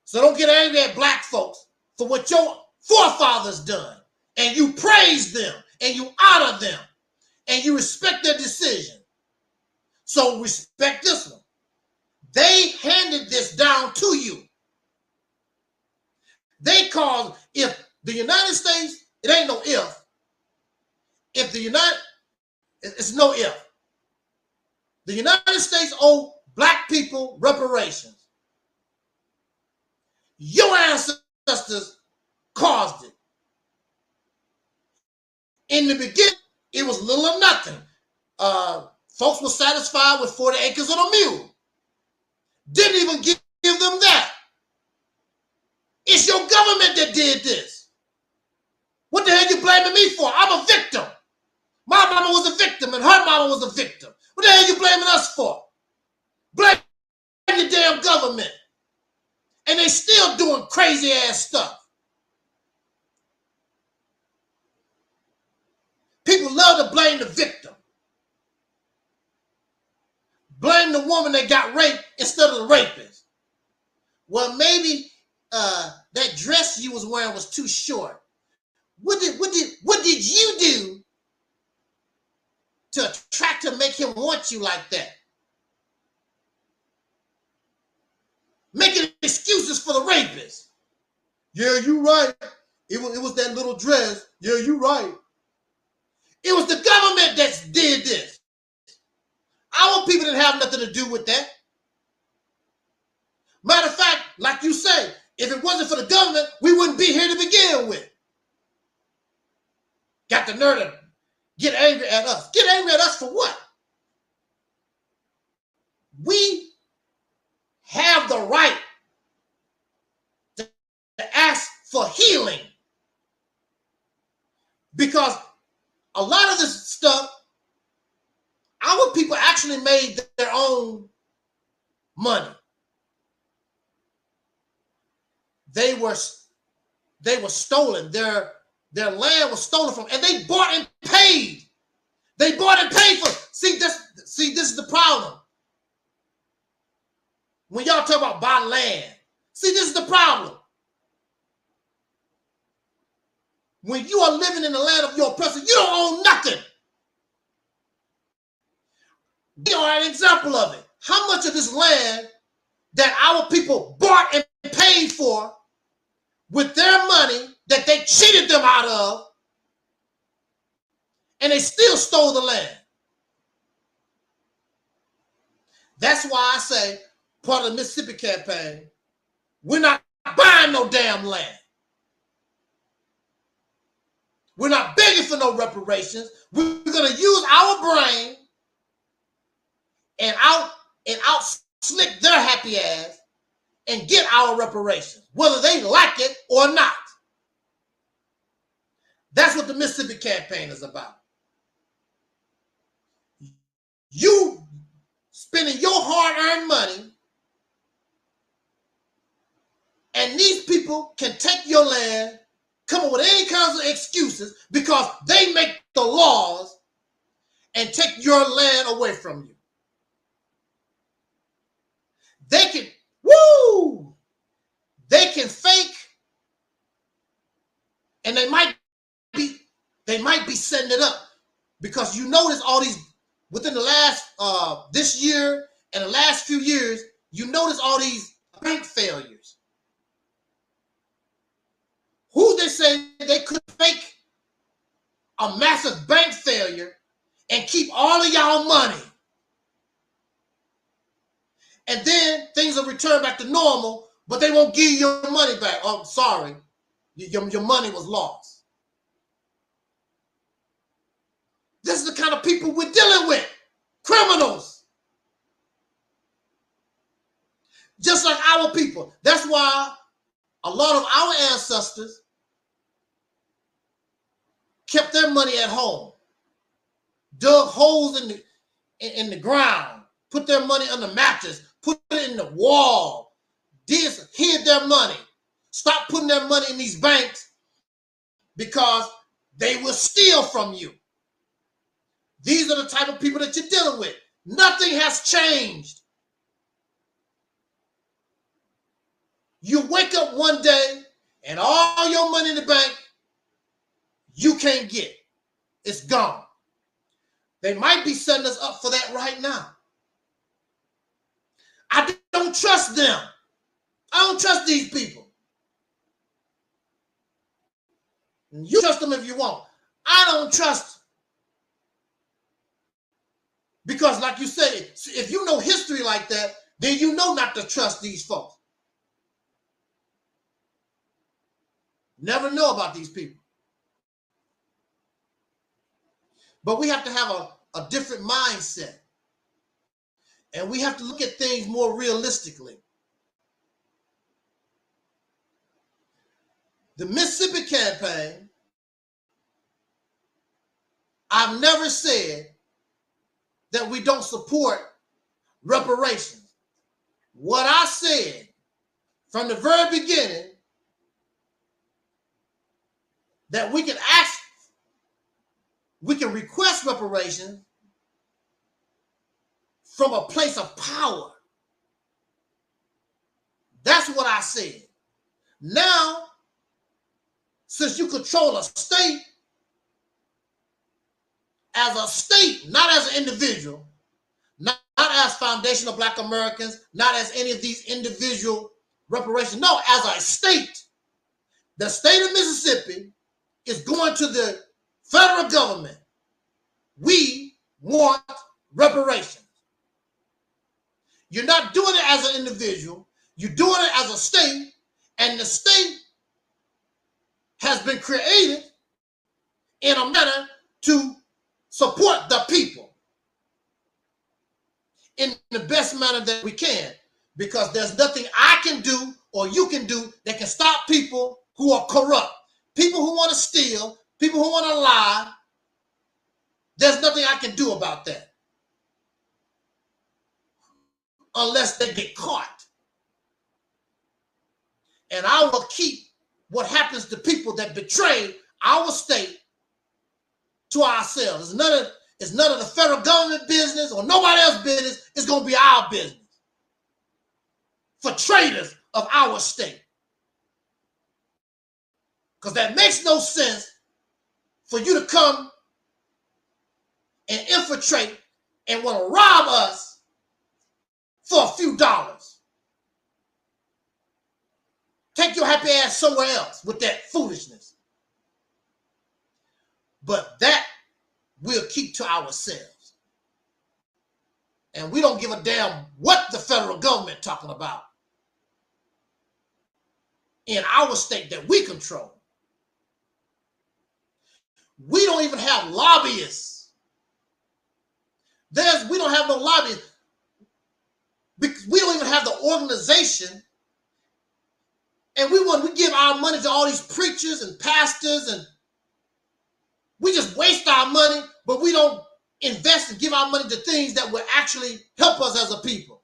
So don't get angry at black folks for what your forefathers done. And you praise them and you honor them and you respect their decision. So respect this one. They handed this down to you. They caused, if the United States, it ain't no if. If the it's no if. The United States owe black people reparations. Your ancestors caused it. In the beginning, it was little or nothing. Folks were satisfied with 40 acres on a mule. Didn't even give them that. It's your government that did this. What the hell are you blaming me for? I'm a victim. My mama was a victim and her mama was a victim. What the hell are you blaming us for? Blame your damn government. And they still doing crazy ass stuff. People love to blame the victim. Blame the woman that got raped instead of the rapist. Well, maybe that dress you was wearing was too short. What did you do to attract him, make him want you like that? Making excuses for the rapist. Yeah, you right. It was that little dress. Yeah, you right. It was the government that did this. Our people didn't have nothing to do with that. Matter of fact, like you say, if it wasn't for the government, we wouldn't be here to begin with. Got the nerve to get angry at us. Get angry at us for what? We have the right actually made their own money. They were stolen. Their land was stolen from, and they bought and paid. They bought and paid for. See, this is the problem. When y'all talk about buy land, see, this is the problem. When you are living in the land of your oppressor, you don't own nothing. We are an example of it. How much of this land that our people bought and paid for with their money that they cheated them out of, and they still stole the land? That's why I say, part of the Mississippi campaign, we're not buying no damn land. We're not begging for no reparations. We're going to use our brain and out slick their happy ass and get our reparations, whether they like it or not. That's what the Mississippi campaign is about. You spending your hard-earned money, and these people can take your land, come up with any kinds of excuses because they make the laws and take your land away from you. They can fake, and they might be setting it up, because you notice all these within the last this year and the last few years, you notice all these bank failures. Who they say they could fake a massive bank failure and keep all of y'all money, and then things will return back to normal, but they won't give you your money back. Oh, sorry, your money was lost. This is the kind of people we're dealing with. Criminals. Just like our people. That's why a lot of our ancestors kept their money at home, dug holes in the ground, put their money on the mattress, put it in the wall, hid their money, stopped putting their money in these banks because they will steal from you. These are the type of people that you're dealing with. Nothing has changed. You wake up one day and all your money in the bank, you can't get. It's gone. They might be setting us up for that right now. I don't trust them. I don't trust these people. You trust them if you want. I don't trust them. Because like you said, if you know history like that, then you know not to trust these folks. Never know about these people. But we have to have a different mindset. And we have to look at things more realistically. The Mississippi campaign, I've never said that we don't support reparations. What I said from the very beginning, that we can request reparations from a place of power. That's what I said. Now, since you control a state, as a state, not as an individual, not as foundational Black Americans, not as any of these individual reparations, no, as a state, the state of Mississippi is going to the federal government. We want reparations. You're not doing it as an individual, you're doing it as a state, and the state has been created in a manner to support the people in the best manner that we can, because there's nothing I can do or you can do that can stop people who are corrupt, people who want to steal, people who want to lie. There's nothing I can do about that. unless they get caught. And I will keep what happens to people that betray our state to ourselves. It's none of the federal government business or nobody else's business. It's going to be our business for traitors of our state. Because that makes no sense for you to come and infiltrate and want to rob us for a few dollars. Take your happy ass somewhere else with that foolishness. But that we'll keep to ourselves. And we don't give a damn what the federal government talking about in our state that we control. We don't even have lobbyists. We don't have no lobbyists. Because we don't even have the organization. And we give our money to all these preachers and pastors, and we just waste our money, but we don't invest and give our money to things that will actually help us as a people.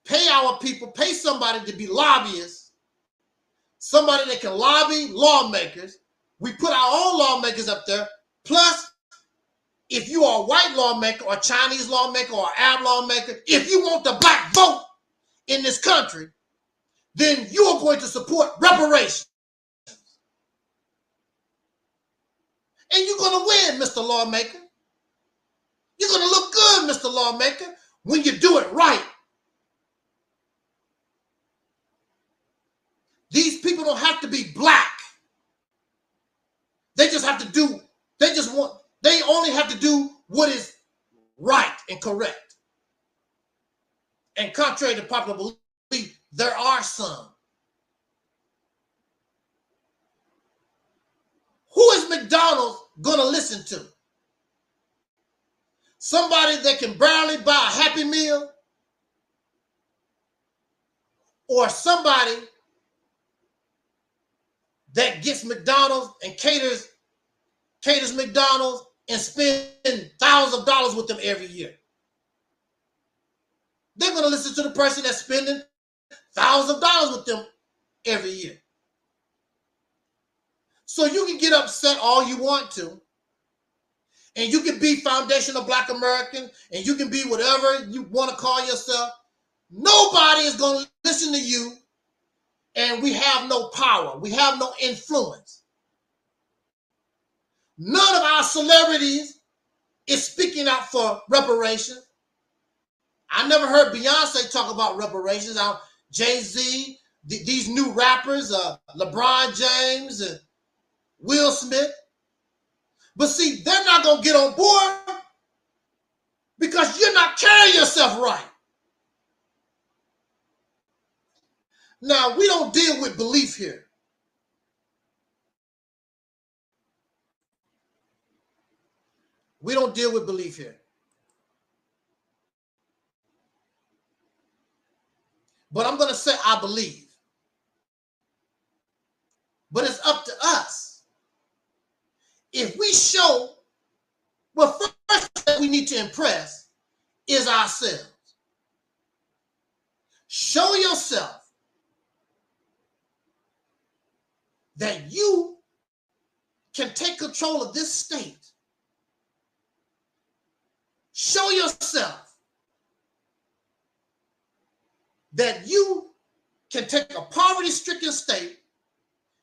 Pay our people, pay somebody to be lobbyists, somebody that can lobby lawmakers. We put our own lawmakers up there. Plus, if you are a white lawmaker or a Chinese lawmaker or Arab lawmaker, if you want the black vote in this country, then you are going to support reparations. And you're going to win, Mr. Lawmaker. You're going to look good, Mr. Lawmaker, when you do it right. These people don't have to be black. They just have to do, they only have to do what is right and correct. And contrary to popular belief, there are some. Who is McDonald's going to listen to? Somebody that can barely buy a Happy Meal? Or somebody that gets McDonald's and caters McDonald's and spend thousands of dollars with them every year? They're going to listen to the person that's spending thousands of dollars with them every year. So you can get upset all you want to, and you can be foundational Black American, and you can be whatever you want to call yourself. Nobody is going to listen to you, and we have no power. We have no influence. None of our celebrities is speaking out for reparations. I never heard Beyonce talk about reparations. Jay-Z, these new rappers, LeBron James, and Will Smith. But see, they're not going to get on board because you're not carrying yourself right. Now, we don't deal with belief here. We don't deal with belief here. But I'm going to say I believe. But it's up to us. If we show, well, first that we need to impress is ourselves. Show yourself that you can take control of this state. Show yourself that you can take a poverty-stricken state,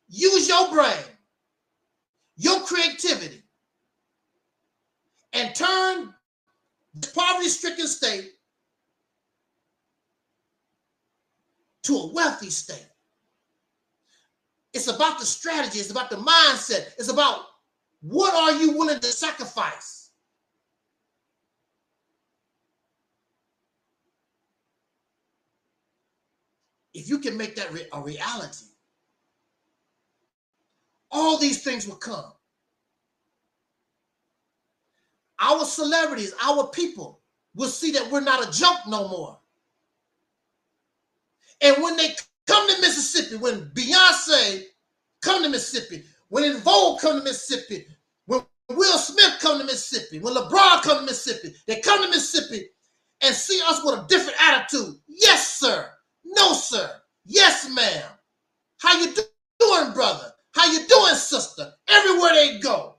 use your brain, your creativity, and turn the poverty-stricken state to a wealthy state. It's about the strategy. It's about the mindset. It's about what are you willing to sacrifice. If you can make that a reality, all these things will come. Our celebrities, our people will see that we're not a joke no more. And when they come to Mississippi, when Beyonce come to Mississippi, when EnVogue come to Mississippi, when Will Smith come to Mississippi, when LeBron come to Mississippi, they come to Mississippi and see us with a different attitude. Yes, sir. No, sir. Yes, ma'am. How you doing, brother? How you doing, sister? Everywhere they go.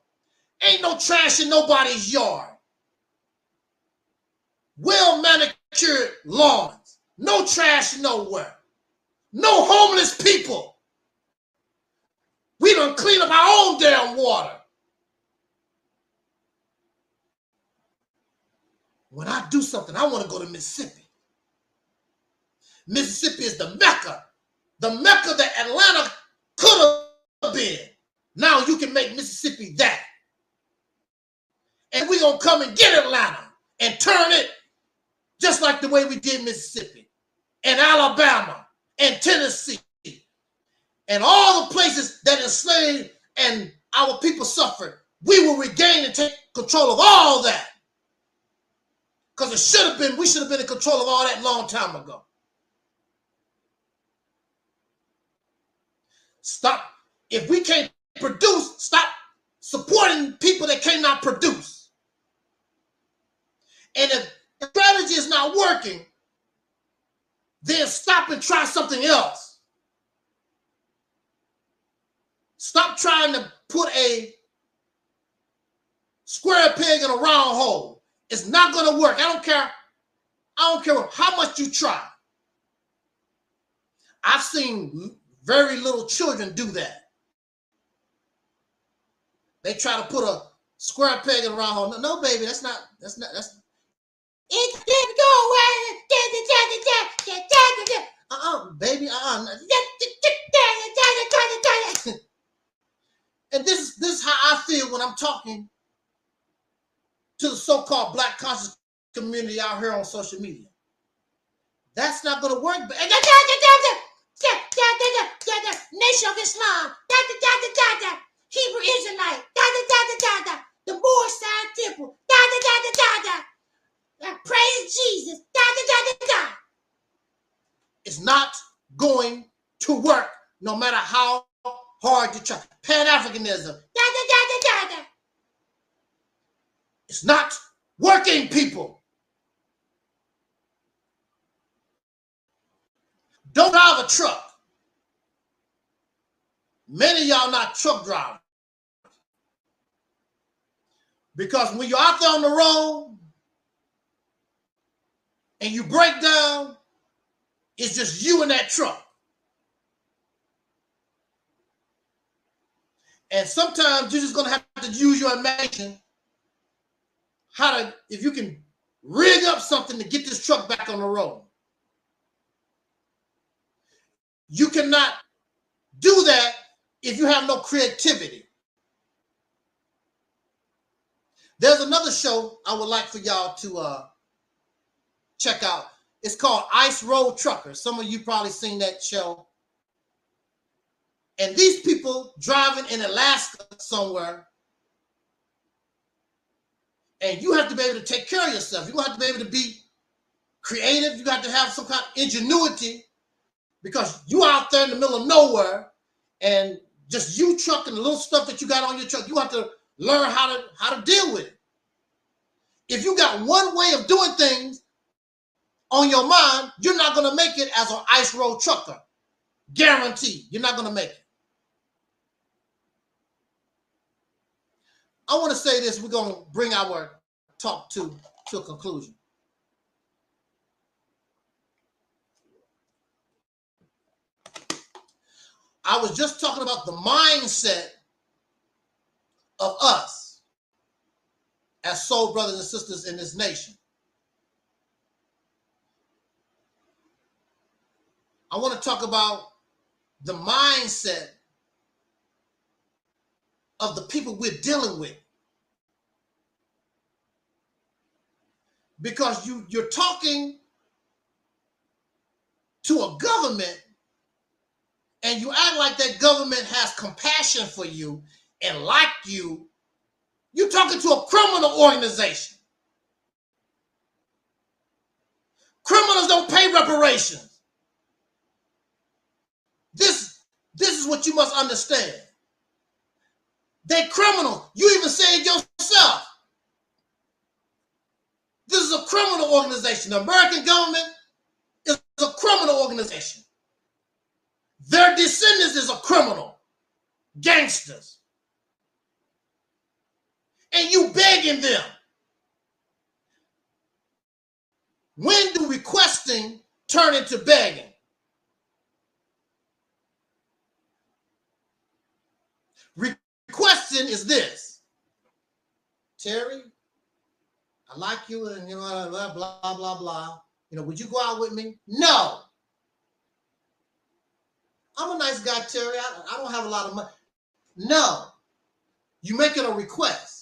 Ain't no trash in nobody's yard. Well manicured lawns. No trash nowhere. No homeless people. We done clean up our own damn water. When I do something, I want to go to Mississippi. Mississippi is the Mecca that Atlanta could have been. Now you can make Mississippi that. And we're going to come and get Atlanta and turn it just like the way we did Mississippi and Alabama and Tennessee and all the places that enslaved and our people suffered. We will regain and take control of all that. Because we should have been in control of all that long time ago. Stop. If we can't produce, stop supporting people that cannot produce. And if the strategy is not working, then stop and try something else. Stop trying to put a square peg in a round hole. It's not going to work. I don't care how much you try. I've seen very little children do that. They try to put a square peg in a round hole. No, baby, that's it didn't go away. Baby, And this is how I feel when I'm talking to the so-called Black conscious community out here on social media. That's not going to work. Nation of Islam, Hebrew Israelite, the Moorish side temple, praise Jesus, It's not going to work no matter how hard you try. Pan-Africanism, It's not working, people. Don't drive a truck. Many of y'all not truck drivers. Because when you're out there on the road and you break down, it's just you and that truck. And sometimes you're just going to have to use your imagination if you can rig up something to get this truck back on the road. You cannot do that if you have no creativity. There's another show I would like for y'all to check out. It's called Ice Road Truckers. Some of you probably seen that show. And these people driving in Alaska somewhere, and you have to be able to take care of yourself. You have to be able to be creative. You got to have some kind of ingenuity because you out there in the middle of nowhere and just you trucking the little stuff that you got on your truck. You have to learn how to deal with it. If you got one way of doing things on your mind, you're not going to make it as an ice road trucker. Guaranteed, you're not going to make it. I want to say this. We're going to bring our talk to a conclusion. I was just talking about the mindset of us as soul brothers and sisters in this nation. I want to talk about the mindset of the people we're dealing with. Because you're talking to a government and you act like that government has compassion for you and like you. You're talking to a criminal organization. Criminals don't pay reparations. This is what you must understand. They're criminals. You even say it yourself. This is a criminal criminal organization. The American government is a criminal organization. Their descendants is a criminal, gangsters. And you begging them. When do requesting turn into begging? Requesting is this. Terry, I like you and you know, blah, blah, blah, blah. You know, would you go out with me? No. I'm a nice guy, Terry. I don't have a lot of money. No. You're making a request.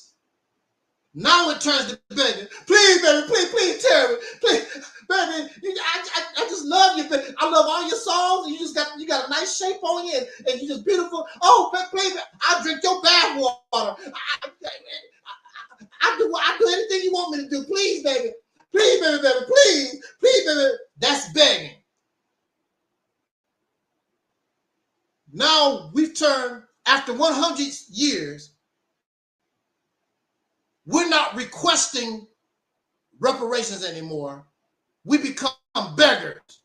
Now it turns to begging. Please, baby, please, Terry, please, baby. I just love you, baby. I love all your songs. And you got a nice shape on you, and you're just beautiful. Oh, baby, I'll drink your bath water. I do anything you want me to do. Please, baby. Please, baby, please, baby. That's begging. Now we've turned, after 100 years, we're not requesting reparations anymore. We become beggars.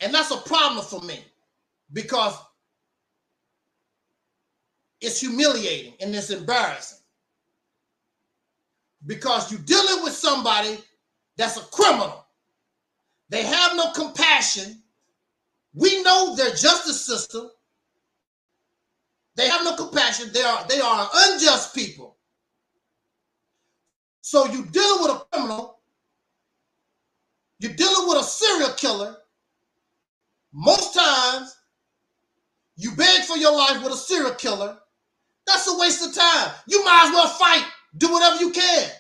And that's a problem for me because it's humiliating and it's embarrassing. Because you're dealing with somebody that's a criminal. They have no compassion. We know their justice system. They have no compassion. They are unjust people. So you're dealing with a criminal. You're dealing with a serial killer. Most times, you beg for your life with a serial killer. That's a waste of time. You might as well fight. Do whatever you can.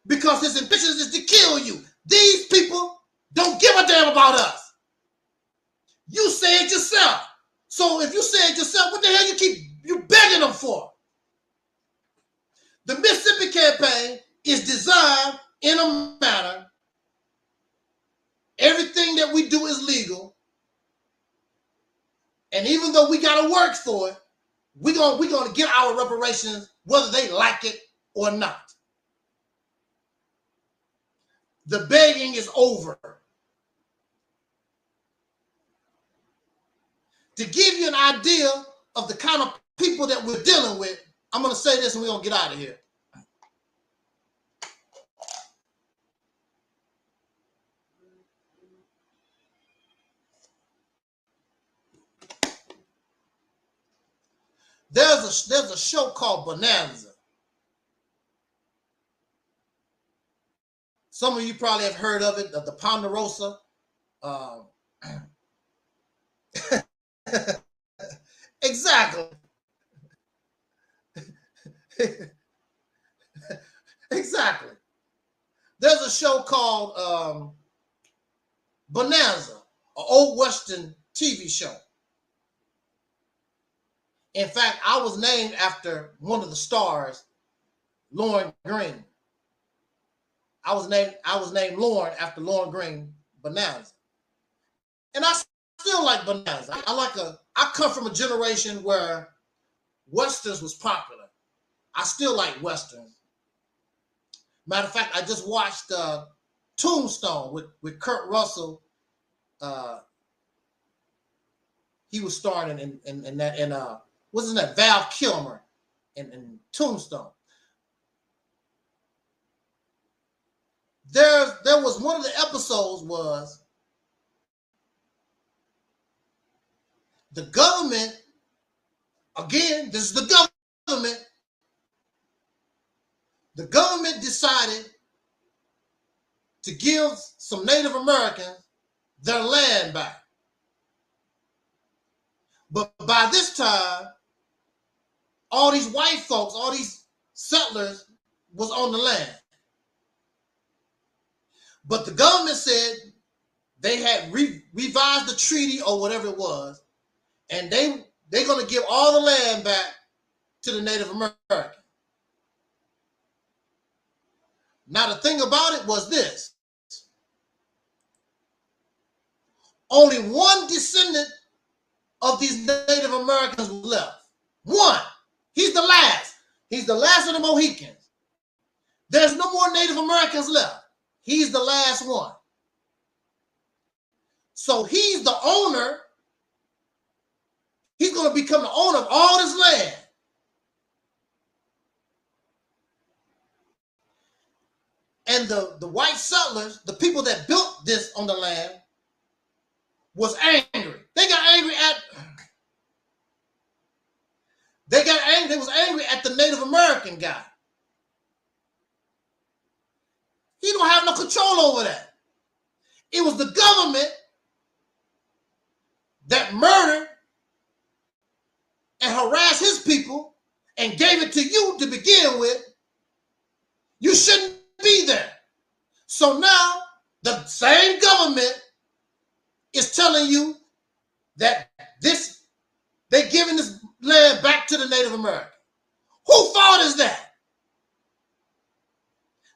Because his intention is to kill you. These people don't give a damn about us. You say it yourself. So if you say it yourself, what the hell you begging them for? The Mississippi campaign is designed in a manner. Everything that we do is legal. And even though we got to work for it, we're gonna get our reparations whether they like it or not. The begging is over. To give you an idea of the kind of people that we're dealing with, I'm going to say this and we're going to get out of here. There's a show called Bonanza. Some of you probably have heard of it, the Ponderosa. Exactly. Exactly. There's a show called Bonanza, an old Western TV show. In fact, I was named after one of the stars, Lauren Green. I was named Lauren after Lauren Green, Bonanza. And I still like Bonanza. I come from a generation where Westerns was popular. I still like Westerns. Matter of fact, I just watched Tombstone with Kurt Russell. He was starring in that, and wasn't that Val Kilmer in Tombstone? There was one of the episodes was the government, again, this is the government. The government decided to give some Native Americans their land back. But by this time, all these white folks, all these settlers was on the land. But the government said they had revised the treaty or whatever it was, and they're going to give all the land back to the Native Americans. Now, the thing about it was this. Only one descendant of these Native Americans was left. One. He's the last. He's the last of the Mohicans. There's no more Native Americans left. He's the last one. So he's the owner. He's going to become the owner of all this land. And the white settlers, the people that built this on the land, was angry. They was angry at the Native American guy. He don't have no control over that. It was the government that murdered and harassed his people and gave it to you to begin with. You shouldn't be there. So now the same government is telling you that they're giving this land back to the Native American. Whose fault is that?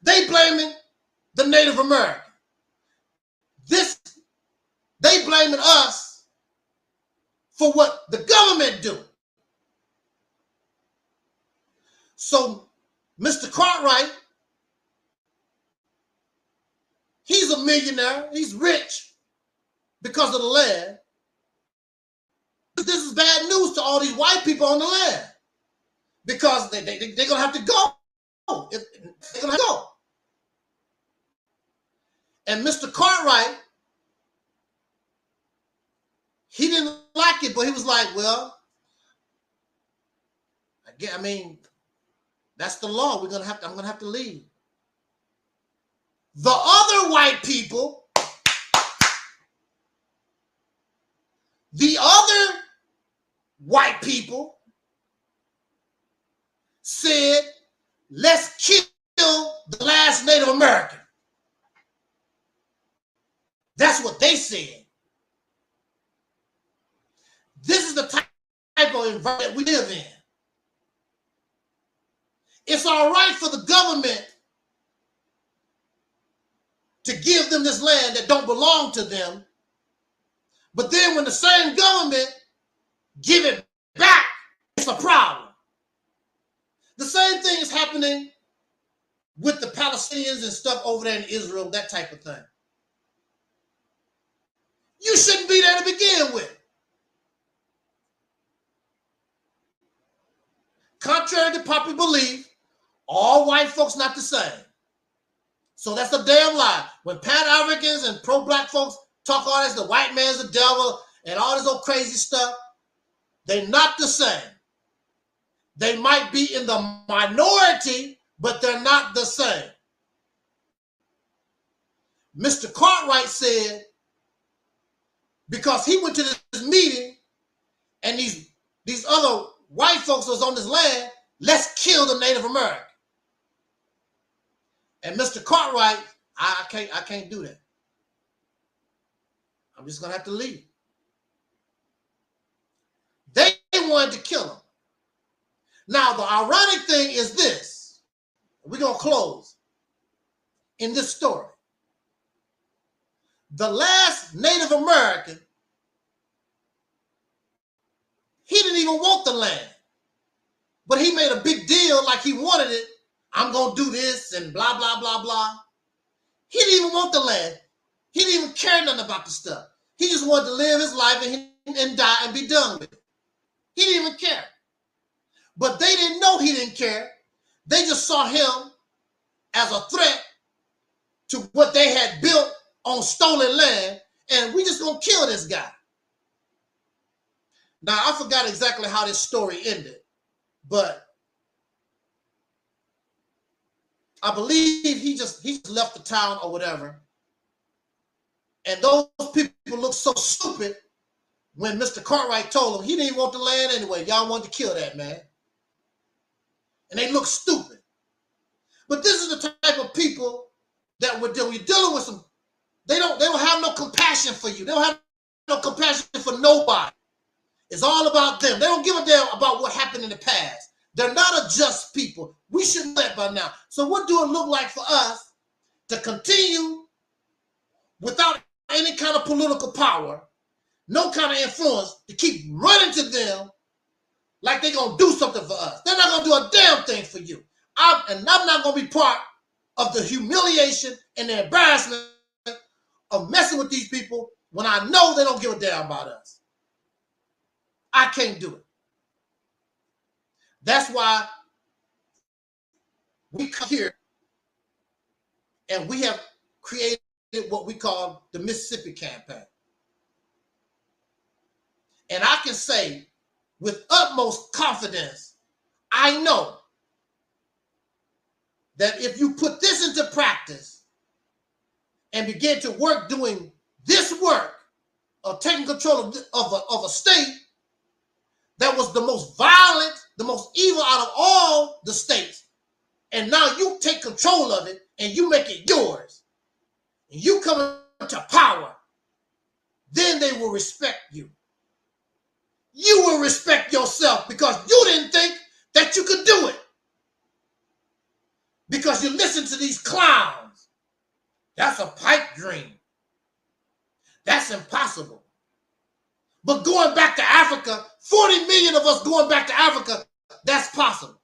They blaming the Native American. They blaming us for what the government do. So Mr. Cartwright, he's a millionaire. He's rich because of the land. This is bad news to all these white people on the land because they're going to have to go. They're going to go. And Mr. Cartwright, he didn't like it, but he was like, well, I mean, that's the law. I'm going to have to leave. The other white people, said, let's kill the last Native American. That's what they said. This is the type of environment we live in. It's all right for the government to give them this land that don't belong to them, but then when the same government give it back, it's a problem. The same thing is happening with the Palestinians and stuff over there in Israel, that type of thing. You shouldn't be there to begin with. Contrary to popular belief, all white folks not the same. So that's a damn lie. When Pan-Africans and pro-black folks talk all this, the white man's the devil and all this old crazy stuff, they're not the same. They might be in the minority, but they're not the same. Mr. Cartwright said, because he went to this meeting and these other white folks was on this land, let's kill the Native American. And Mr. Cartwright, I can't do that. I'm just gonna have to leave. They wanted to kill him. Now, the ironic thing is this. We're gonna close in this story. The last Native American, he didn't even want the land, but he made a big deal like he wanted it. I'm going to do this and blah, blah, blah, blah. He didn't even want the land. He didn't even care nothing about the stuff. He just wanted to live his life and die and be done with it. He didn't even care. But they didn't know he didn't care. They just saw him as a threat to what they had built on stolen land, and we just going to kill this guy. Now, I forgot exactly how this story ended, but I believe he just left the town or whatever. And those people looked so stupid when Mr. Cartwright told them he didn't want the land anyway. Y'all wanted to kill that man. And they looked stupid. But this is the type of people that we're dealing with some. They don't have no compassion for you. They don't have no compassion for nobody. It's all about them. They don't give a damn about what happened in the past. They're not a just people. We should know that by now. So what do it look like for us to continue without any kind of political power, no kind of influence, to keep running to them like they're going to do something for us. They're not going to do a damn thing for you. I'm not going to be part of the humiliation and the embarrassment of messing with these people when I know they don't give a damn about us. I can't do it. That's why we come here and we have created what we call the Mississippi Campaign. And I can say with utmost confidence, I know that if you put this into practice and begin to work doing this work of taking control of a state that was the most violent, the most evil out of all the states, and now you take control of it and you make it yours, and you come into power, then they will respect you. You will respect yourself because you didn't think that you could do it. Because you listen to these clowns. That's a pipe dream. That's impossible. But going back to Africa, 40 million of us going back to Africa, that's possible.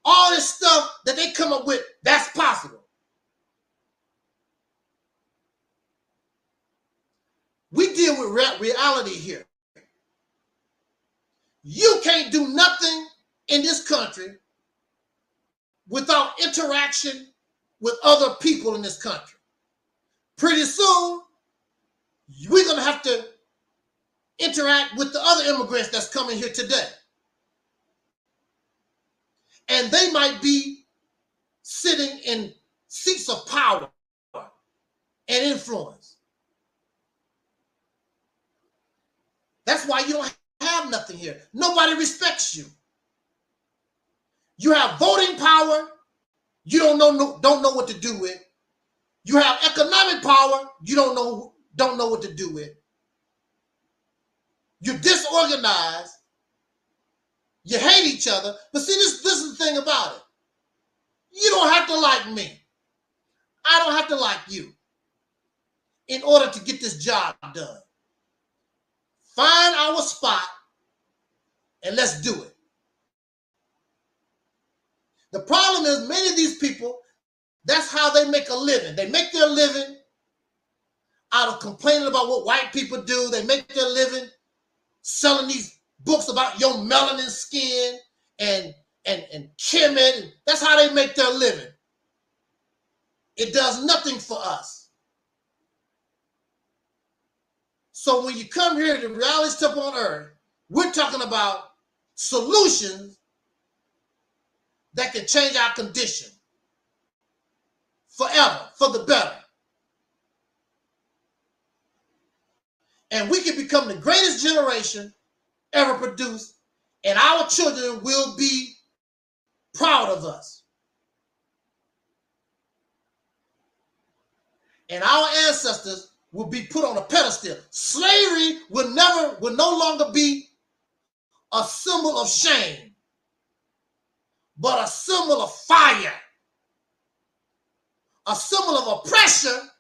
All this stuff that they come up with, that's possible. We deal with reality here. You can't do nothing in this country without interaction with other people in this country. Pretty soon, we're going to have to interact with the other immigrants that's coming here today. And they might be sitting in seats of power and influence. That's why you don't have nothing here. Nobody respects you. You have voting power. You don't know what to do with. You have economic power. You don't know what to do with. You're disorganized. You hate each other. But see, this is the thing about it. You don't have to like me. I don't have to like you in order to get this job done. Find our spot and let's do it. The problem is many of these people, that's how they make a living. They make their living out of complaining about what white people do. They make their living selling these books about your melanin skin and Kemet. And that's how they make their living. It does nothing for us. So when you come here to Realist Temple on Earth, we're talking about solutions that can change our condition forever, for the better. And we can become the greatest generation ever produced, and our children will be proud of us. And our ancestors will be put on a pedestal. Slavery will no longer be a symbol of shame, but a symbol of fire, a symbol of oppression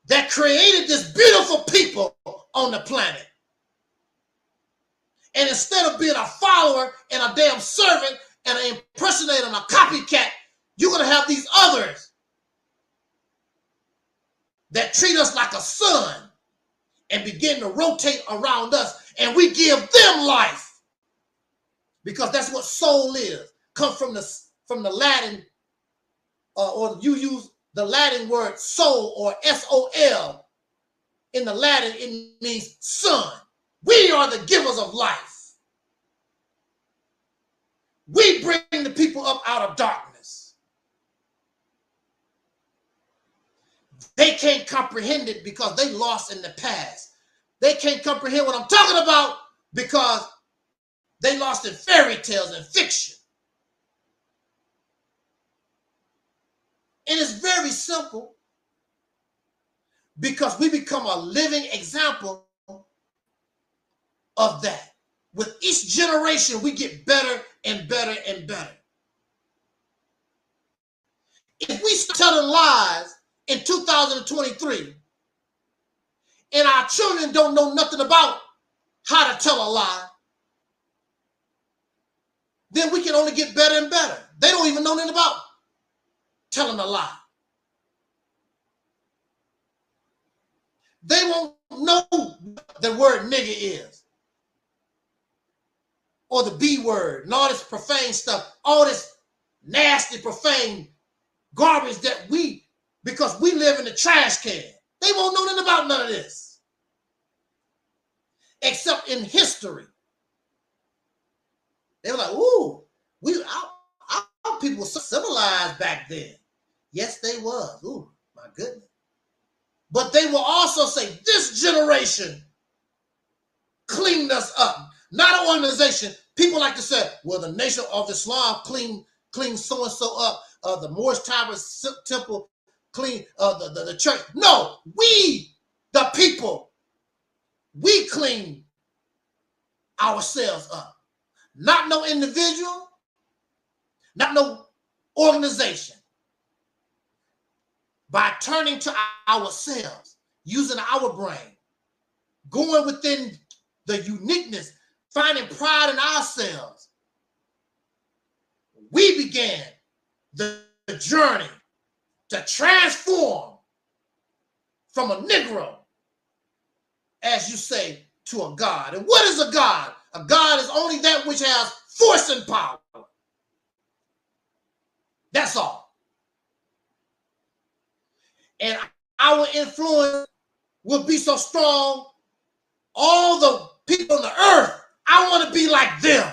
that created this beautiful people on the planet. And instead of being a follower and a damn servant and an impersonator and a copycat, you're going to have these others that treat us like a sun and begin to rotate around us, and we give them life, because that's what soul is. Come from the Latin, or you use the Latin word soul, or S-O-L. In the Latin, it means sun. We are the givers of life. We bring the people up out of darkness. They can't comprehend it because they lost in the past. They can't comprehend what I'm talking about because they lost in fairy tales and fiction. And it's very simple, because we become a living example of that. With each generation, we get better and better and better. If we start telling lies in 2023, and our children don't know nothing about how to tell a lie, then we can only get better and better. They don't even know nothing about telling a lie. They won't know what the word nigger is, or the B word, and all this profane stuff, all this nasty, profane garbage that because we live in the trash can. They won't know nothing about none of this, except in history. They were like, ooh, our people were so civilized back then. Yes, they was. Ooh, my goodness. But they will also say, this generation cleaned us up. Not an organization. People like to say, well, the Nation of Islam cleaned so-and-so up. The Moorish Temple clean the church. No, we, the people, we clean ourselves up. Not no individual, not no organization. By turning to ourselves, using our brain, going within the uniqueness, finding pride in ourselves, we began the journey to transform from a Negro, as you say, to a God. And what is a God? A God is only that which has force and power. That's all. And our influence will be so strong, all the people on the earth, I want to be like them.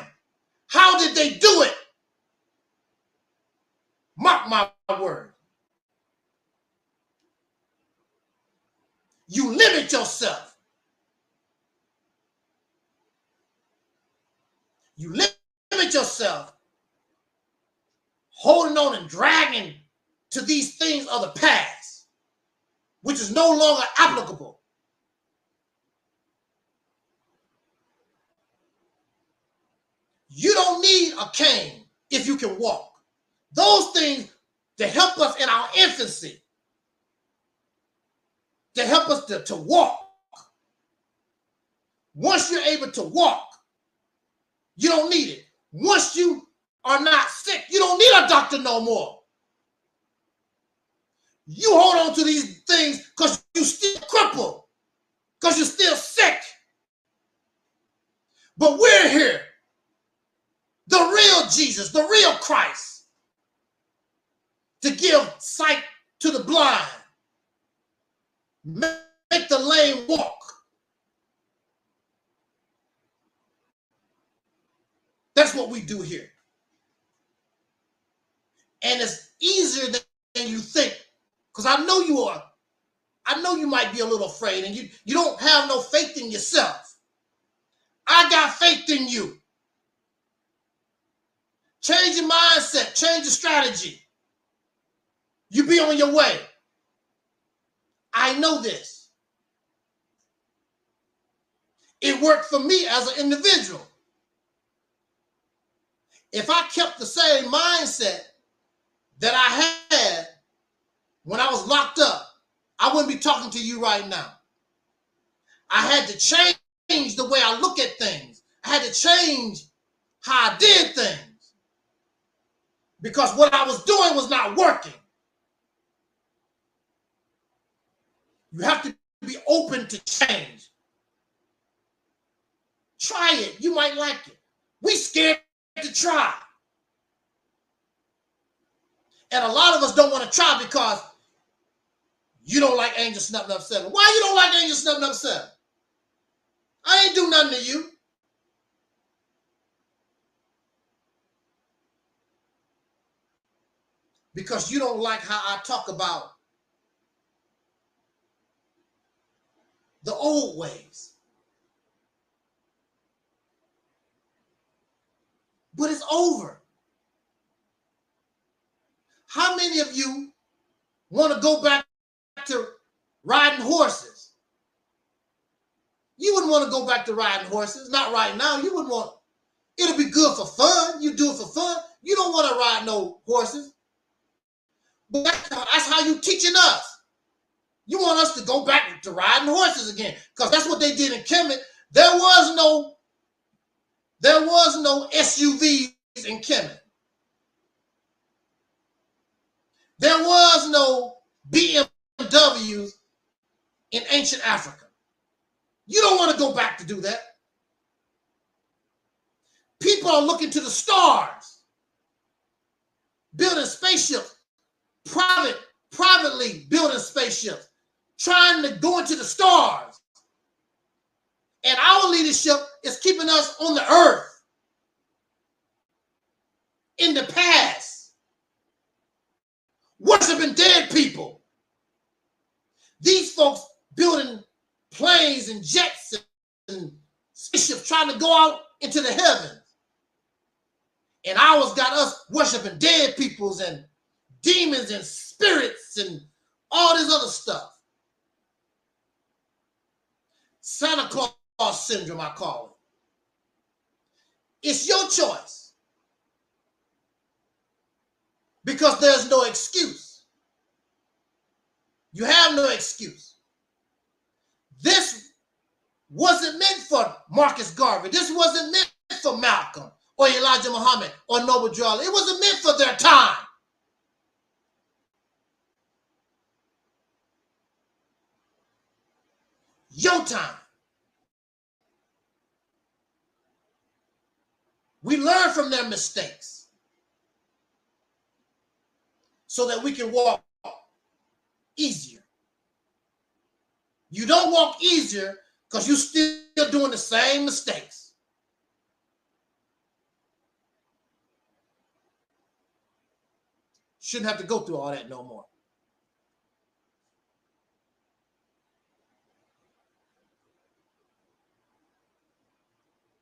How did they do it? Mark my word. You limit yourself. You limit yourself, holding on and dragging to these things of the past, which is no longer applicable. You don't need a cane if you can walk. Those things that help us in our infancy, to help us to walk. Once you're able to walk, you don't need it. Once you are not sick, you don't need a doctor no more. You hold on to these things because you still crippled, because you're still sick. But we're here. The real Jesus, the real Christ, to give sight to the blind, make the lame walk. That's what we do here. And it's easier than you think, because I know you are. I know you might be a little afraid, and you don't have no faith in yourself. I got faith in you. Change your mindset, change your strategy. You be on your way. I know this. It worked for me as an individual. If I kept the same mindset that I had when I was locked up, I wouldn't be talking to you right now. I had to change the way I look at things. I had to change how I did things, because what I was doing was not working. You have to be open to change. Try it. You might like it. We scared to try. And a lot of us don't want to try because you don't like Angel Snuffing Up 7. Why you don't like Angel Snuffing Up 7? I ain't do nothing to you. Because you don't like how I talk about the old ways. But it's over. How many of you want to go back to riding horses? You wouldn't want to go back to riding horses. Not right now. You wouldn't want. It'll be good for fun. You do it for fun. You don't want to ride no horses. But that's how you teaching us. You want us to go back to riding horses again, because that's what they did in Kemet. There was no SUVs in in Kemet. There was no BMWs in ancient Africa. You don't want to go back to do that. People are looking to the stars, building spaceships, privately building spaceships, trying to go into the stars. And our leadership is keeping us on the earth, in the past, worshiping dead people. These folks building planes and jets and spaceships trying to go out into the heavens. And ours got us worshiping dead peoples and demons and spirits and all this other stuff. Santa Claus syndrome, I call it. It's your choice. Because there's no excuse. You have no excuse. This wasn't meant for Marcus Garvey. This wasn't meant for Malcolm or Elijah Muhammad or Noble Drew. It wasn't meant for their time. Your time. We learn from their mistakes so that we can walk easier. You don't walk easier because you're still doing the same mistakes. Shouldn't have to go through all that no more.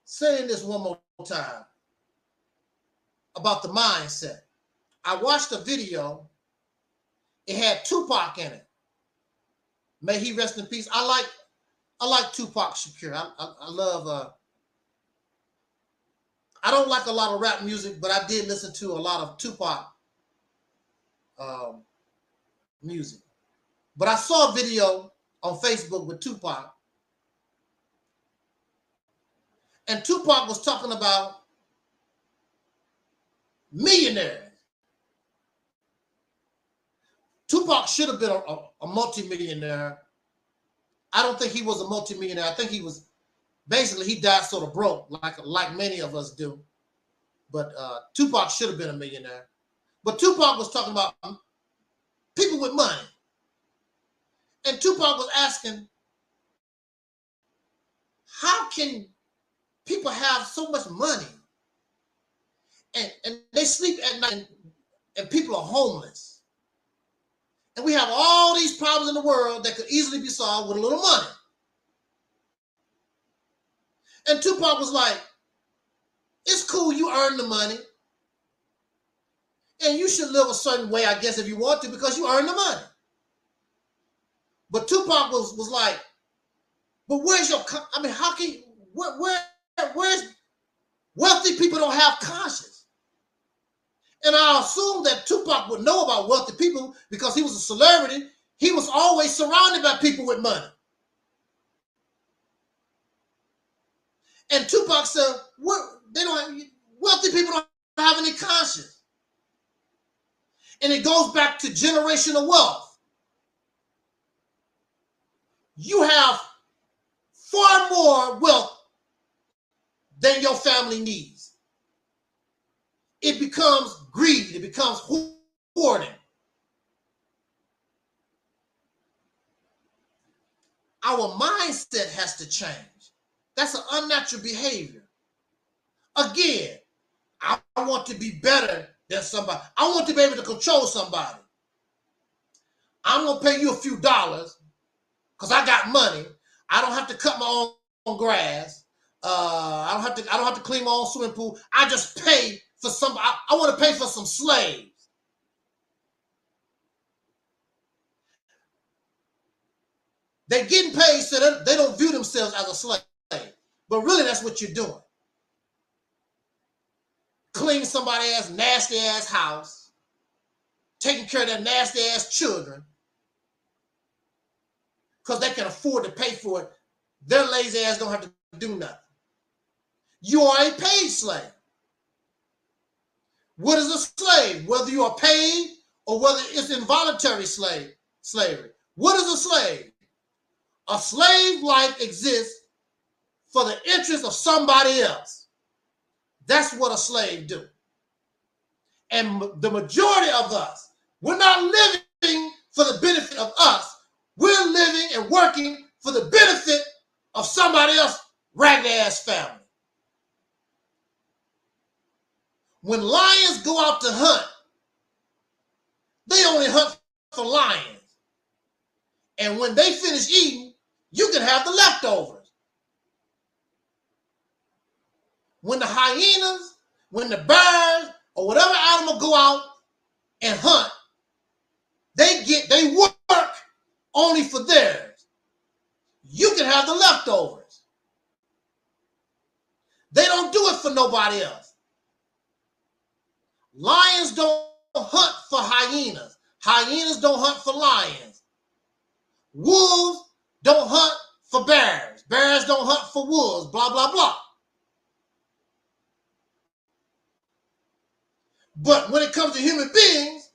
Saying this one more time about the mindset. I watched a video. It had Tupac in it. May he rest in peace. I like Tupac Shakur. I love. I don't like a lot of rap music, but I did listen to a lot of Tupac music. But I saw a video on Facebook with Tupac, and Tupac was talking about millionaires. Tupac should have been a multimillionaire. I don't think he was a multimillionaire. I think he was, basically, he died sort of broke, like many of us do. But Tupac should have been a millionaire. But Tupac was talking about people with money. And Tupac was asking, how can people have so much money and they sleep at night and people are homeless? And we have all these problems in the world that could easily be solved with a little money. And Tupac was like, it's cool, you earn the money. And you should live a certain way, I guess, if you want to, because you earn the money. But Tupac was like, but where's your, I mean, how can you, where's, wealthy people don't have conscience. And I assume that Tupac would know about wealthy people because he was a celebrity. He was always surrounded by people with money. And Tupac said, wealthy people don't have any conscience. And it goes back to generational wealth. You have far more wealth than your family needs. It becomes greed. It becomes hoarding. Our mindset has to change. That's an unnatural behavior. Again, I want to be better than somebody. I want to be able to control somebody. I'm going to pay you a few dollars because I got money. I don't have to cut my own grass. I don't have to clean my own swimming pool. I just pay for some. I want to pay for some slaves. They're getting paid so that they don't view themselves as a slave. But really, that's what you're doing. Cleaning somebody else's nasty ass house, taking care of their nasty ass children, because they can afford to pay for it. Their lazy ass don't have to do nothing. You are a paid slave. What is a slave? Whether you are paid or whether it's involuntary slavery. What is a slave? A slave life exists for the interest of somebody else. That's what a slave do. And the majority of us, we're not living for the benefit of us. We're living and working for the benefit of somebody else, ragged ass family. When lions go out to hunt, they only hunt for lions. And when they finish eating, you can have the leftovers. When the hyenas, when the birds, or whatever animal go out and hunt, they work only for theirs. You can have the leftovers. They don't do it for nobody else. Lions don't hunt for hyenas. Hyenas don't hunt for lions. Wolves don't hunt for bears. Bears don't hunt for wolves, blah, blah, blah. But when it comes to human beings,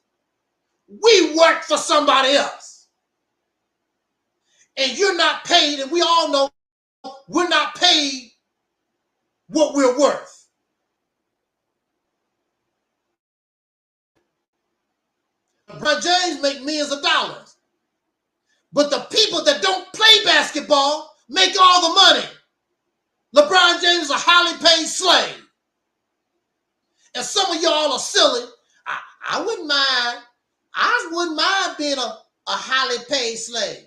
we work for somebody else. And you're not paid, and we all know we're not paid what we're worth. LeBron James make millions of dollars. But the people that don't play basketball make all the money. LeBron James is a highly paid slave. And some of y'all are silly. I wouldn't mind being a highly paid slave.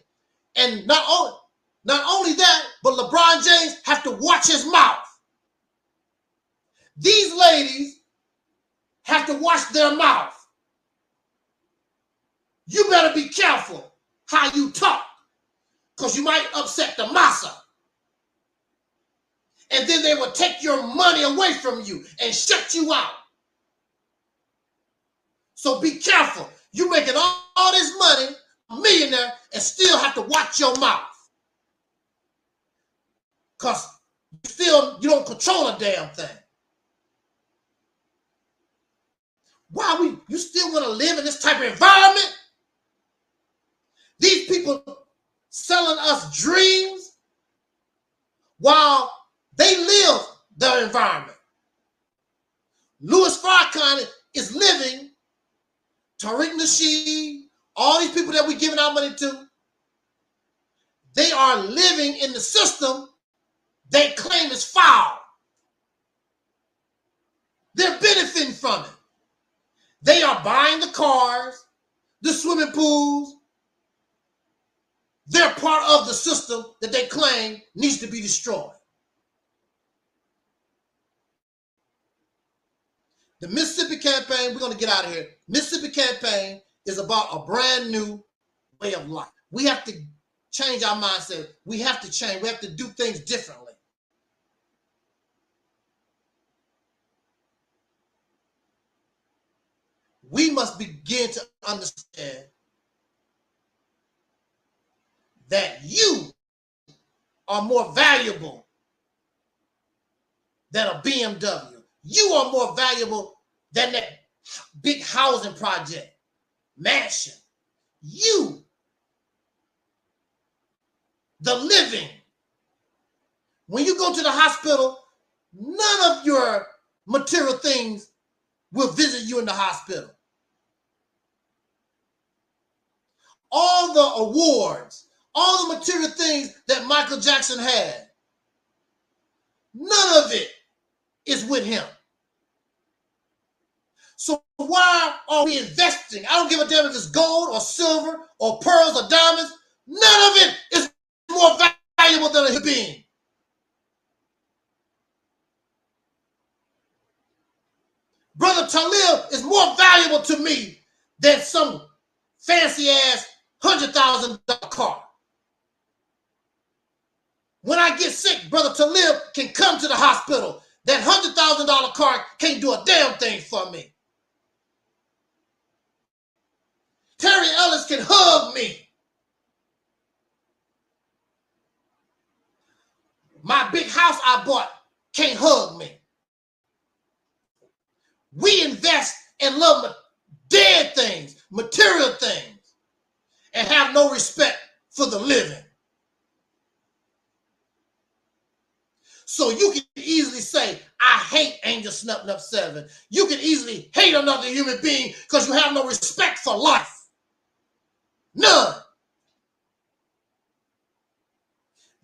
And not only that, but LeBron James have to watch his mouth. These ladies have to watch their mouth. You better be careful how you talk, because you might upset the massa. And then they will take your money away from you and shut you out. So be careful. You're making all this money, a millionaire, and still have to watch your mouth. Because you don't control a damn thing. Why you still want to live in this type of environment? These people selling us dreams while they live their environment. Louis Farrakhan is living, Tariq Nasheed, all these people that we're giving our money to, they are living in the system they claim is foul. They're benefiting from it. They are buying the cars, the swimming pools. They're part of the system that they claim needs to be destroyed. The Mississippi campaign, we're going to get out of here. Mississippi campaign is about a brand new way of life. We have to change our mindset. We have to change. We have to do things differently. We must begin to understand that you are more valuable than a BMW. You are more valuable than that big housing project, mansion. You, the living. When you go to the hospital, none of your material things will visit you in the hospital. All the awards, all the material things that Michael Jackson had, none of it is with him. So why are we investing? I don't give a damn if it's gold or silver or pearls or diamonds. None of it is more valuable than a human being. Brother Taalik is more valuable to me than some fancy ass $100,000 car. When I get sick, Brother Taalik can come to the hospital. That $100,000 car can't do a damn thing for me. Terry Ellis can hug me. My big house I bought can't hug me. We invest and love dead things, material things, and have no respect for the living. So you can easily say, I hate Angel Snup Nup 7. You can easily hate another human being because you have no respect for life. None.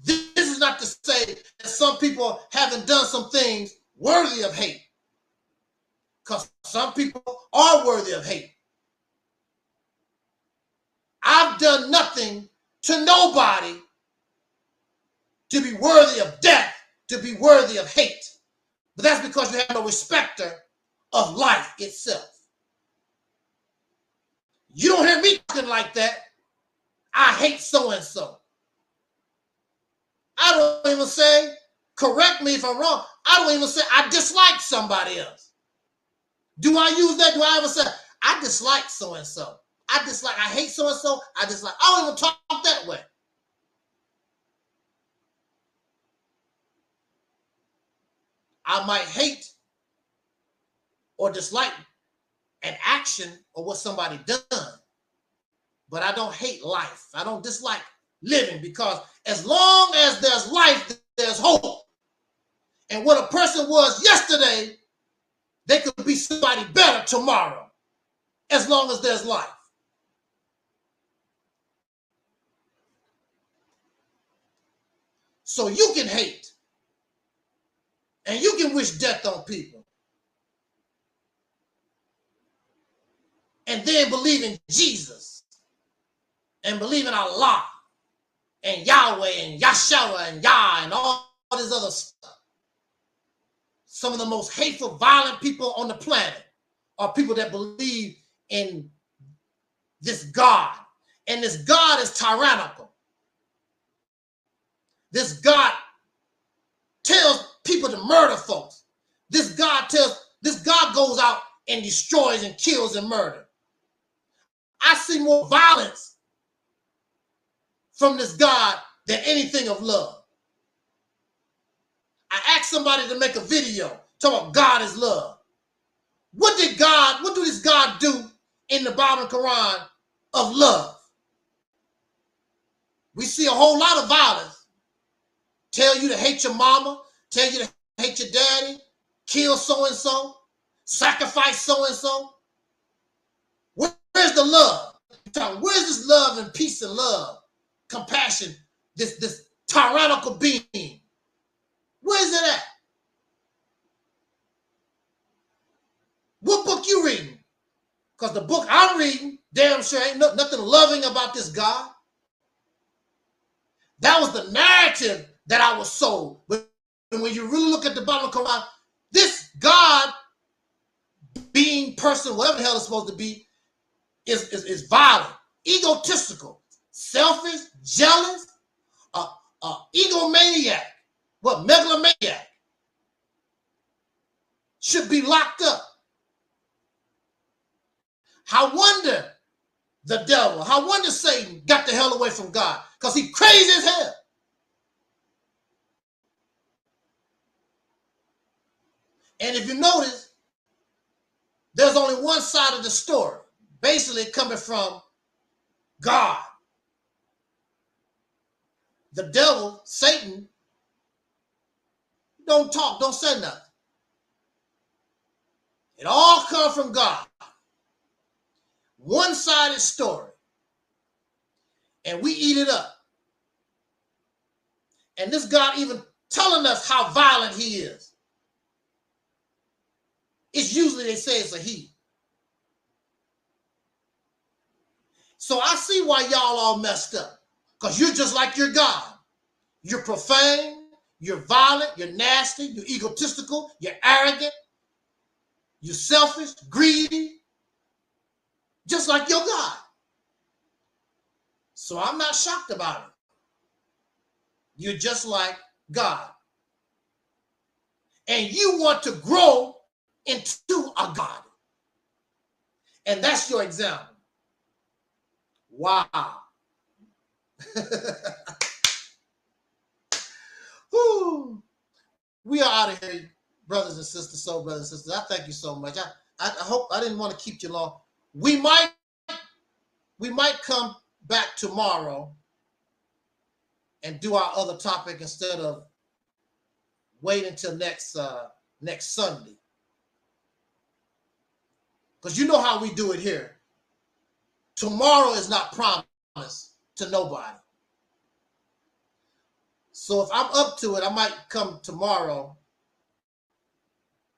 This is not to say that some people haven't done some things worthy of hate, because some people are worthy of hate. I've done nothing to nobody to be worthy of death, to be worthy of hate. But that's because you have no respecter of life itself. You don't hear me talking like that. I hate so-and-so. I don't even say, correct me if I'm wrong, I don't even say I dislike somebody else. Do I use that? Do I ever say, I dislike so-and-so? I hate so-and-so, I dislike. I don't even talk that way. I might hate or dislike an action or what somebody done, but I don't hate life. I don't dislike living, because as long as there's life, there's hope. And what a person was yesterday, they could be somebody better tomorrow, as long as there's life. So you can hate and you can wish death on people and then believe in Jesus and believe in Allah and Yahweh and Yahshua and Yah and all this other stuff. Some of the most hateful, violent people on the planet are people that believe in this God. And this God is tyrannical. This God tells people to murder folks. This God goes out and destroys and kills and murders. I see more violence from this God than anything of love. I asked somebody to make a video talking about God is love. What do this God do in the Bible and Quran of love? We see a whole lot of violence. Tell you to hate your mama, tell you to hate your daddy, kill so-and-so, sacrifice so-and-so. Where's the love? Where's this love and peace and love, compassion, this tyrannical being? Where's it at? What book you reading? Because the book I'm reading, damn sure ain't nothing loving about this God. That was the narrative that I was sold. But when you really look at the Bible, Quran, this God, being, person, whatever the hell it's supposed to be, is violent, egotistical, selfish, jealous, egomaniac, megalomaniac. Should be locked up. How wonder the devil, how wonder Satan got the hell away from God, because he crazy as hell. And if you notice, there's only one side of the story, basically coming from God. The devil, Satan, don't talk, don't say nothing. It all comes from God. One-sided story. And we eat it up. And this God even telling us how violent he is. It's usually they say it's a he. So I see why y'all all messed up. Because you're just like your God. You're profane, you're violent, you're nasty, you're egotistical, you're arrogant, you're selfish, greedy, just like your God. So I'm not shocked about it. You're just like God. And you want to grow into a God. And that's your example. Wow. Whew. We are out of here. brothers and sisters, soul brothers and sisters, I thank you so much. I hope I didn't want to keep you long. We might come back tomorrow and do our other topic instead of wait until next Sunday. Because you know how we do it here. Tomorrow is not promised to nobody. So if I'm up to it, I might come tomorrow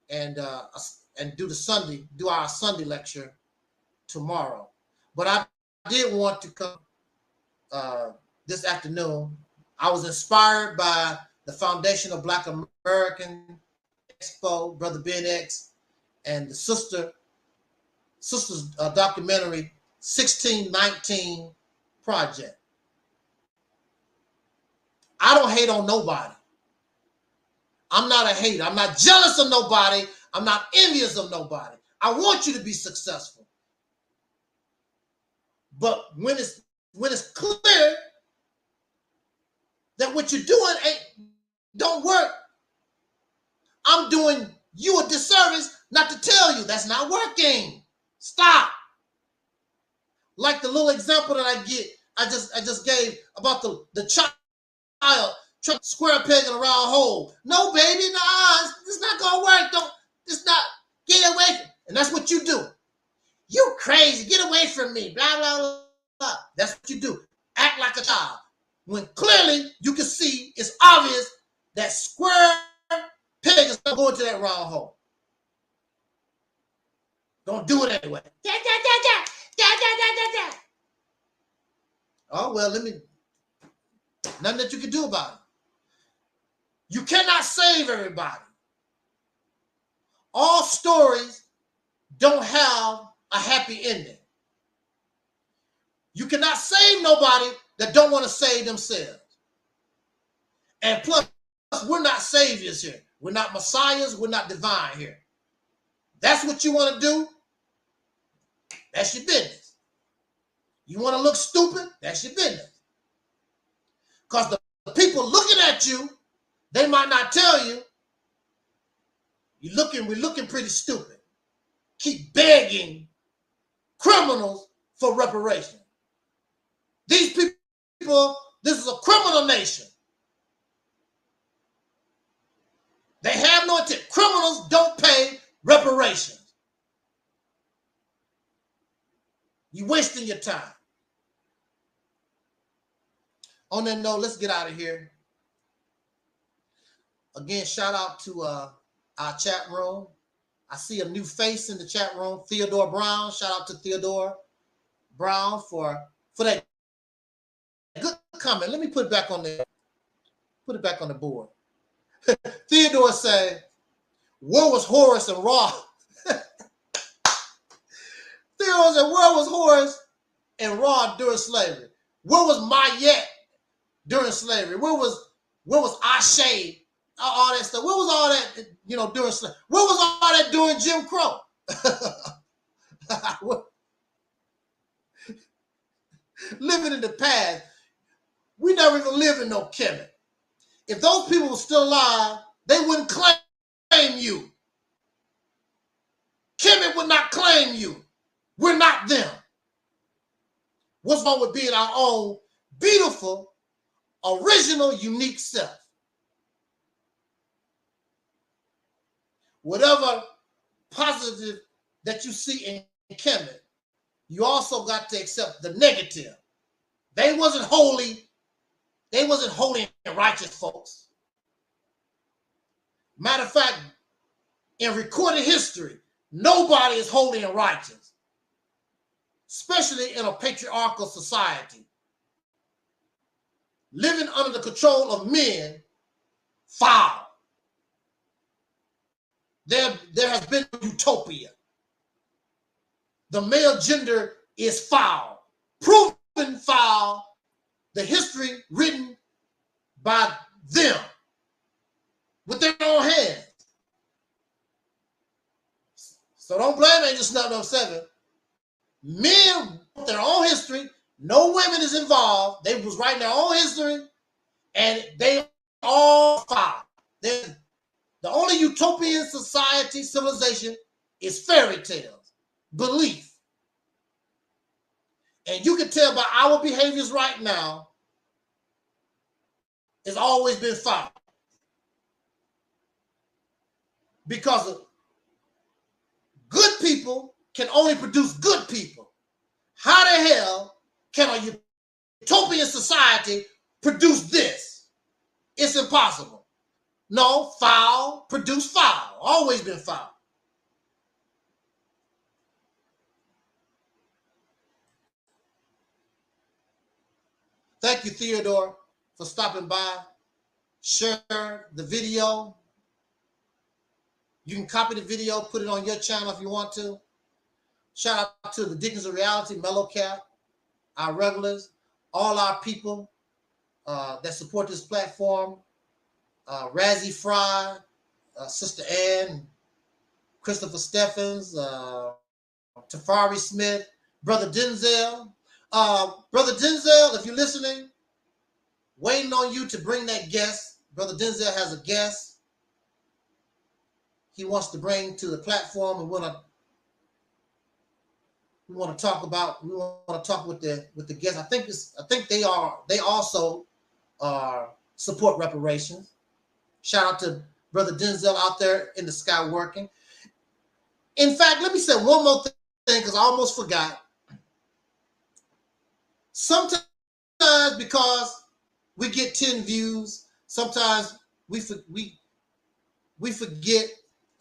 and do our Sunday lecture tomorrow. But I did want to come this afternoon. I was inspired by the Foundation of Black American Expo, Brother Ben X, and the sisters documentary 1619 Project. I don't hate on nobody. I'm not a hater. I'm not jealous of nobody. I'm not envious of nobody. I want you to be successful. But when it's clear that what you're doing don't work, I'm doing you a disservice not to tell you that's not working. Stop. Like the little example that I just gave about the child square peg in a round hole. No, baby, nah, it's not gonna work. It's not. Get away from. And that's what you do. You crazy. Get away from me. Blah, blah, blah. That's what you do. Act like a child. When clearly you can see, it's obvious that square peg is not going to that round hole. Don't do it anyway. Oh, well, nothing that you can do about it. You cannot save everybody. All stories don't have a happy ending. You cannot save nobody that don't want to save themselves. And plus, we're not saviors here. We're not messiahs. We're not divine here. That's what you want to do. That's your business. You want to look stupid? That's your business. Because the people looking at you, they might not tell you, we're looking pretty stupid. Keep begging criminals for reparation. These people, this is a criminal nation. They have no intent. Criminals don't pay reparations. You're wasting your time. On that note, let's get out of here. Again, shout out to our chat room. I see a new face in the chat room, Theodore Brown. Shout out to Theodore Brown for that good comment. Let me put it back on the board. Theodore said, "Where was Horace and Ra?" Theodore said, "Where was Horace and Ra during slavery? Where was Mayette during slavery? Where was Ashe? All that stuff. Where was all that, during slavery? Where was all that during Jim Crow?" Living in the past. We never even lived in no Kemet. If those people were still alive, they wouldn't claim you. Kemet would not claim you. We're not them. What's wrong with being our own beautiful, original, unique self? Whatever positive that you see in Kemet, you also got to accept the negative. They wasn't holy and righteous folks. Matter of fact, in recorded history, nobody is holy and righteous, especially in a patriarchal society. Living under the control of men, foul. There has been utopia. The male gender is foul, proven foul. The history written by them with their own hands. So don't blame Angel Snub 7. Men with their own history, no women is involved. They was writing their own history, and they all foul. The only utopian society, civilization is fairy tales, belief. And you can tell by our behaviors right now, it's always been foul. Because good people can only produce good people. How the hell can a utopian society produce this? It's impossible. No, foul produce foul. Always been foul. Thank you, Theodore, for stopping by. Share the video. You can copy the video, put it on your channel if you want to. Shout out to the Deacons of Reality, Mellow Cap, our regulars, all our people that support this platform. Razzie Fry, Sister Ann, Christopher Steffens, Tafari Smith, Brother Denzel. Brother Denzel, if you're listening, waiting on you to bring that guest. Brother Denzel has a guest he wants to bring to the platform. We want to talk about. We want to talk with the guests. I think they also support reparations. Shout out to Brother Denzel out there in the sky working. In fact, let me say one more thing because I almost forgot. Sometimes because we get 10 views, sometimes we forget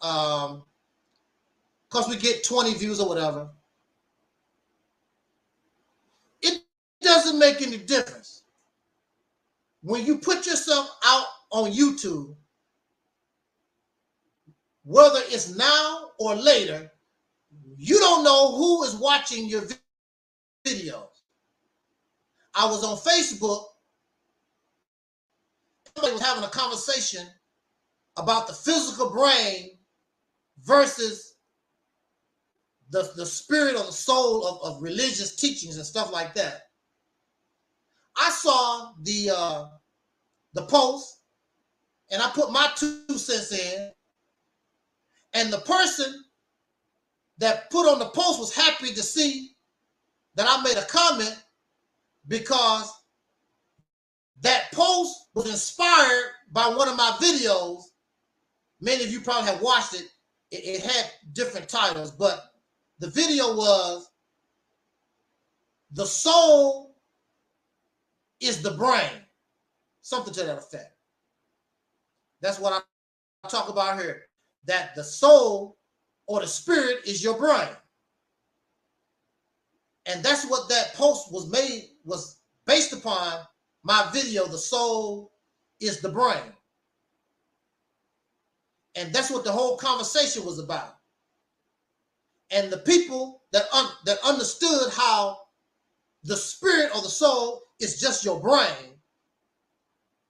because we get 20 views or whatever. It doesn't make any difference. When you put yourself out on YouTube, whether it's now or later, you don't know who is watching your videos. I was on Facebook. Somebody was having a conversation about the physical brain versus the spirit or the soul of religious teachings and stuff like that. I saw the post and I put my 2 cents in, and the person that put on the post was happy to see that I made a comment because that post was inspired by one of my videos. Many of you probably have watched it. It had different titles, but the video was "The Soul is the Brain," something to that effect. That's what I talk about here, that the soul or the spirit is your brain. And that's what that post was based upon, my video, "The Soul is the Brain." And that's what the whole conversation was about. And the people that understood how the spirit or the soul is just your brain,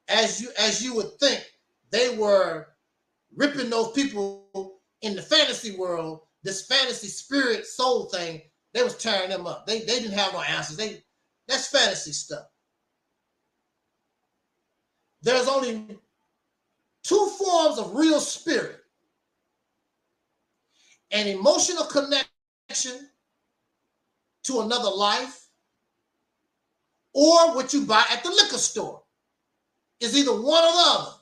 as you would think, they were ripping those people in the fantasy world, this fantasy spirit soul thing. They was tearing them up. They didn't have no answers. That's fantasy stuff. There's only 2 forms of real spirit: an emotional connection to another life, or what you buy at the liquor store. It's either one or the other.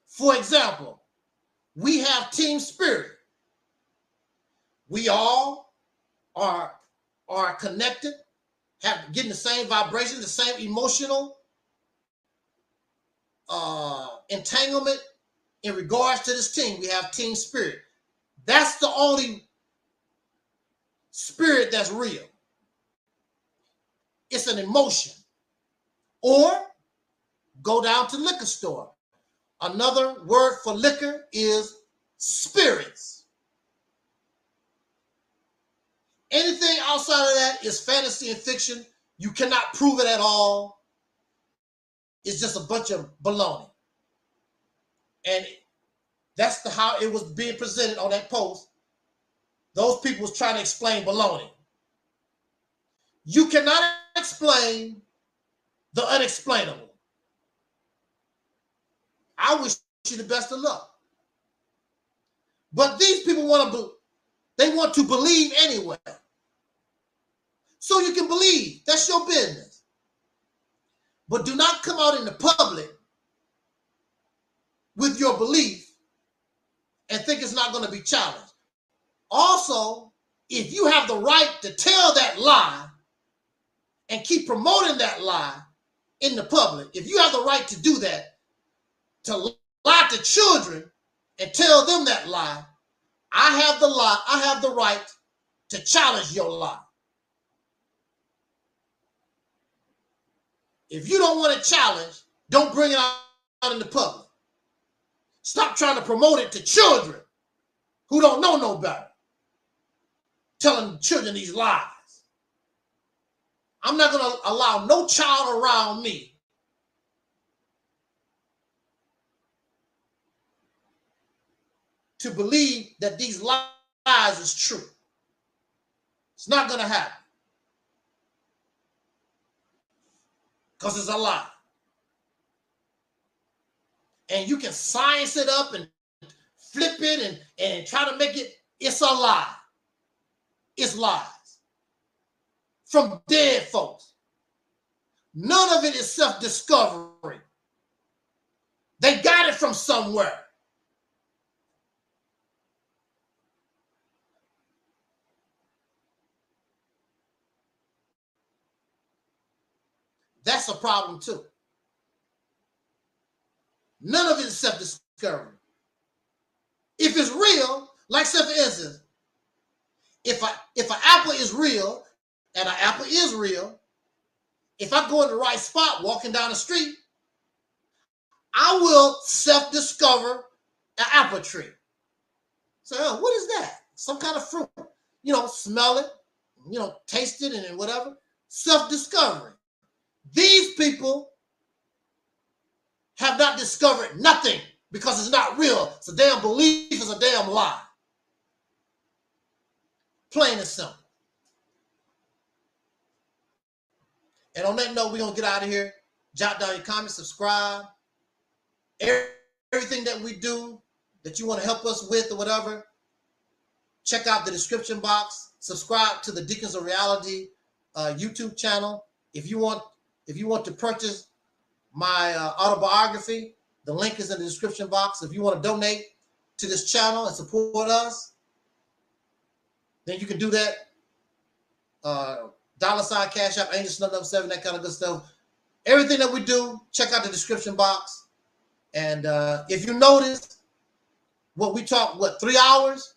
For example, we have team spirit. We all are connected, getting the same vibration, the same emotional entanglement in regards to this team. We have team spirit. That's the only spirit that's real. It's an emotion. Or go down to the liquor store. Another word for liquor is spirits. Anything outside of that is fantasy and fiction. You cannot prove it at all. It's just a bunch of baloney. And that's how it was being presented on that post. Those people was trying to explain baloney. You cannot explain the unexplainable. I wish you the best of luck. But these people want to believe anyway. So you can believe. That's your business. But do not come out in the public with your belief and think it's not going to be challenged. Also, if you have the right to tell that lie and keep promoting that lie in the public, if you have the right to do that, to lie to children and tell them that lie, I have the right to challenge your lie. If you don't want to challenge, don't bring it out in the public. Stop trying to promote it to children who don't know no better. Telling children these lies. I'm not going to allow no child around me to believe that these lies is true. It's not going to happen. Because it's a lie. And you can science it up and flip it and try to make it, it's a lie. It's lies. From dead folks. None of it is self-discovery. They got it from somewhere. That's a problem too. None of it is self-discovery. If it's real, like say for instance, if an apple is real and an apple is real, if I go in the right spot walking down the street, I will self-discover an apple tree. So, oh, what is that? Some kind of fruit. You know, smell it, you know, taste it and whatever. Self-discovery. These people have not discovered nothing because it's not real. It's a damn belief, it's a damn lie. Plain and simple. And on that note, we're going to get out of here. Jot down your comments, subscribe. Everything that we do that you want to help us with or whatever, check out the description box. Subscribe to the Deacons of Reality YouTube channel. If you want to purchase my autobiography, the link is in the description box. If you want to donate to this channel and support us, then you can do that. $ Cash App, Angel Snub 7, that kind of good stuff. Everything that we do, check out the description box. And if you notice, what we talked, 3 hours?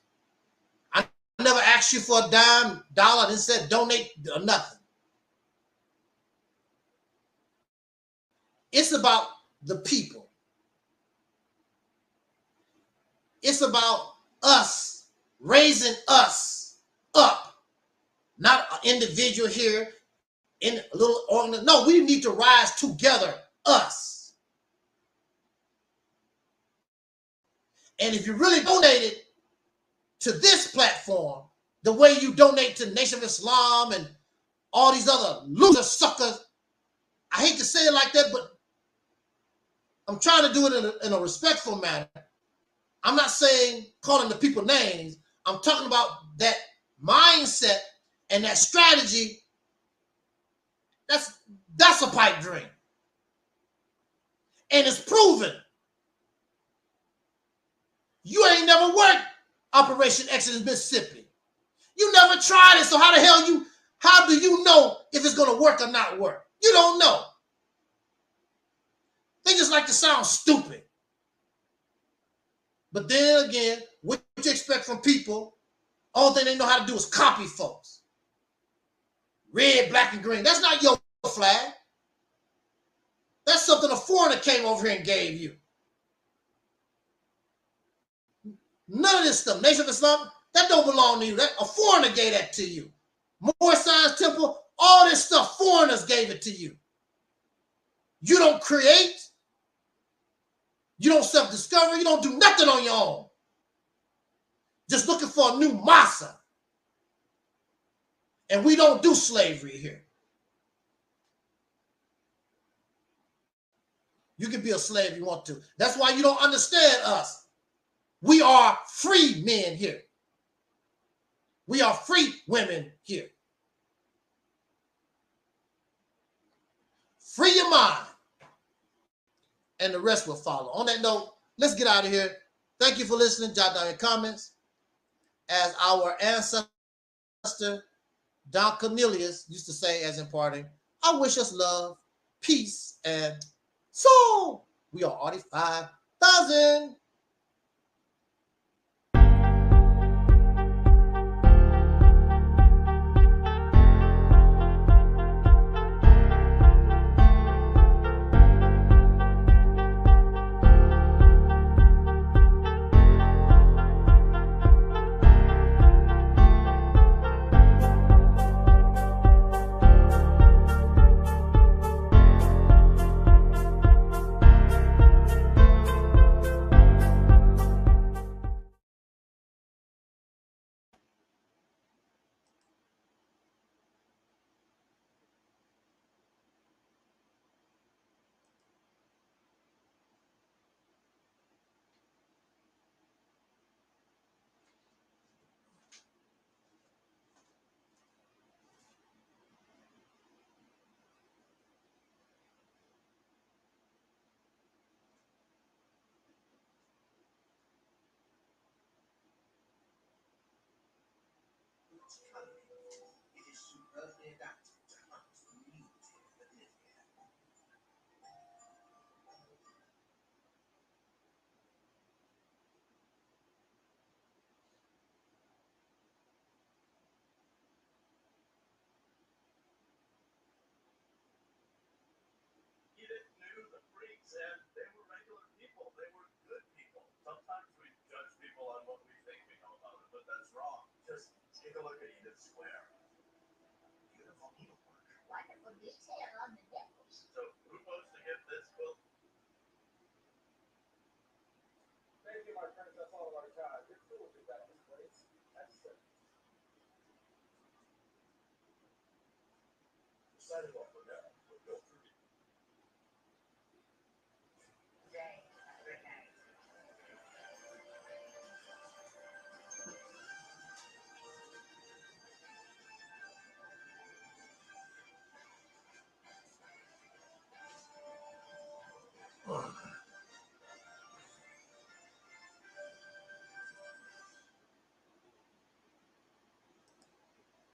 I never asked you for a dime, dollar. I didn't say donate or nothing. It's about the people. It's about us, raising us up. Not an individual here in a little organization. No, we need to rise together, us. And if you really donated to this platform, the way you donate to Nation of Islam and all these other loser suckers, I hate to say it like that, but I'm trying to do it in a respectful manner. I'm not saying calling the people names. I'm talking about that mindset and that strategy. That's a pipe dream. And it's proven. You ain't never worked Operation Exodus Mississippi. You never tried it, so how do you know if it's going to work or not work? You don't know. They just like to sound stupid. But then again, what you expect from people, all thing they know how to do is copy folks. Red, black, and green. That's not your flag. That's something a foreigner came over here and gave you. None of this stuff, Nation of Islam, that don't belong to you. A foreigner gave that to you. More Science Temple, all this stuff, foreigners gave it to you. You don't create. You don't self-discover. You don't do nothing on your own. Just looking for a new massa. And we don't do slavery here. You can be a slave if you want to. That's why you don't understand us. We are free men here. We are free women here. Free your mind, and the rest will follow. On that note, let's get out of here. Thank you for listening. Jot down your comments. As our ancestor, Don Cornelius, used to say as in parting, I wish us love, peace, and soul. We are already 5,000. Setting